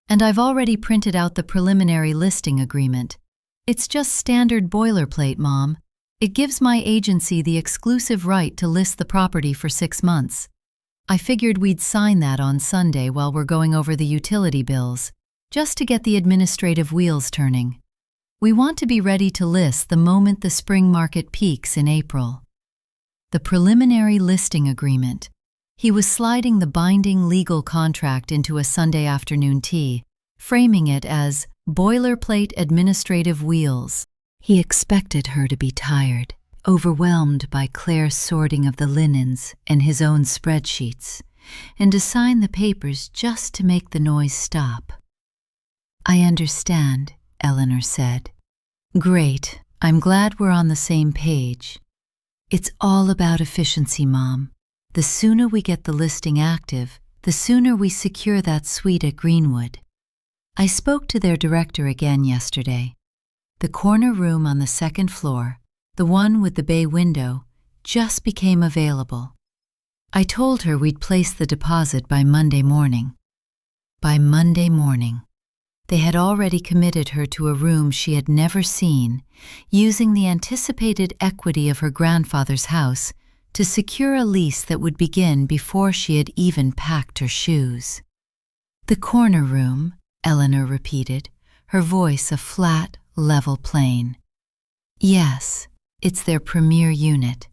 And I've already printed out the preliminary listing agreement. It's just standard boilerplate, Mom. It gives my agency the exclusive right to list the property for 6 months. I figured we'd sign that on Sunday while we're going over the utility bills, just to get the administrative wheels turning. We want to be ready to list the moment the spring market peaks in April." The preliminary listing agreement. He was sliding the binding legal contract into a Sunday afternoon tea, framing it as boilerplate administrative wheels. He expected her to be tired, overwhelmed by Claire's sorting of the linens and his own spreadsheets, and to sign the papers just to make the noise stop. "I understand," Eleanor said. "Great. I'm glad we're on the same page. It's all about efficiency, Mom. The sooner we get the listing active, the sooner we secure that suite at Greenwood." I spoke to their director again yesterday. The corner room on the 2nd floor, the one with the bay window, just became available. I told her we'd place the deposit by Monday morning. By Monday morning. They had already committed her to a room she had never seen, using the anticipated equity of her grandfather's house to secure a lease that would begin before she had even packed her shoes. "The corner room," Eleanor repeated, her voice a flat, level plane. "Yes, it's their premier unit.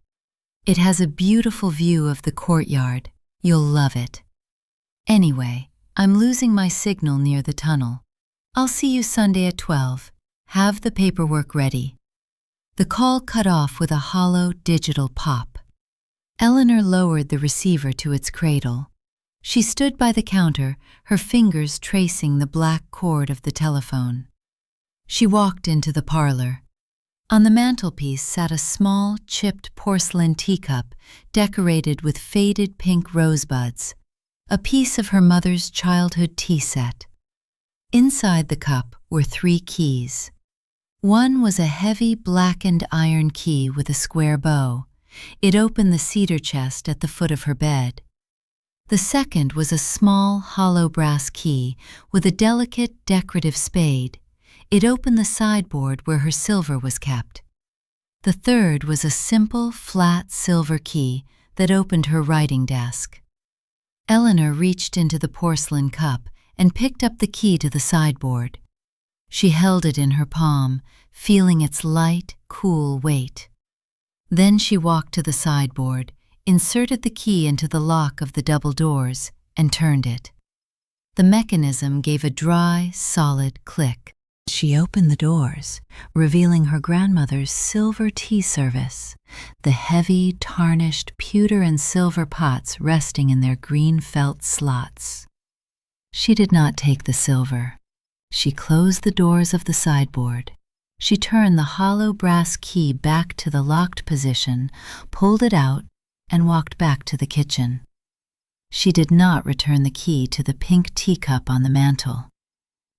It has a beautiful view of the courtyard, You'll love it. Anyway, I'm losing my signal near the tunnel. I'll see you Sunday at 12. Have the paperwork ready." The call cut off with a hollow digital pop. Eleanor lowered the receiver to its cradle. She stood by the counter, her fingers tracing the black cord of the telephone. She walked into the parlor. On the mantelpiece sat a small, chipped porcelain teacup decorated with faded pink rosebuds, a piece of her mother's childhood tea set. Inside the cup were 3 keys. One was a heavy blackened iron key with a square bow. It opened the cedar chest at the foot of her bed. The second was a small, hollow brass key with a delicate, decorative spade. It opened the sideboard where her silver was kept. The third was a simple, flat silver key that opened her writing desk. Eleanor reached into the porcelain cup and picked up the key to the sideboard. She held it in her palm, feeling its light, cool weight. Then she walked to the sideboard, inserted the key into the lock of the double doors, and turned it. The mechanism gave a dry, solid click. She opened the doors, revealing her grandmother's silver tea service, the heavy, tarnished pewter and silver pots resting in their green felt slots. She did not take the silver. She closed the doors of the sideboard. She turned the hollow brass key back to the locked position, pulled it out, and walked back to the kitchen. She did not return the key to the pink teacup on the mantel.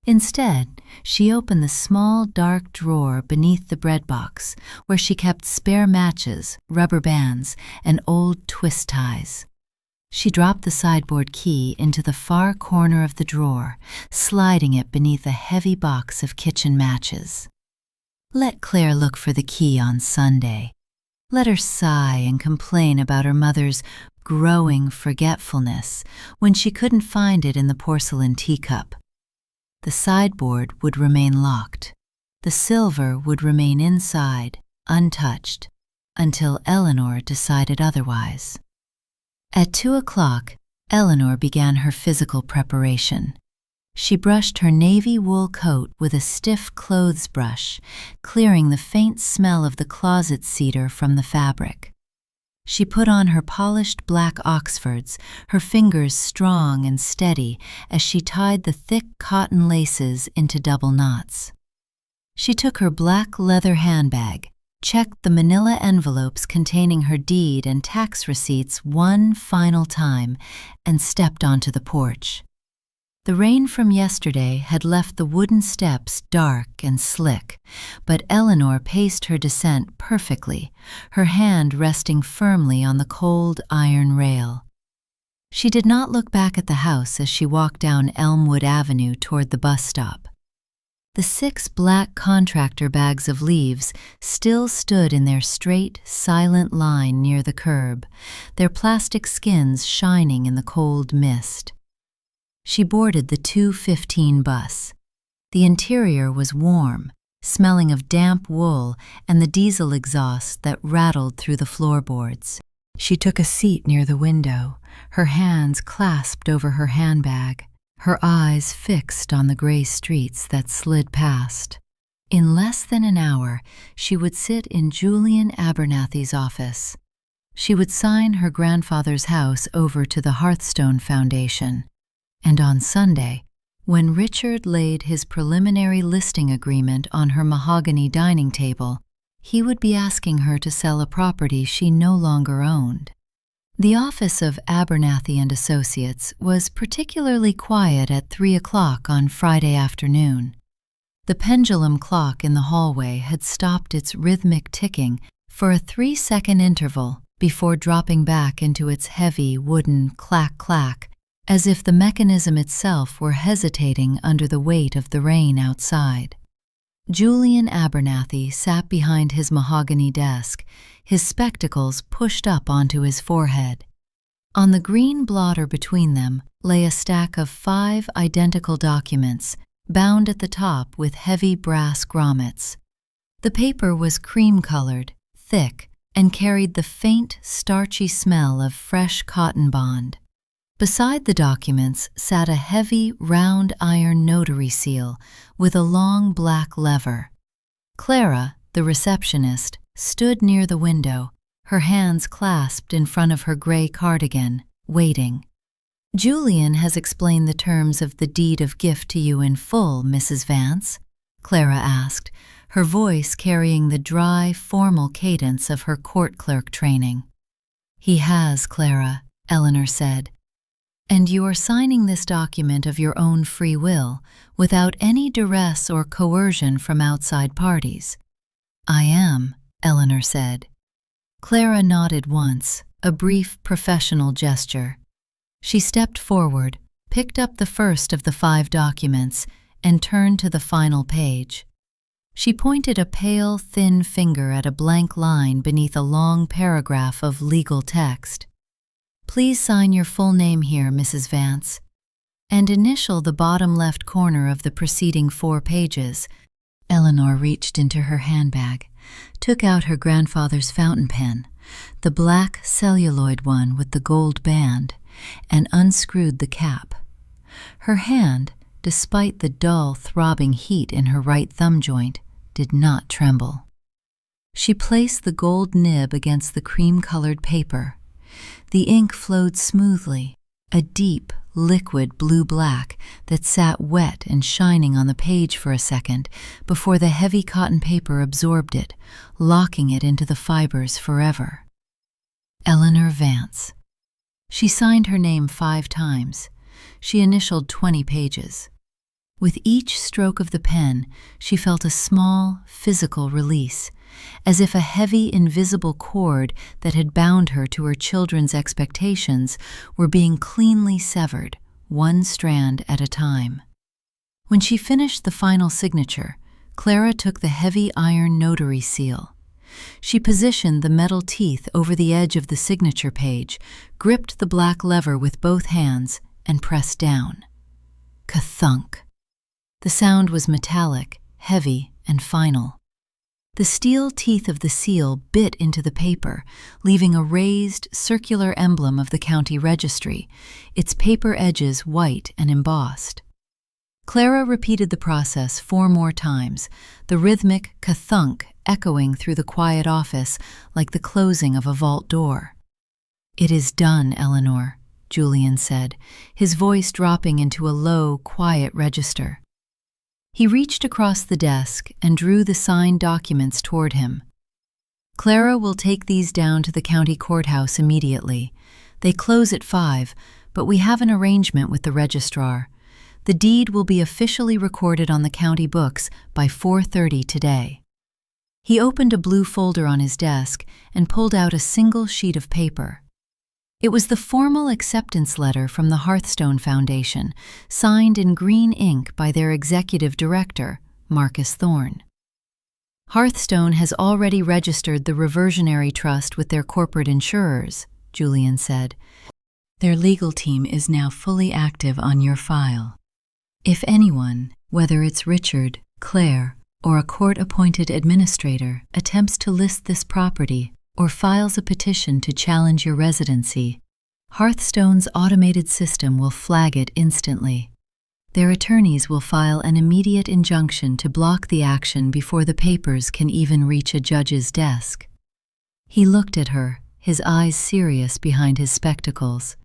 Instead, she opened the small, dark drawer beneath the bread box, where she kept spare matches, rubber bands, and old twist ties. She dropped the sideboard key into the far corner of the drawer, sliding it beneath a heavy box of kitchen matches. Let Claire look for the key on Sunday. Let her sigh and complain about her mother's growing forgetfulness when she couldn't find it in the porcelain teacup. The sideboard would remain locked. The silver would remain inside, untouched, until Eleanor decided otherwise. At 2 o'clock, Eleanor began her physical preparation. She brushed her navy wool coat with a stiff clothes brush, clearing the faint smell of the closet cedar from the fabric. She put on her polished black Oxfords, her fingers strong and steady as she tied the thick cotton laces into double knots. She took her black leather handbag, checked the manila envelopes containing her deed and tax receipts one final time, and stepped onto the porch. The rain from yesterday had left the wooden steps dark and slick, but Eleanor paced her descent perfectly, her hand resting firmly on the cold iron rail. She did not look back at the house as she walked down Elmwood Avenue toward the bus stop. The 6 black contractor bags of leaves still stood in their straight, silent line near the curb, their plastic skins shining in the cold mist. She boarded the 2:15 bus. The interior was warm, smelling of damp wool and the diesel exhaust that rattled through the floorboards. She took a seat near the window, her hands clasped over her handbag, her eyes fixed on the gray streets that slid past. In less than an hour, she would sit in Julian Abernathy's office. She would sign her grandfather's house over to the Hearthstone Foundation. And on Sunday, when Richard laid his preliminary listing agreement on her mahogany dining table, he would be asking her to sell a property she no longer owned. The office of Abernathy and Associates was particularly quiet at 3 o'clock on Friday afternoon. The pendulum clock in the hallway had stopped its rhythmic ticking for a 3-second interval before dropping back into its heavy wooden clack-clack, as if the mechanism itself were hesitating under the weight of the rain outside. Julian Abernathy sat behind his mahogany desk, his spectacles pushed up onto his forehead. On the green blotter between them lay a stack of 5 identical documents, bound at the top with heavy brass grommets. The paper was cream-colored, thick, and carried the faint, starchy smell of fresh cotton bond. Beside the documents sat a heavy, round iron notary seal with a long black lever. Clara, the receptionist, stood near the window, her hands clasped in front of her gray cardigan, waiting. "Julian has explained the terms of the deed of gift to you in full, Mrs. Vance?" Clara asked, her voice carrying the dry, formal cadence of her court clerk training. "He has, Clara," Eleanor said. "And you are signing this document of your own free will, without any duress or coercion from outside parties?" "I am," Eleanor said. Clara nodded once, a brief professional gesture. She stepped forward, picked up the first of the 5 documents, and turned to the final page. She pointed a pale, thin finger at a blank line beneath a long paragraph of legal text. "Please sign your full name here, Mrs. Vance, and initial the bottom left corner of the preceding 4 pages." Eleanor reached into her handbag, took out her grandfather's fountain pen, the black celluloid one with the gold band, and unscrewed the cap. Her hand, despite the dull, throbbing heat in her right thumb joint, did not tremble. She placed the gold nib against the cream-colored paper. The ink flowed smoothly, a deep, liquid blue-black that sat wet and shining on the page for a second before the heavy cotton paper absorbed it, locking it into the fibers forever. Eleanor Vance. She signed her name 5 times. She initialed 20 pages. With each stroke of the pen, she felt a small, physical release, as if a heavy, invisible cord that had bound her to her children's expectations were being cleanly severed, one strand at a time. When she finished the final signature, Clara took the heavy iron notary seal. She positioned the metal teeth over the edge of the signature page, gripped the black lever with both hands, and pressed down. Ka-thunk. The sound was metallic, heavy, and final. The steel teeth of the seal bit into the paper, leaving a raised, circular emblem of the county registry, its paper edges white and embossed. Clara repeated the process 4 more times, the rhythmic ka-thunk echoing through the quiet office like the closing of a vault door. "It is done, Eleanor," Julian said, his voice dropping into a low, quiet register. He reached across the desk and drew the signed documents toward him. "Clara will take these down to the county courthouse immediately. They close at 5, but we have an arrangement with the registrar. The deed will be officially recorded on the county books by 4:30 today." He opened a blue folder on his desk and pulled out a single sheet of paper. It was the formal acceptance letter from the Hearthstone Foundation, signed in green ink by their executive director, Marcus Thorne. "Hearthstone has already registered the Reversionary Trust with their corporate insurers," Julian said. "Their legal team is now fully active on your file. If anyone, whether it's Richard, Claire, or a court-appointed administrator, attempts to list this property or files a petition to challenge your residency, Hearthstone's automated system will flag it instantly. Their attorneys will file an immediate injunction to block the action before the papers can even reach a judge's desk." He looked at her, his eyes serious behind his spectacles.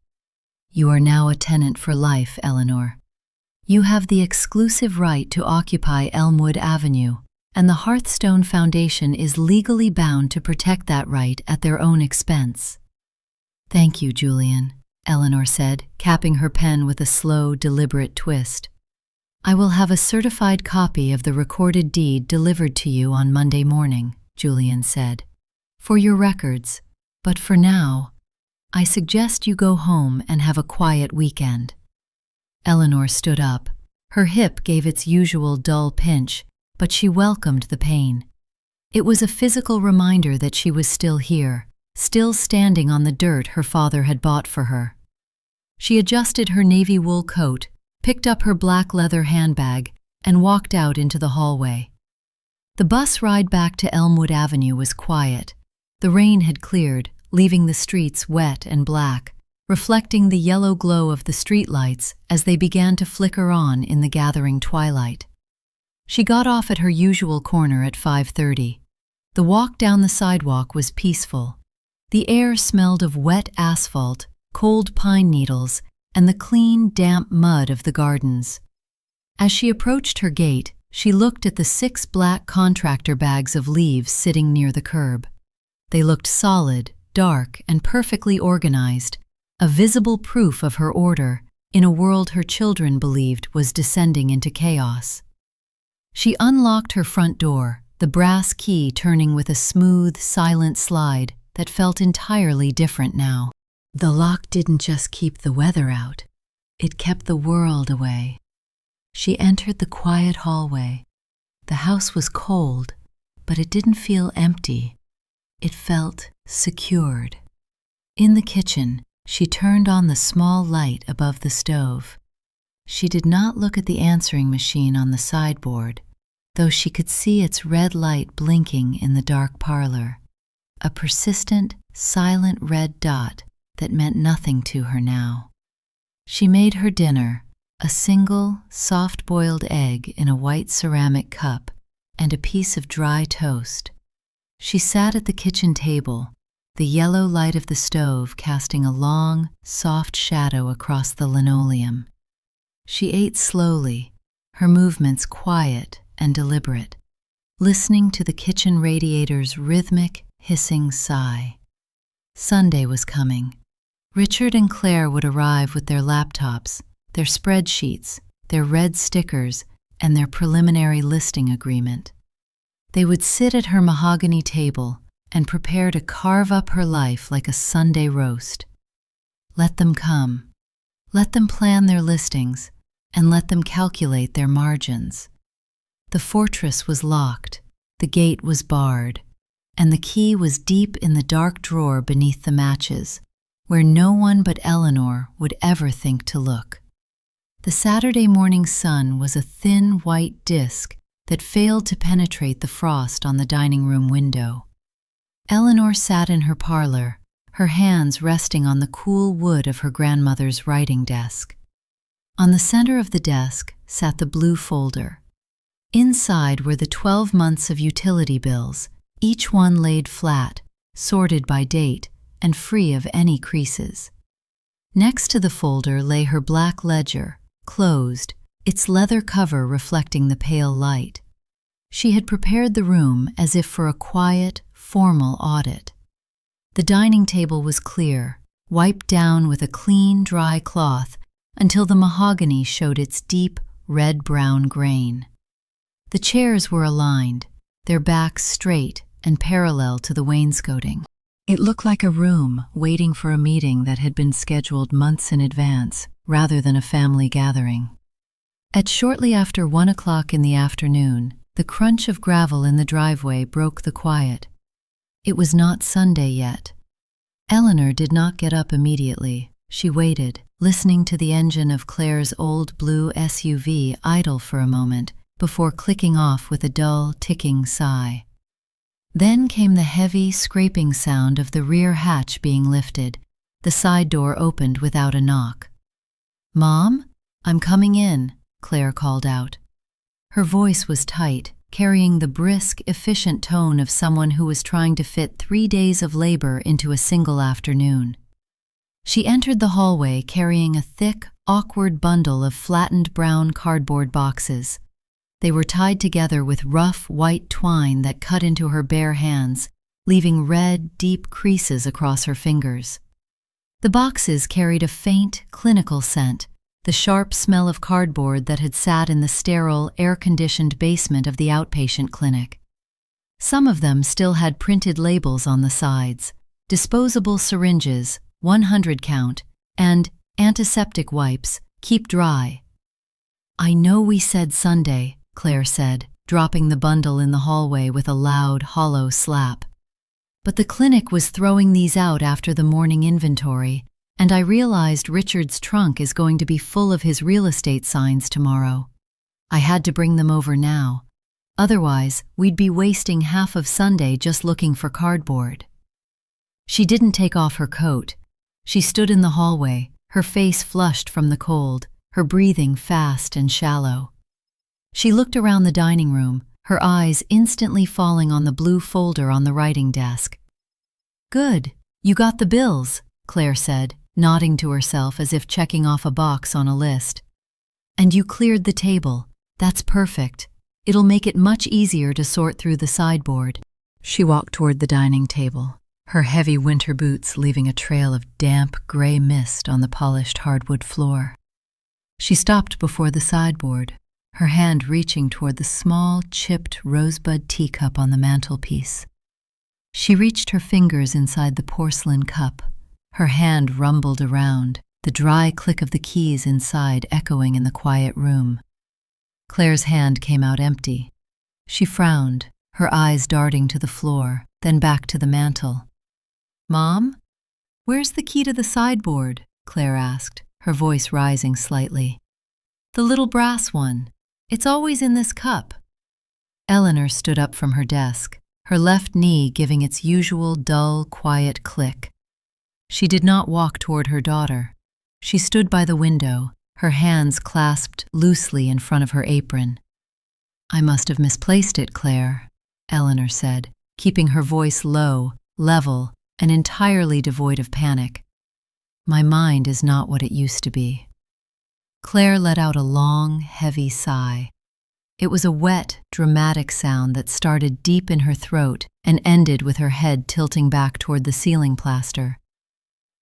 "You are now a tenant for life, Eleanor. You have the exclusive right to occupy Elmwood Avenue, and the Hearthstone Foundation is legally bound to protect that right at their own expense." "Thank you, Julian," Eleanor said, capping her pen with a slow, deliberate twist. "I will have a certified copy of the recorded deed delivered to you on Monday morning," Julian said, "for your records, but for now, I suggest you go home and have a quiet weekend." Eleanor stood up. Her hip gave its usual dull pinch, but she welcomed the pain. It was a physical reminder that she was still here, still standing on the dirt her father had bought for her. She adjusted her navy wool coat, picked up her black leather handbag, and walked out into the hallway. The bus ride back to Elmwood Avenue was quiet. The rain had cleared, leaving the streets wet and black, reflecting the yellow glow of the streetlights as they began to flicker on in the gathering twilight. She got off at her usual corner at 5:30. The walk down the sidewalk was peaceful. The air smelled of wet asphalt, cold pine needles, and the clean, damp mud of the gardens. As she approached her gate, she looked at the 6 black contractor bags of leaves sitting near the curb. They looked solid, dark, and perfectly organized, a visible proof of her order in a world her children believed was descending into chaos. She unlocked her front door, the brass key turning with a smooth, silent slide that felt entirely different now. The lock didn't just keep the weather out, it kept the world away. She entered the quiet hallway. The house was cold, but it didn't feel empty. It felt secured. In the kitchen, she turned on the small light above the stove. She did not look at the answering machine on the sideboard, though she could see its red light blinking in the dark parlor, a persistent, silent red dot that meant nothing to her now. She made her dinner, a single, soft-boiled egg in a white ceramic cup and a piece of dry toast. She sat at the kitchen table, the yellow light of the stove casting a long, soft shadow across the linoleum. She ate slowly, her movements quiet and deliberate, listening to the kitchen radiator's rhythmic, hissing sigh. Sunday was coming. Richard and Claire would arrive with their laptops, their spreadsheets, their red stickers, and their preliminary listing agreement. They would sit at her mahogany table and prepare to carve up her life like a Sunday roast. Let them come. Let them plan their listings, and let them calculate their margins. The fortress was locked, the gate was barred, and the key was deep in the dark drawer beneath the matches, where no one but Eleanor would ever think to look. The Saturday morning sun was a thin white disk that failed to penetrate the frost on the dining room window. Eleanor sat in her parlor, her hands resting on the cool wood of her grandmother's writing desk. On the center of the desk sat the blue folder. Inside were the 12 months of utility bills, each one laid flat, sorted by date, and free of any creases. Next to the folder lay her black ledger, closed, its leather cover reflecting the pale light. She had prepared the room as if for a quiet, formal audit. The dining table was clear, wiped down with a clean, dry cloth until the mahogany showed its deep, red-brown grain. The chairs were aligned, their backs straight and parallel to the wainscoting. It looked like a room waiting for a meeting that had been scheduled months in advance, rather than a family gathering. At shortly after 1 o'clock in the afternoon, the crunch of gravel in the driveway broke the quiet. It was not Sunday yet. Eleanor did not get up immediately. She waited, listening to the engine of Claire's old blue SUV idle for a moment before clicking off with a dull, ticking sigh. Then came the heavy, scraping sound of the rear hatch being lifted. The side door opened without a knock. "Mom, I'm coming in," Claire called out. Her voice was tight, carrying the brisk, efficient tone of someone who was trying to fit 3 days of labor into a single afternoon. She entered the hallway carrying a thick, awkward bundle of flattened brown cardboard boxes. They were tied together with rough, white twine that cut into her bare hands, leaving red, deep creases across her fingers. The boxes carried a faint, clinical scent, the sharp smell of cardboard that had sat in the sterile, air-conditioned basement of the outpatient clinic. Some of them still had printed labels on the sides: disposable syringes, 100 count, and antiseptic wipes, keep dry. "I know we said Sunday," Claire said, dropping the bundle in the hallway with a loud, hollow slap. "But the clinic was throwing these out after the morning inventory, and I realized Richard's trunk is going to be full of his real estate signs tomorrow. I had to bring them over now. Otherwise, we'd be wasting half of Sunday just looking for cardboard." She didn't take off her coat. She stood in the hallway, her face flushed from the cold, her breathing fast and shallow. She looked around the dining room, her eyes instantly falling on the blue folder on the writing desk. "Good, you got the bills," Claire said, nodding to herself as if checking off a box on a list. "And you cleared the table. That's perfect. It'll make it much easier to sort through the sideboard." She walked toward the dining table, her heavy winter boots leaving a trail of damp gray mist on the polished hardwood floor. She stopped before the sideboard, her hand reaching toward the small, chipped rosebud teacup on the mantelpiece. She reached her fingers inside the porcelain cup. Her hand rumbled around, the dry click of the keys inside echoing in the quiet room. Claire's hand came out empty. She frowned, her eyes darting to the floor, then back to the mantel. "Mom? Where's the key to the sideboard?" Claire asked, her voice rising slightly. "The little brass one. It's always in this cup." Eleanor stood up from her desk, her left knee giving its usual dull, quiet click. She did not walk toward her daughter. She stood by the window, her hands clasped loosely in front of her apron. "I must have misplaced it, Claire," Eleanor said, keeping her voice low, level, and entirely devoid of panic. "My mind is not what it used to be." Claire let out a long, heavy sigh. It was a wet, dramatic sound that started deep in her throat and ended with her head tilting back toward the ceiling plaster.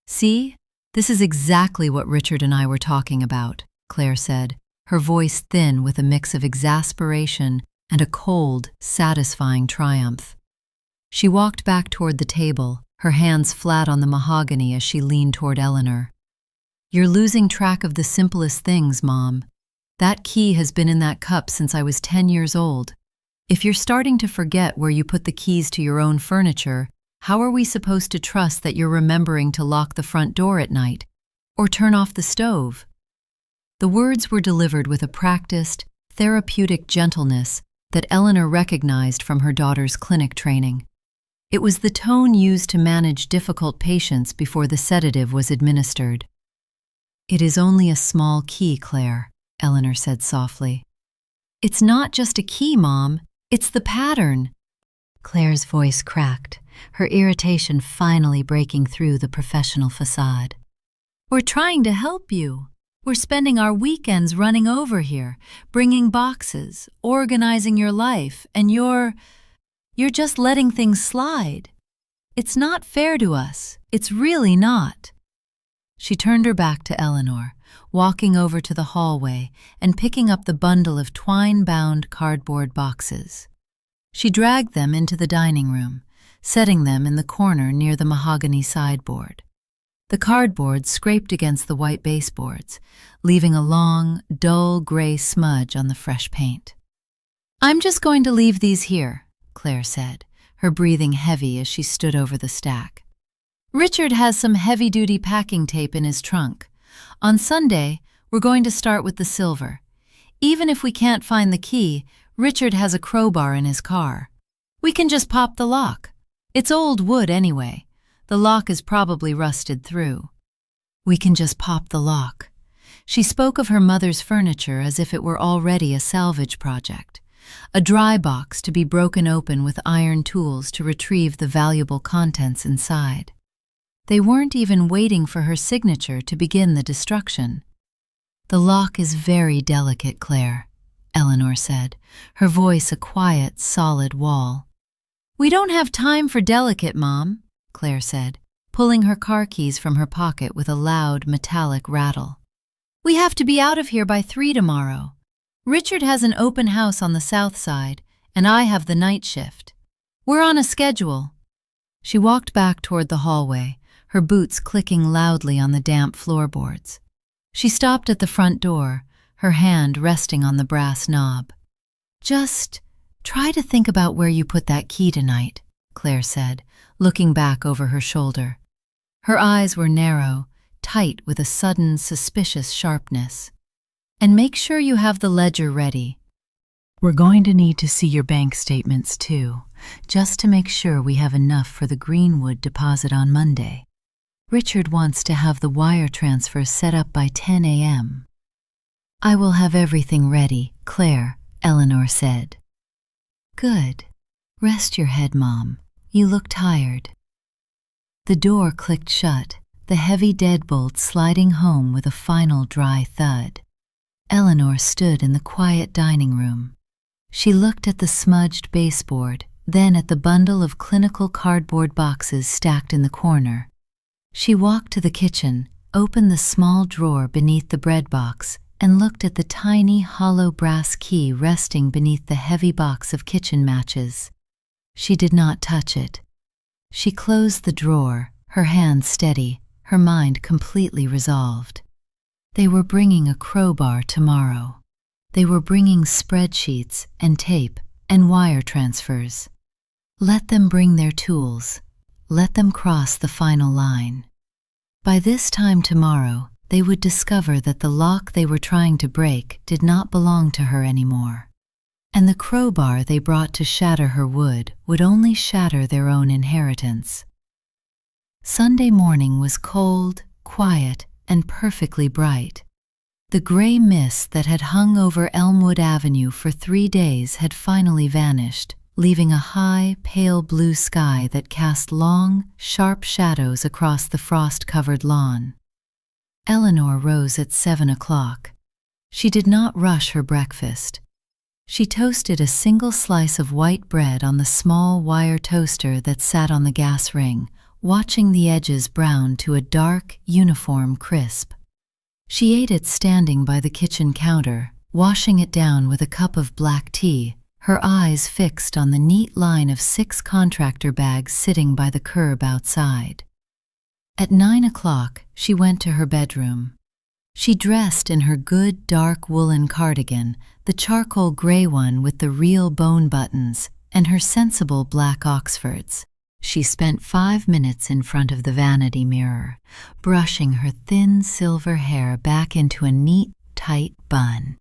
"See? This is exactly what Richard and I were talking about," Claire said, her voice thin with a mix of exasperation and a cold, satisfying triumph. She walked back toward the table, her hands flat on the mahogany as she leaned toward Eleanor. "You're losing track of the simplest things, Mom. That key has been in that cup since I was 10 years old. If you're starting to forget where you put the keys to your own furniture, how are we supposed to trust that you're remembering to lock the front door at night or turn off the stove?" The words were delivered with a practiced, therapeutic gentleness that Eleanor recognized from her daughter's clinic training. It was the tone used to manage difficult patients before the sedative was administered. "It is only a small key, Claire," Eleanor said softly. "It's not just a key, Mom. It's the pattern." Claire's voice cracked, her irritation finally breaking through the professional facade. "We're trying to help you. We're spending our weekends running over here, bringing boxes, organizing your life, and you're just letting things slide. It's not fair to us. It's really not." She turned her back to Eleanor, walking over to the hallway and picking up the bundle of twine-bound cardboard boxes. She dragged them into the dining room, setting them in the corner near the mahogany sideboard. The cardboard scraped against the white baseboards, leaving a long, dull gray smudge on the fresh paint. "I'm just going to leave these here," Claire said, her breathing heavy as she stood over the stack. "Richard has some heavy-duty packing tape in his trunk. On Sunday, we're going to start with the silver. Even if we can't find the key, Richard has a crowbar in his car. We can just pop the lock. It's old wood anyway. The lock is probably rusted through." "We can just pop the lock." She spoke of her mother's furniture as if it were already a salvage project, a dry box to be broken open with iron tools to retrieve the valuable contents inside. They weren't even waiting for her signature to begin the destruction. "The lock is very delicate, Claire," Eleanor said, her voice a quiet, solid wall. "We don't have time for delicate, Mom," Claire said, pulling her car keys from her pocket with a loud, metallic rattle. "We have to be out of here by 3 tomorrow. Richard has an open house on the south side, and I have the night shift. We're on a schedule." She walked back toward the hallway, her boots clicking loudly on the damp floorboards. She stopped at the front door, her hand resting on the brass knob. "Just try to think about where you put that key tonight," Claire said, looking back over her shoulder. Her eyes were narrow, tight with a sudden, suspicious sharpness. "And make sure you have the ledger ready. We're going to need to see your bank statements too, just to make sure we have enough for the Greenwood deposit on Monday." Richard wants to have the wire transfer set up by 10 a.m. I will have everything ready, Claire, Eleanor said. Good. Rest your head, Mom. You look tired. The door clicked shut, the heavy deadbolt sliding home with a final dry thud. Eleanor stood in the quiet dining room. She looked at the smudged baseboard, then at the bundle of clinical cardboard boxes stacked in the corner. She walked to the kitchen, opened the small drawer beneath the bread box, and looked at the tiny hollow brass key resting beneath the heavy box of kitchen matches. She did not touch it. She closed the drawer, her hands steady, her mind completely resolved. They were bringing a crowbar tomorrow. They were bringing spreadsheets and tape and wire transfers. Let them bring their tools. Let them cross the final line. By this time tomorrow, they would discover that the lock they were trying to break did not belong to her anymore. And the crowbar they brought to shatter her wood would only shatter their own inheritance. Sunday morning was cold, quiet, and perfectly bright. The gray mist that had hung over Elmwood Avenue for 3 days had finally vanished, leaving a high, pale blue sky that cast long, sharp shadows across the frost-covered lawn. Eleanor rose at 7 o'clock. She did not rush her breakfast. She toasted a single slice of white bread on the small wire toaster that sat on the gas ring, watching the edges brown to a dark, uniform crisp. She ate it standing by the kitchen counter, washing it down with a cup of black tea, her eyes fixed on the neat line of 6 contractor bags sitting by the curb outside. At 9 o'clock, she went to her bedroom. She dressed in her good dark woolen cardigan, the charcoal gray one with the real bone buttons, and her sensible black Oxfords. She spent 5 minutes in front of the vanity mirror, brushing her thin silver hair back into a neat, tight bun,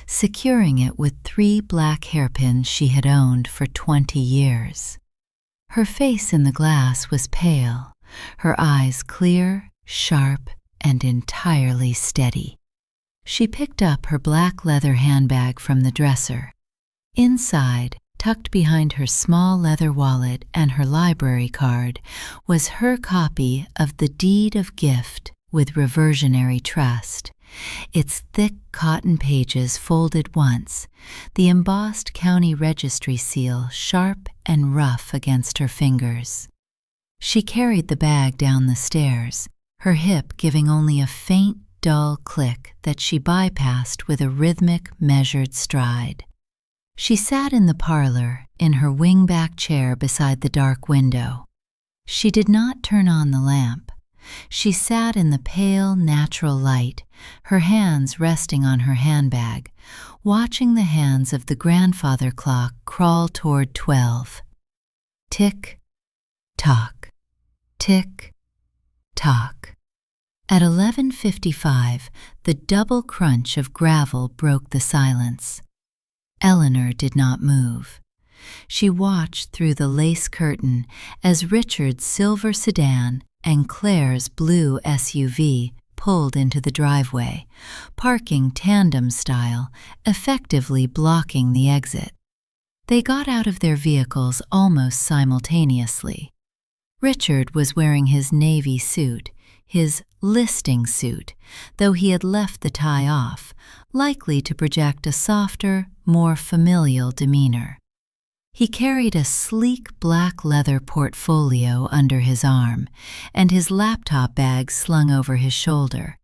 securing it with 3 black hairpins she had owned for 20 years. Her face in the glass was pale, her eyes clear, sharp, and entirely steady. She picked up her black leather handbag from the dresser. Inside, tucked behind her small leather wallet and her library card, was her copy of the Deed of Gift with Reversionary Trust, its thick cotton pages folded once, the embossed county registry seal sharp and rough against her fingers. She carried the bag down the stairs, her hip giving only a faint, dull click that she bypassed with a rhythmic, measured stride. She sat in the parlor, in her wing-back chair beside the dark window. She did not turn on the lamp. She sat in the pale, natural light, her hands resting on her handbag, watching the hands of the grandfather clock crawl toward 12. Tick, tock, tick, tock. At 11:55, the double crunch of gravel broke the silence. Eleanor did not move. She watched through the lace curtain as Richard's silver sedan and Claire's blue SUV pulled into the driveway, parking tandem style, effectively blocking the exit. They got out of their vehicles almost simultaneously. Richard was wearing his navy suit, his listing suit, though he had left the tie off, likely to project a softer, more familial demeanor. He carried a sleek black leather portfolio under his arm, and his laptop bag slung over his shoulder.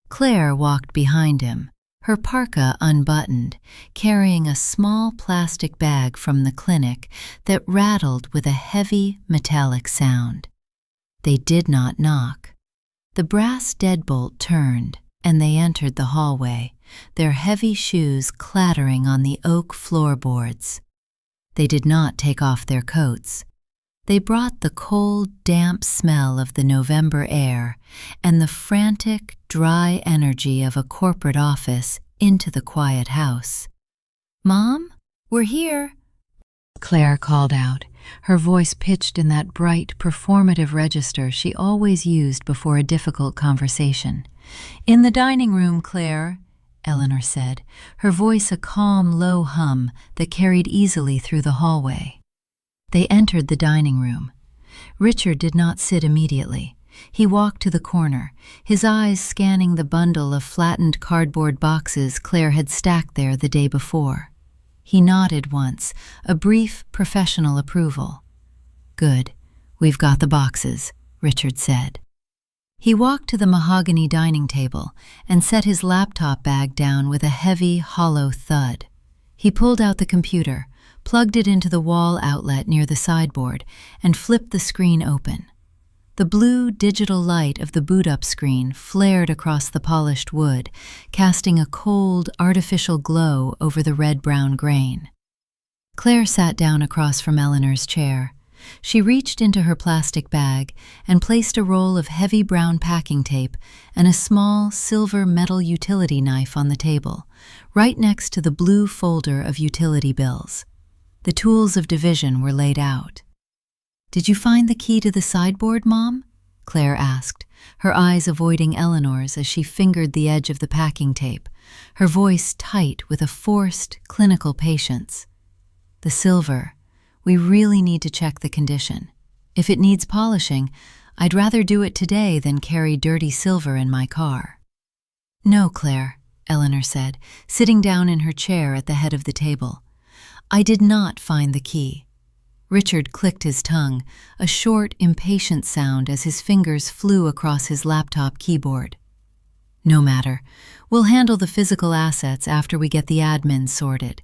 Claire walked behind him, her parka unbuttoned, carrying a small plastic bag from the clinic that rattled with a heavy, metallic sound. They did not knock. The brass deadbolt turned, and they entered the hallway, their heavy shoes clattering on the oak floorboards. They did not take off their coats. They brought the cold, damp smell of the November air and the frantic, dry energy of a corporate office into the quiet house. "Mom, we're here," Claire called out, her voice pitched in that bright, performative register she always used before a difficult conversation. "In the dining room, Claire," Eleanor said, her voice a calm, low hum that carried easily through the hallway. They entered the dining room. Richard did not sit immediately. He walked to the corner, his eyes scanning the bundle of flattened cardboard boxes Claire had stacked there the day before. He nodded once, a brief, professional approval. "Good. We've got the boxes," Richard said. He walked to the mahogany dining table and set his laptop bag down with a heavy, hollow thud. He pulled out the computer, plugged it into the wall outlet near the sideboard, and flipped the screen open. The blue digital light of the boot-up screen flared across the polished wood, casting a cold, artificial glow over the red-brown grain. Claire sat down across from Eleanor's chair. She reached into her plastic bag and placed a roll of heavy brown packing tape and a small, silver metal utility knife on the table, right next to the blue folder of utility bills. The tools of division were laid out. "Did you find the key to the sideboard, Mom?" Claire asked, her eyes avoiding Eleanor's as she fingered the edge of the packing tape, her voice tight with a forced, clinical patience. "The silver. We really need to check the condition. If it needs polishing, I'd rather do it today than carry dirty silver in my car." "No, Claire," Eleanor said, sitting down in her chair at the head of the table. "I did not find the key." Richard clicked his tongue, a short, impatient sound as his fingers flew across his laptop keyboard. "No matter. We'll handle the physical assets after we get the admin sorted.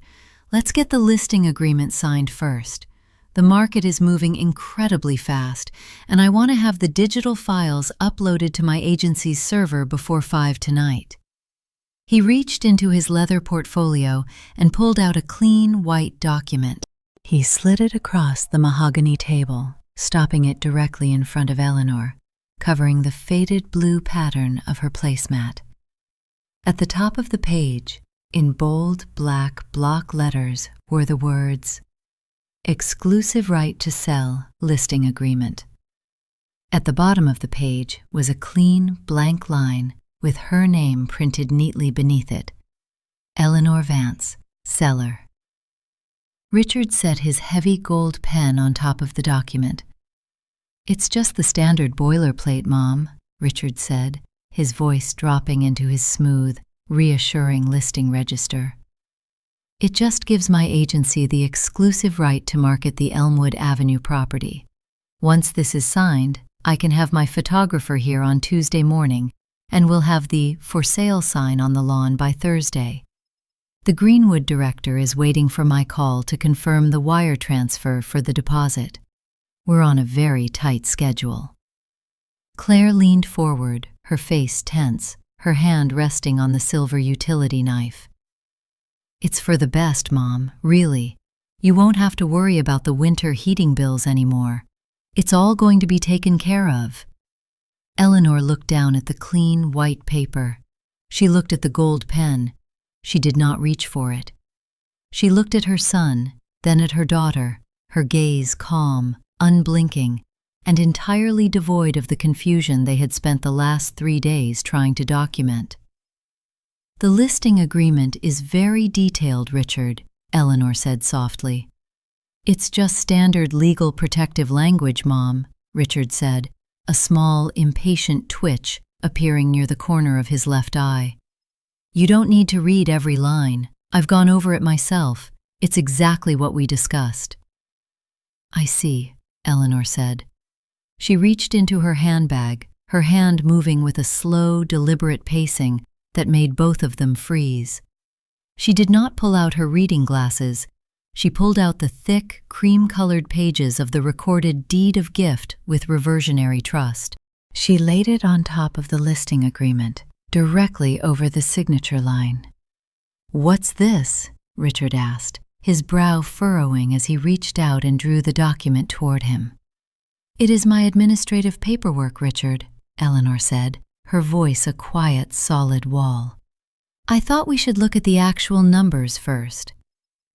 Let's get the listing agreement signed first. The market is moving incredibly fast, and I want to have the digital files uploaded to my agency's server before 5 tonight." He reached into his leather portfolio and pulled out a clean, white document. He slid it across the mahogany table, stopping it directly in front of Eleanor, covering the faded blue pattern of her placemat. At the top of the page, in bold black block letters, were the words, "Exclusive right to sell, listing agreement." At the bottom of the page was a clean, blank line with her name printed neatly beneath it, Eleanor Vance, seller. Richard set his heavy gold pen on top of the document. "It's just the standard boilerplate, Mom," Richard said, his voice dropping into his smooth, reassuring listing register. "It just gives my agency the exclusive right to market the Elmwood Avenue property. Once this is signed, I can have my photographer here on Tuesday morning, and we'll have the for sale sign on the lawn by Thursday. The Greenwood director is waiting for my call to confirm the wire transfer for the deposit. We're on a very tight schedule." Claire leaned forward, her face tense, her hand resting on the silver utility knife. "It's for the best, Mom, really. You won't have to worry about the winter heating bills anymore. It's all going to be taken care of." Eleanor looked down at the clean, white paper. She looked at the gold pen. She did not reach for it. She looked at her son, then at her daughter, her gaze calm, unblinking, and entirely devoid of the confusion they had spent the last 3 days trying to document. "The listing agreement is very detailed, Richard," Eleanor said softly. "It's just standard legal protective language, Mom," Richard said, a small, impatient twitch appearing near the corner of his left eye. "You don't need to read every line. I've gone over it myself. It's exactly what we discussed." "I see," Eleanor said. She reached into her handbag, her hand moving with a slow, deliberate pacing that made both of them freeze. She did not pull out her reading glasses. She pulled out the thick, cream-colored pages of the recorded deed of gift with Reversionary Trust. She laid it on top of the listing agreement, directly over the signature line. "What's this?" Richard asked, his brow furrowing as he reached out and drew the document toward him. "It is my administrative paperwork, Richard," Eleanor said, her voice a quiet, solid wall. "I thought we should look at the actual numbers first."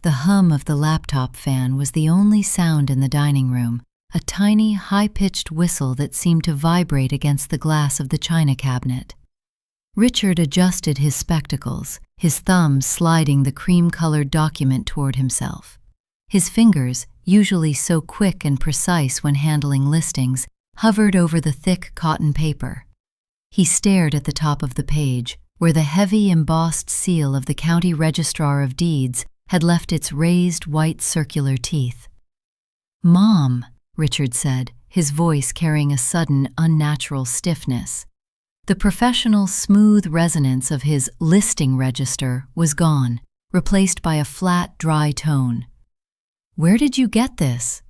The hum of the laptop fan was the only sound in the dining room, a tiny, high-pitched whistle that seemed to vibrate against the glass of the china cabinet. Richard adjusted his spectacles, his thumb sliding the cream-colored document toward himself. His fingers, usually so quick and precise when handling listings, hovered over the thick cotton paper. He stared at the top of the page, where the heavy embossed seal of the County Registrar of Deeds had left its raised white circular teeth. "Mom," Richard said, his voice carrying a sudden, unnatural stiffness. The professional, smooth resonance of his listing register was gone, replaced by a flat, dry tone. "Where did you get this?"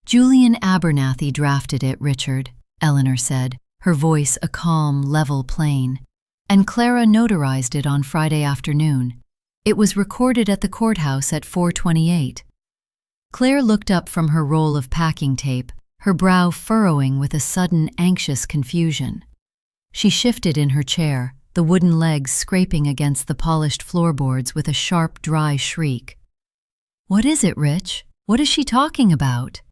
"Julian Abernathy drafted it, Richard," Eleanor said, her voice a calm, level plane. "And Clara notarized it on Friday afternoon. It was recorded at the courthouse at 4:28. Claire looked up from her roll of packing tape, her brow furrowing with a sudden, anxious confusion. She shifted in her chair, the wooden legs scraping against the polished floorboards with a sharp, dry shriek. "What is it, Rich? What is she talking about?"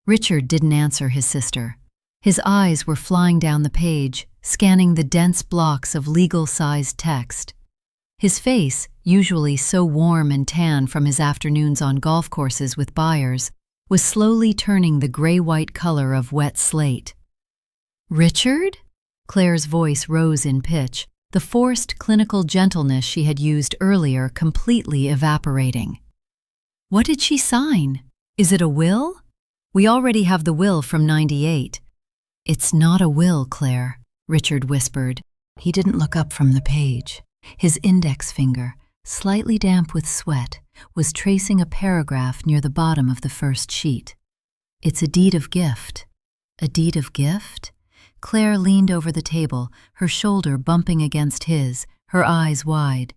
Richard didn't answer his sister. His eyes were flying down the page, scanning the dense blocks of legal-sized text. His face, usually so warm and tan from his afternoons on golf courses with buyers, was slowly turning the gray-white color of wet slate. "Richard?" Claire's voice rose in pitch, the forced clinical gentleness she had used earlier completely evaporating. "What did she sign? Is it a will? We already have the will from '98. "It's not a will, Claire," Richard whispered. He didn't look up from the page. His index finger, slightly damp with sweat, was tracing a paragraph near the bottom of the first sheet. "It's a deed of gift." "A deed of gift?" Claire leaned over the table, her shoulder bumping against his, her eyes wide.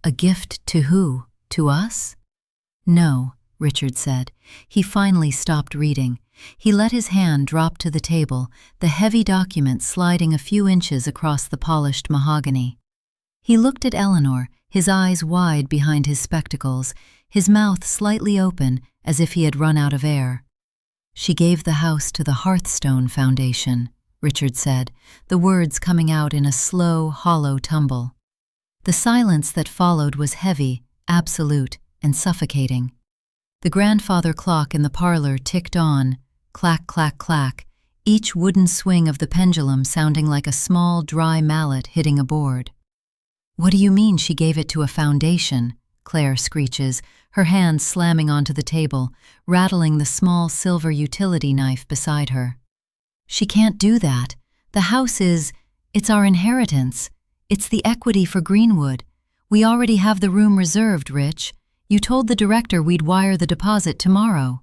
"A gift to who? To us?" "No," Richard said. He finally stopped reading. He let his hand drop to the table, the heavy document sliding a few inches across the polished mahogany. He looked at Eleanor, his eyes wide behind his spectacles, his mouth slightly open as if he had run out of air. "She gave the house to the Hearthstone Foundation," Richard said, the words coming out in a slow, hollow tumble. The silence that followed was heavy, absolute, and suffocating. The grandfather clock in the parlor ticked on, clack, clack, clack, each wooden swing of the pendulum sounding like a small, dry mallet hitting a board. "What do you mean she gave it to a foundation?" Claire screeches, her hand slamming onto the table, rattling the small silver utility knife beside her. "She can't do that. The house it's our inheritance. It's the equity for Greenwood. We already have the room reserved, Rich. You told the director we'd wire the deposit tomorrow."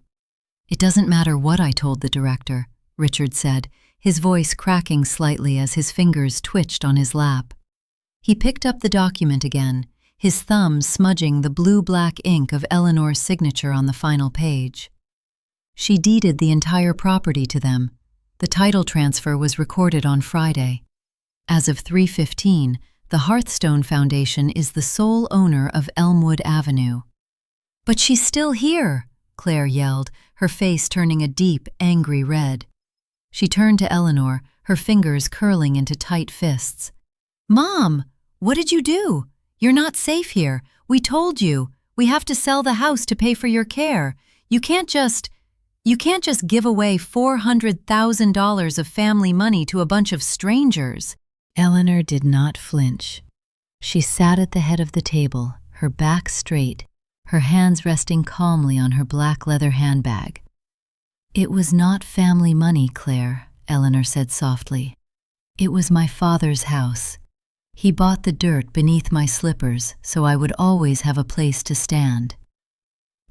"It doesn't matter what I told the director," Richard said, his voice cracking slightly as his fingers twitched on his lap. He picked up the document again, his thumb smudging the blue-black ink of Eleanor's signature on the final page. She deeded the entire property to them. The title transfer was recorded on Friday. As of 3:15, the Hearthstone Foundation is the sole owner of Elmwood Avenue. "But she's still here!" Claire yelled, her face turning a deep, angry red. She turned to Eleanor, her fingers curling into tight fists. "Mom, what did you do? You're not safe here. We told you. We have to sell the house to pay for your care. You can't just give away $400,000 of family money to a bunch of strangers." Eleanor did not flinch. She sat at the head of the table, her back straight, her hands resting calmly on her black leather handbag. "It was not family money, Claire," Eleanor said softly. "It was my father's house. He bought the dirt beneath my slippers so I would always have a place to stand."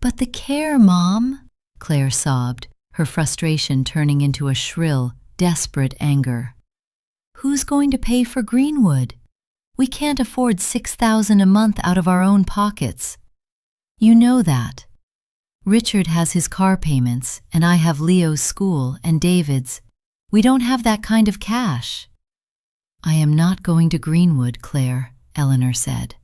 "But the care, Mom," Claire sobbed, her frustration turning into a shrill, desperate anger. "Who's going to pay for Greenwood? We can't afford $6,000 a month out of our own pockets. You know that. Richard has his car payments, and I have Leo's school and David's. We don't have that kind of cash." "I am not going to Greenwood, Claire," Eleanor said.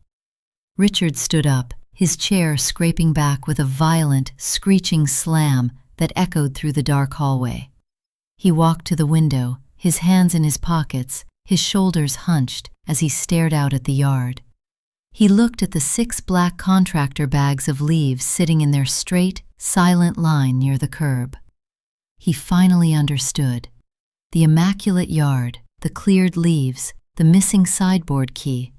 Richard stood up, his chair scraping back with a violent, screeching slam that echoed through the dark hallway. He walked to the window, his hands in his pockets, his shoulders hunched as he stared out at the yard. He looked at the 6 black contractor bags of leaves sitting in their straight, silent line near the curb. He finally understood. The immaculate yard, the cleared leaves, the missing sideboard key.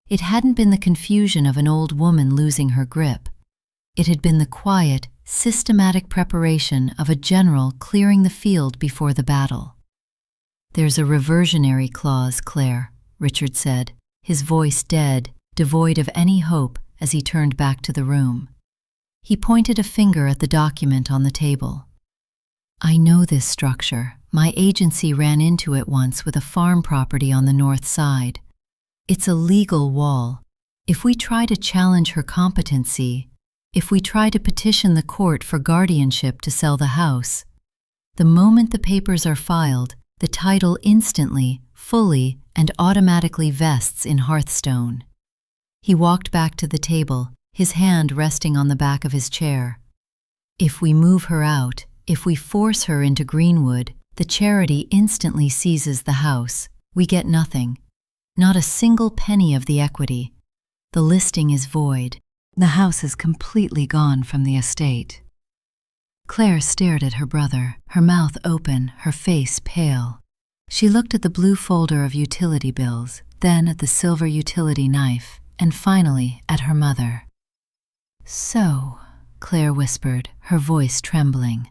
It hadn't been the confusion of an old woman losing her grip. It had been the quiet, systematic preparation of a general clearing the field before the battle. "There's a reversionary clause, Claire," Richard said, his voice dead, devoid of any hope as he turned back to the room. He pointed a finger at the document on the table. "I know this structure. My agency ran into it once with a farm property on the north side. It's a legal wall. If we try to challenge her competency, if we try to petition the court for guardianship to sell the house, the moment the papers are filed, the title instantly, fully, and automatically vests in Hearthstone." He walked back to the table, his hand resting on the back of his chair. "If we move her out, if we force her into Greenwood, the charity instantly seizes the house. We get nothing. Not a single penny of the equity. The listing is void. The house is completely gone from the estate." Claire stared at her brother, her mouth open, her face pale. She looked at the blue folder of utility bills, then at the silver utility knife, and finally at her mother. "So," Claire whispered, her voice trembling,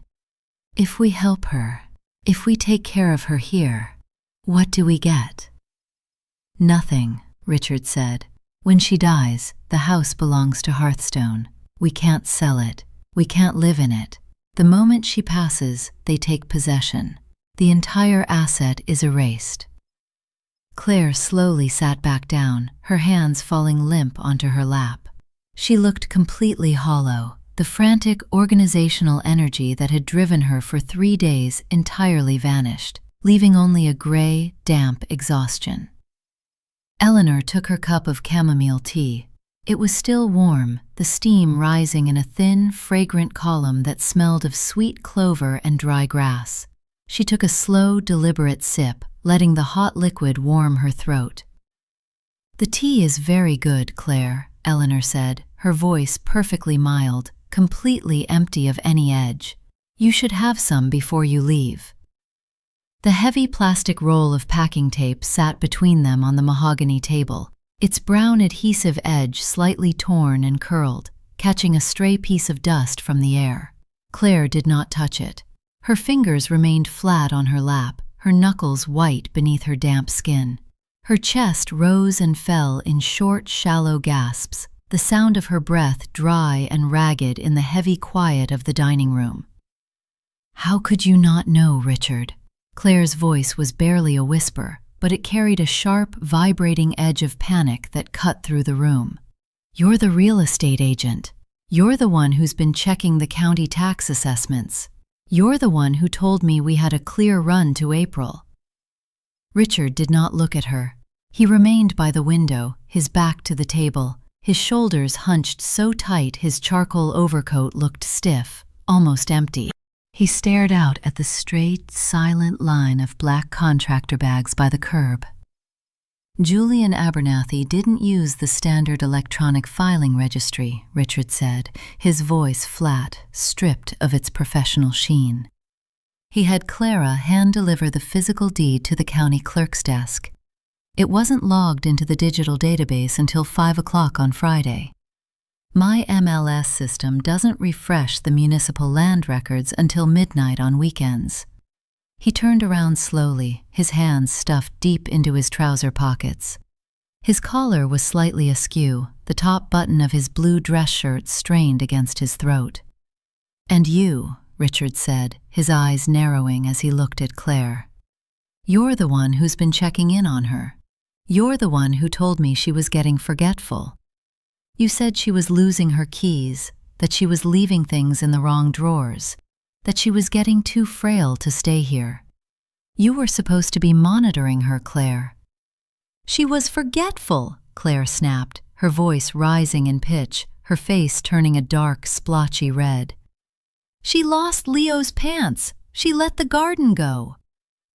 "if we help her, if we take care of her here, what do we get?" "Nothing," Richard said. "When she dies, the house belongs to Hearthstone. We can't sell it. We can't live in it. The moment she passes, they take possession. The entire asset is erased." Claire slowly sat back down, her hands falling limp onto her lap. She looked completely hollow, the frantic organizational energy that had driven her for 3 days entirely vanished, leaving only a gray, damp exhaustion. Eleanor took her cup of chamomile tea. It was still warm, the steam rising in a thin, fragrant column that smelled of sweet clover and dry grass. She took a slow, deliberate sip, letting the hot liquid warm her throat. "The tea is very good, Claire," Eleanor said, her voice perfectly mild, completely empty of any edge. "You should have some before you leave." The heavy plastic roll of packing tape sat between them on the mahogany table, its brown adhesive edge slightly torn and curled, catching a stray piece of dust from the air. Claire did not touch it. Her fingers remained flat on her lap, her knuckles white beneath her damp skin. Her chest rose and fell in short, shallow gasps, the sound of her breath dry and ragged in the heavy quiet of the dining room. "How could you not know, Richard?" Claire's voice was barely a whisper, but it carried a sharp, vibrating edge of panic that cut through the room. "You're the real estate agent. You're the one who's been checking the county tax assessments. You're the one who told me we had a clear run to April." Richard did not look at her. He remained by the window, his back to the table, his shoulders hunched so tight his charcoal overcoat looked stiff, almost empty. He stared out at the straight, silent line of black contractor bags by the curb. "Julian Abernathy didn't use the standard electronic filing registry," Richard said, his voice flat, stripped of its professional sheen. He had Clara hand-deliver the physical deed to the county clerk's desk. It wasn't logged into the digital database until 5 o'clock on Friday. My MLS system doesn't refresh the municipal land records until midnight on weekends. He turned around slowly, his hands stuffed deep into his trouser pockets. His collar was slightly askew, the top button of his blue dress shirt strained against his throat. "And you," Richard said, his eyes narrowing as he looked at Claire. "You're the one who's been checking in on her. You're the one who told me she was getting forgetful. You said she was losing her keys, that she was leaving things in the wrong drawers, that she was getting too frail to stay here. You were supposed to be monitoring her, Claire." "She was forgetful," Claire snapped, her voice rising in pitch, her face turning a dark, splotchy red. "She lost Leo's pants. She let the garden go.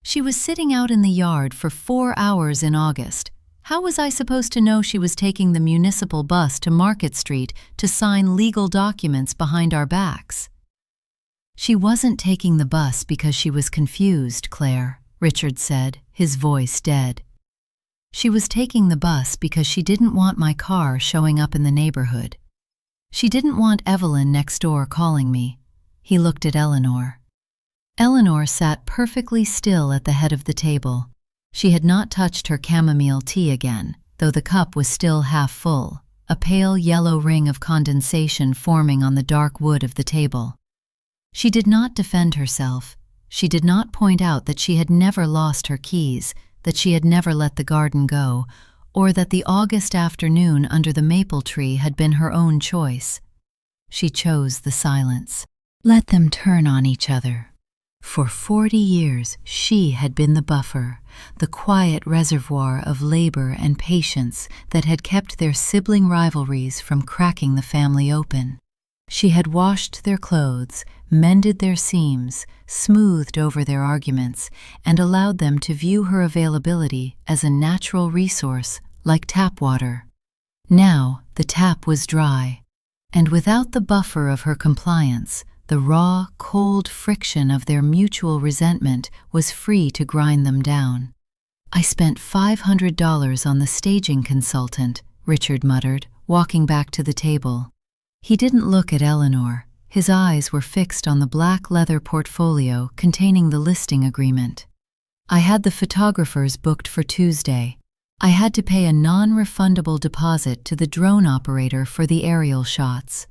She was sitting out in the yard for 4 hours in August. How was I supposed to know she was taking the municipal bus to Market Street to sign legal documents behind our backs?" "She wasn't taking the bus because she was confused, Claire," Richard said, his voice dead. "She was taking the bus because she didn't want my car showing up in the neighborhood. She didn't want Evelyn next door calling me." He looked at Eleanor. Eleanor sat perfectly still at the head of the table. She had not touched her chamomile tea again, though the cup was still half full, a pale yellow ring of condensation forming on the dark wood of the table. She did not defend herself. She did not point out that she had never lost her keys, that she had never let the garden go, or that the August afternoon under the maple tree had been her own choice. She chose the silence. Let them turn on each other. For 40 years, she had been the buffer, the quiet reservoir of labor and patience that had kept their sibling rivalries from cracking the family open. She had washed their clothes, mended their seams, smoothed over their arguments, and allowed them to view her availability as a natural resource, like tap water. Now the tap was dry, and without the buffer of her compliance, the raw, cold friction of their mutual resentment was free to grind them down. "I spent $500 on the staging consultant," Richard muttered, walking back to the table. He didn't look at Eleanor. His eyes were fixed on the black leather portfolio containing the listing agreement. "I had the photographers booked for Tuesday. I had to pay a non-refundable deposit to the drone operator for the aerial shots.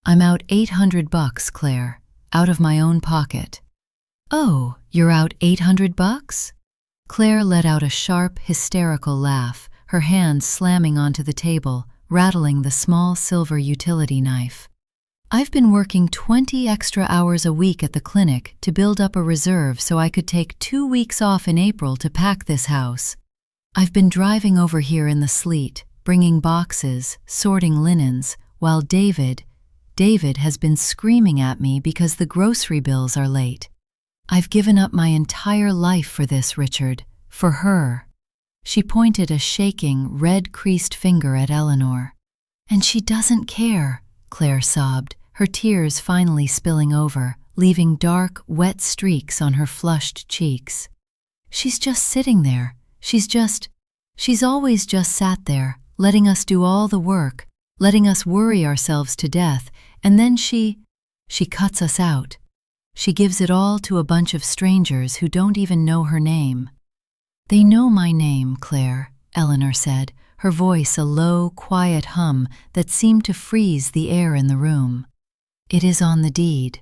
I'm out $800, Claire, out of my own pocket." "Oh, you're out $800? Claire let out a sharp, hysterical laugh, her hand slamming onto the table, rattling the small silver utility knife. "I've been working 20 extra hours a week at the clinic to build up a reserve so I could take 2 weeks off in April to pack this house. I've been driving over here in the sleet, bringing boxes, sorting linens, while David has been screaming at me because the grocery bills are late. I've given up my entire life for this, Richard, for her." She pointed a shaking, red-creased finger at Eleanor. "And she doesn't care," Claire sobbed, her tears finally spilling over, leaving dark, wet streaks on her flushed cheeks. "She's just sitting there. She's always just sat there, letting us do all the work, letting us worry ourselves to death, and then she cuts us out. She gives it all to a bunch of strangers who don't even know her name." "They know my name, Claire," Eleanor said, her voice a low, quiet hum that seemed to freeze the air in the room. "It is on the deed."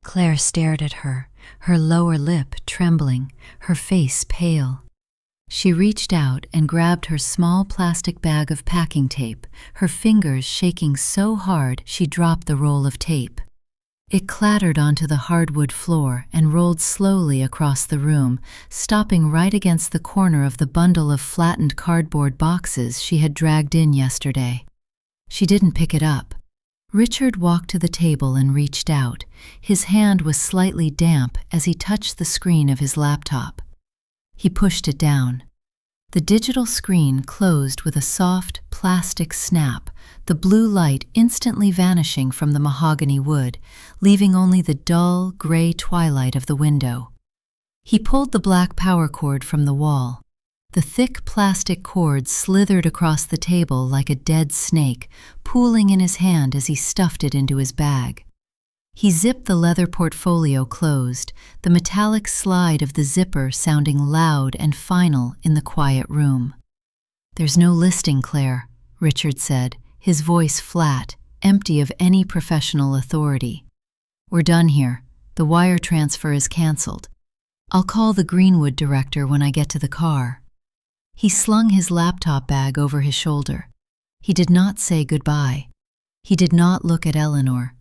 Claire stared at her, her lower lip trembling, her face pale. She reached out and grabbed her small plastic bag of packing tape, her fingers shaking so hard she dropped the roll of tape. It clattered onto the hardwood floor and rolled slowly across the room, stopping right against the corner of the bundle of flattened cardboard boxes she had dragged in yesterday. She didn't pick it up. Richard walked to the table and reached out. His hand was slightly damp as he touched the screen of his laptop. He pushed it down. The digital screen closed with a soft, plastic snap, the blue light instantly vanishing from the mahogany wood, leaving only the dull, gray twilight of the window. He pulled the black power cord from the wall. The thick plastic cord slithered across the table like a dead snake, pooling in his hand as he stuffed it into his bag. He zipped the leather portfolio closed, the metallic slide of the zipper sounding loud and final in the quiet room. "There's no listing, Claire," Richard said, his voice flat, empty of any professional authority. "We're done here. The wire transfer is canceled. I'll call the Greenwood director when I get to the car." He slung his laptop bag over his shoulder. He did not say goodbye. He did not look at Eleanor.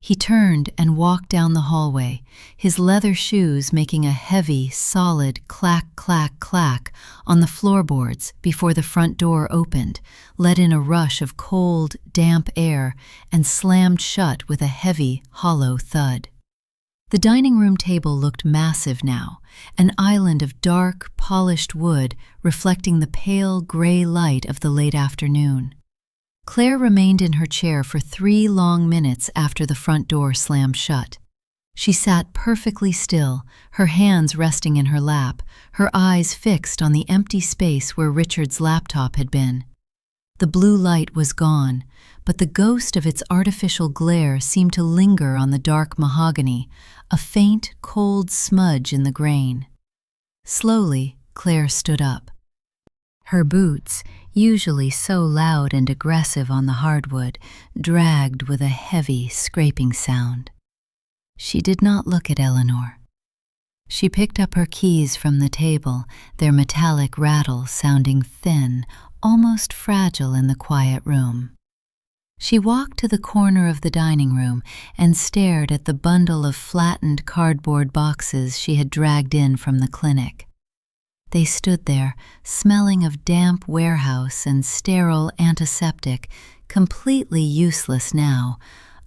He turned and walked down the hallway, his leather shoes making a heavy, solid clack, clack, clack on the floorboards before the front door opened, let in a rush of cold, damp air, and slammed shut with a heavy, hollow thud. The dining room table looked massive now, an island of dark, polished wood reflecting the pale, gray light of the late afternoon. Claire remained in her chair for 3 long minutes after the front door slammed shut. She sat perfectly still, her hands resting in her lap, her eyes fixed on the empty space where Richard's laptop had been. The blue light was gone, but the ghost of its artificial glare seemed to linger on the dark mahogany, a faint, cold smudge in the grain. Slowly, Claire stood up. Her boots, usually so loud and aggressive on the hardwood, dragged with a heavy, scraping sound. She did not look at Eleanor. She picked up her keys from the table, their metallic rattle sounding thin, almost fragile in the quiet room. She walked to the corner of the dining room and stared at the bundle of flattened cardboard boxes she had dragged in from the clinic. They stood there, smelling of damp warehouse and sterile antiseptic, completely useless now,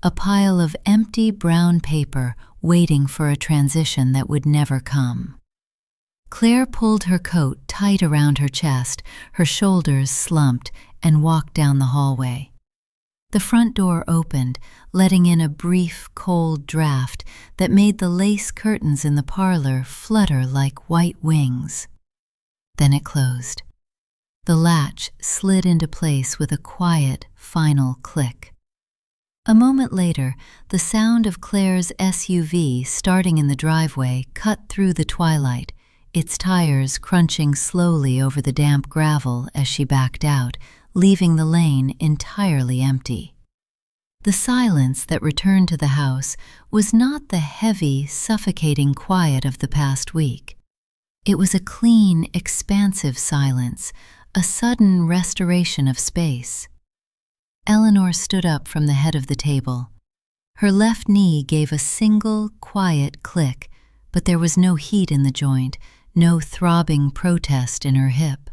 a pile of empty brown paper waiting for a transition that would never come. Claire pulled her coat tight around her chest, her shoulders slumped, and walked down the hallway. The front door opened, letting in a brief, cold draft that made the lace curtains in the parlor flutter like white wings. Then it closed. The latch slid into place with a quiet, final click. A moment later, the sound of Claire's SUV starting in the driveway cut through the twilight, its tires crunching slowly over the damp gravel as she backed out, leaving the lane entirely empty. The silence that returned to the house was not the heavy, suffocating quiet of the past week. It was a clean, expansive silence, a sudden restoration of space. Eleanor stood up from the head of the table. Her left knee gave a single, quiet click, but there was no heat in the joint, no throbbing protest in her hip.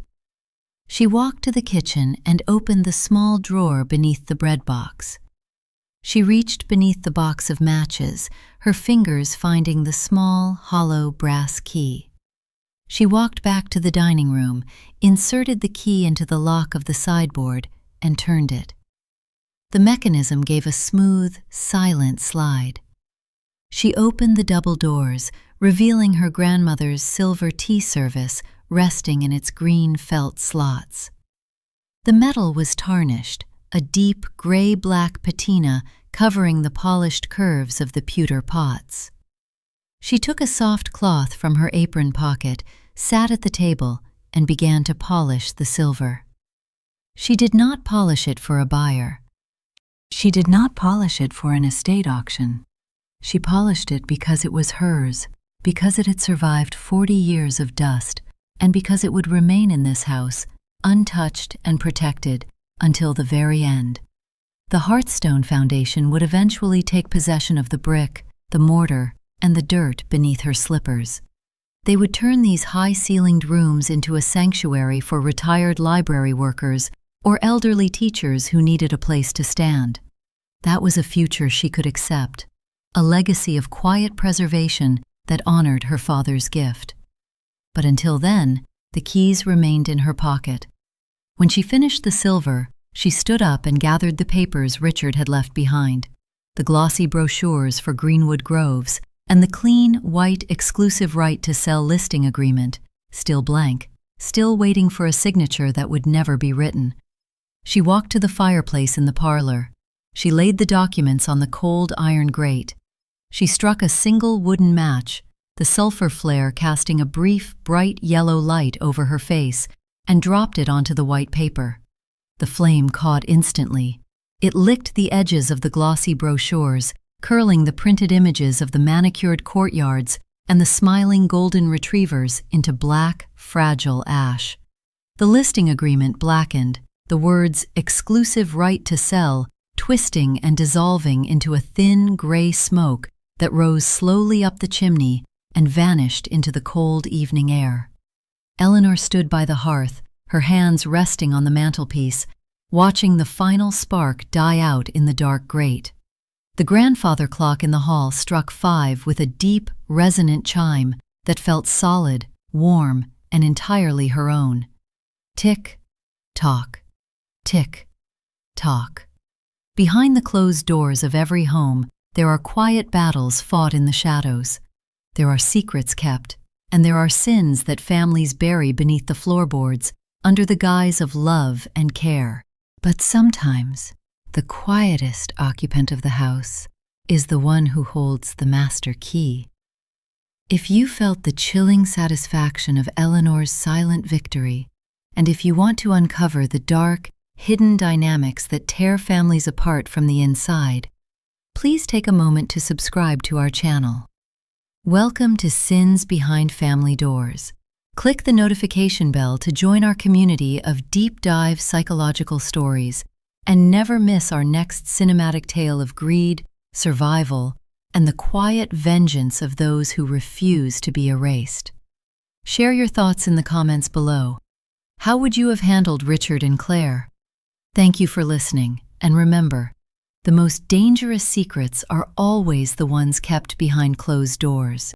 She walked to the kitchen and opened the small drawer beneath the bread box. She reached beneath the box of matches, her fingers finding the small, hollow brass key. She walked back to the dining room, inserted the key into the lock of the sideboard, and turned it. The mechanism gave a smooth, silent slide. She opened the double doors, revealing her grandmother's silver tea service resting in its green felt slots. The metal was tarnished, a deep gray-black patina covering the polished curves of the pewter pots. She took a soft cloth from her apron pocket, sat at the table, and began to polish the silver. She did not polish it for a buyer. She did not polish it for an estate auction. She polished it because it was hers, because it had survived 40 years of dust, and because it would remain in this house, untouched and protected, until the very end. The Hearthstone Foundation would eventually take possession of the brick, the mortar, and the dirt beneath her slippers. They would turn these high-ceilinged rooms into a sanctuary for retired library workers or elderly teachers who needed a place to stand. That was a future she could accept, a legacy of quiet preservation that honored her father's gift. But until then, the keys remained in her pocket. When she finished the silver, she stood up and gathered the papers Richard had left behind, the glossy brochures for Greenwood Groves, and the clean, white, exclusive right to sell listing agreement, still blank, still waiting for a signature that would never be written. She walked to the fireplace in the parlor. She laid the documents on the cold iron grate. She struck a single wooden match, the sulfur flare casting a brief, bright yellow light over her face, and dropped it onto the white paper. The flame caught instantly. It licked the edges of the glossy brochures, curling the printed images of the manicured courtyards and the smiling golden retrievers into black, fragile ash. The listing agreement blackened, the words "exclusive right to sell" twisting and dissolving into a thin gray smoke that rose slowly up the chimney and vanished into the cold evening air. Eleanor stood by the hearth, her hands resting on the mantelpiece, watching the final spark die out in the dark grate. The grandfather clock in the hall struck 5 with a deep, resonant chime that felt solid, warm, and entirely her own. Tick, tock, tick, tock. Behind the closed doors of every home, there are quiet battles fought in the shadows. There are secrets kept, and there are sins that families bury beneath the floorboards under the guise of love and care. But sometimes, the quietest occupant of the house is the one who holds the master key. If you felt the chilling satisfaction of Eleanor's silent victory, and if you want to uncover the dark, hidden dynamics that tear families apart from the inside, please take a moment to subscribe to our channel. Welcome to Sins Behind Family Doors. Click the notification bell to join our community of deep-dive psychological stories and never miss our next cinematic tale of greed, survival, and the quiet vengeance of those who refuse to be erased. Share your thoughts in the comments below. How would you have handled Richard and Claire? Thank you for listening, and remember, the most dangerous secrets are always the ones kept behind closed doors.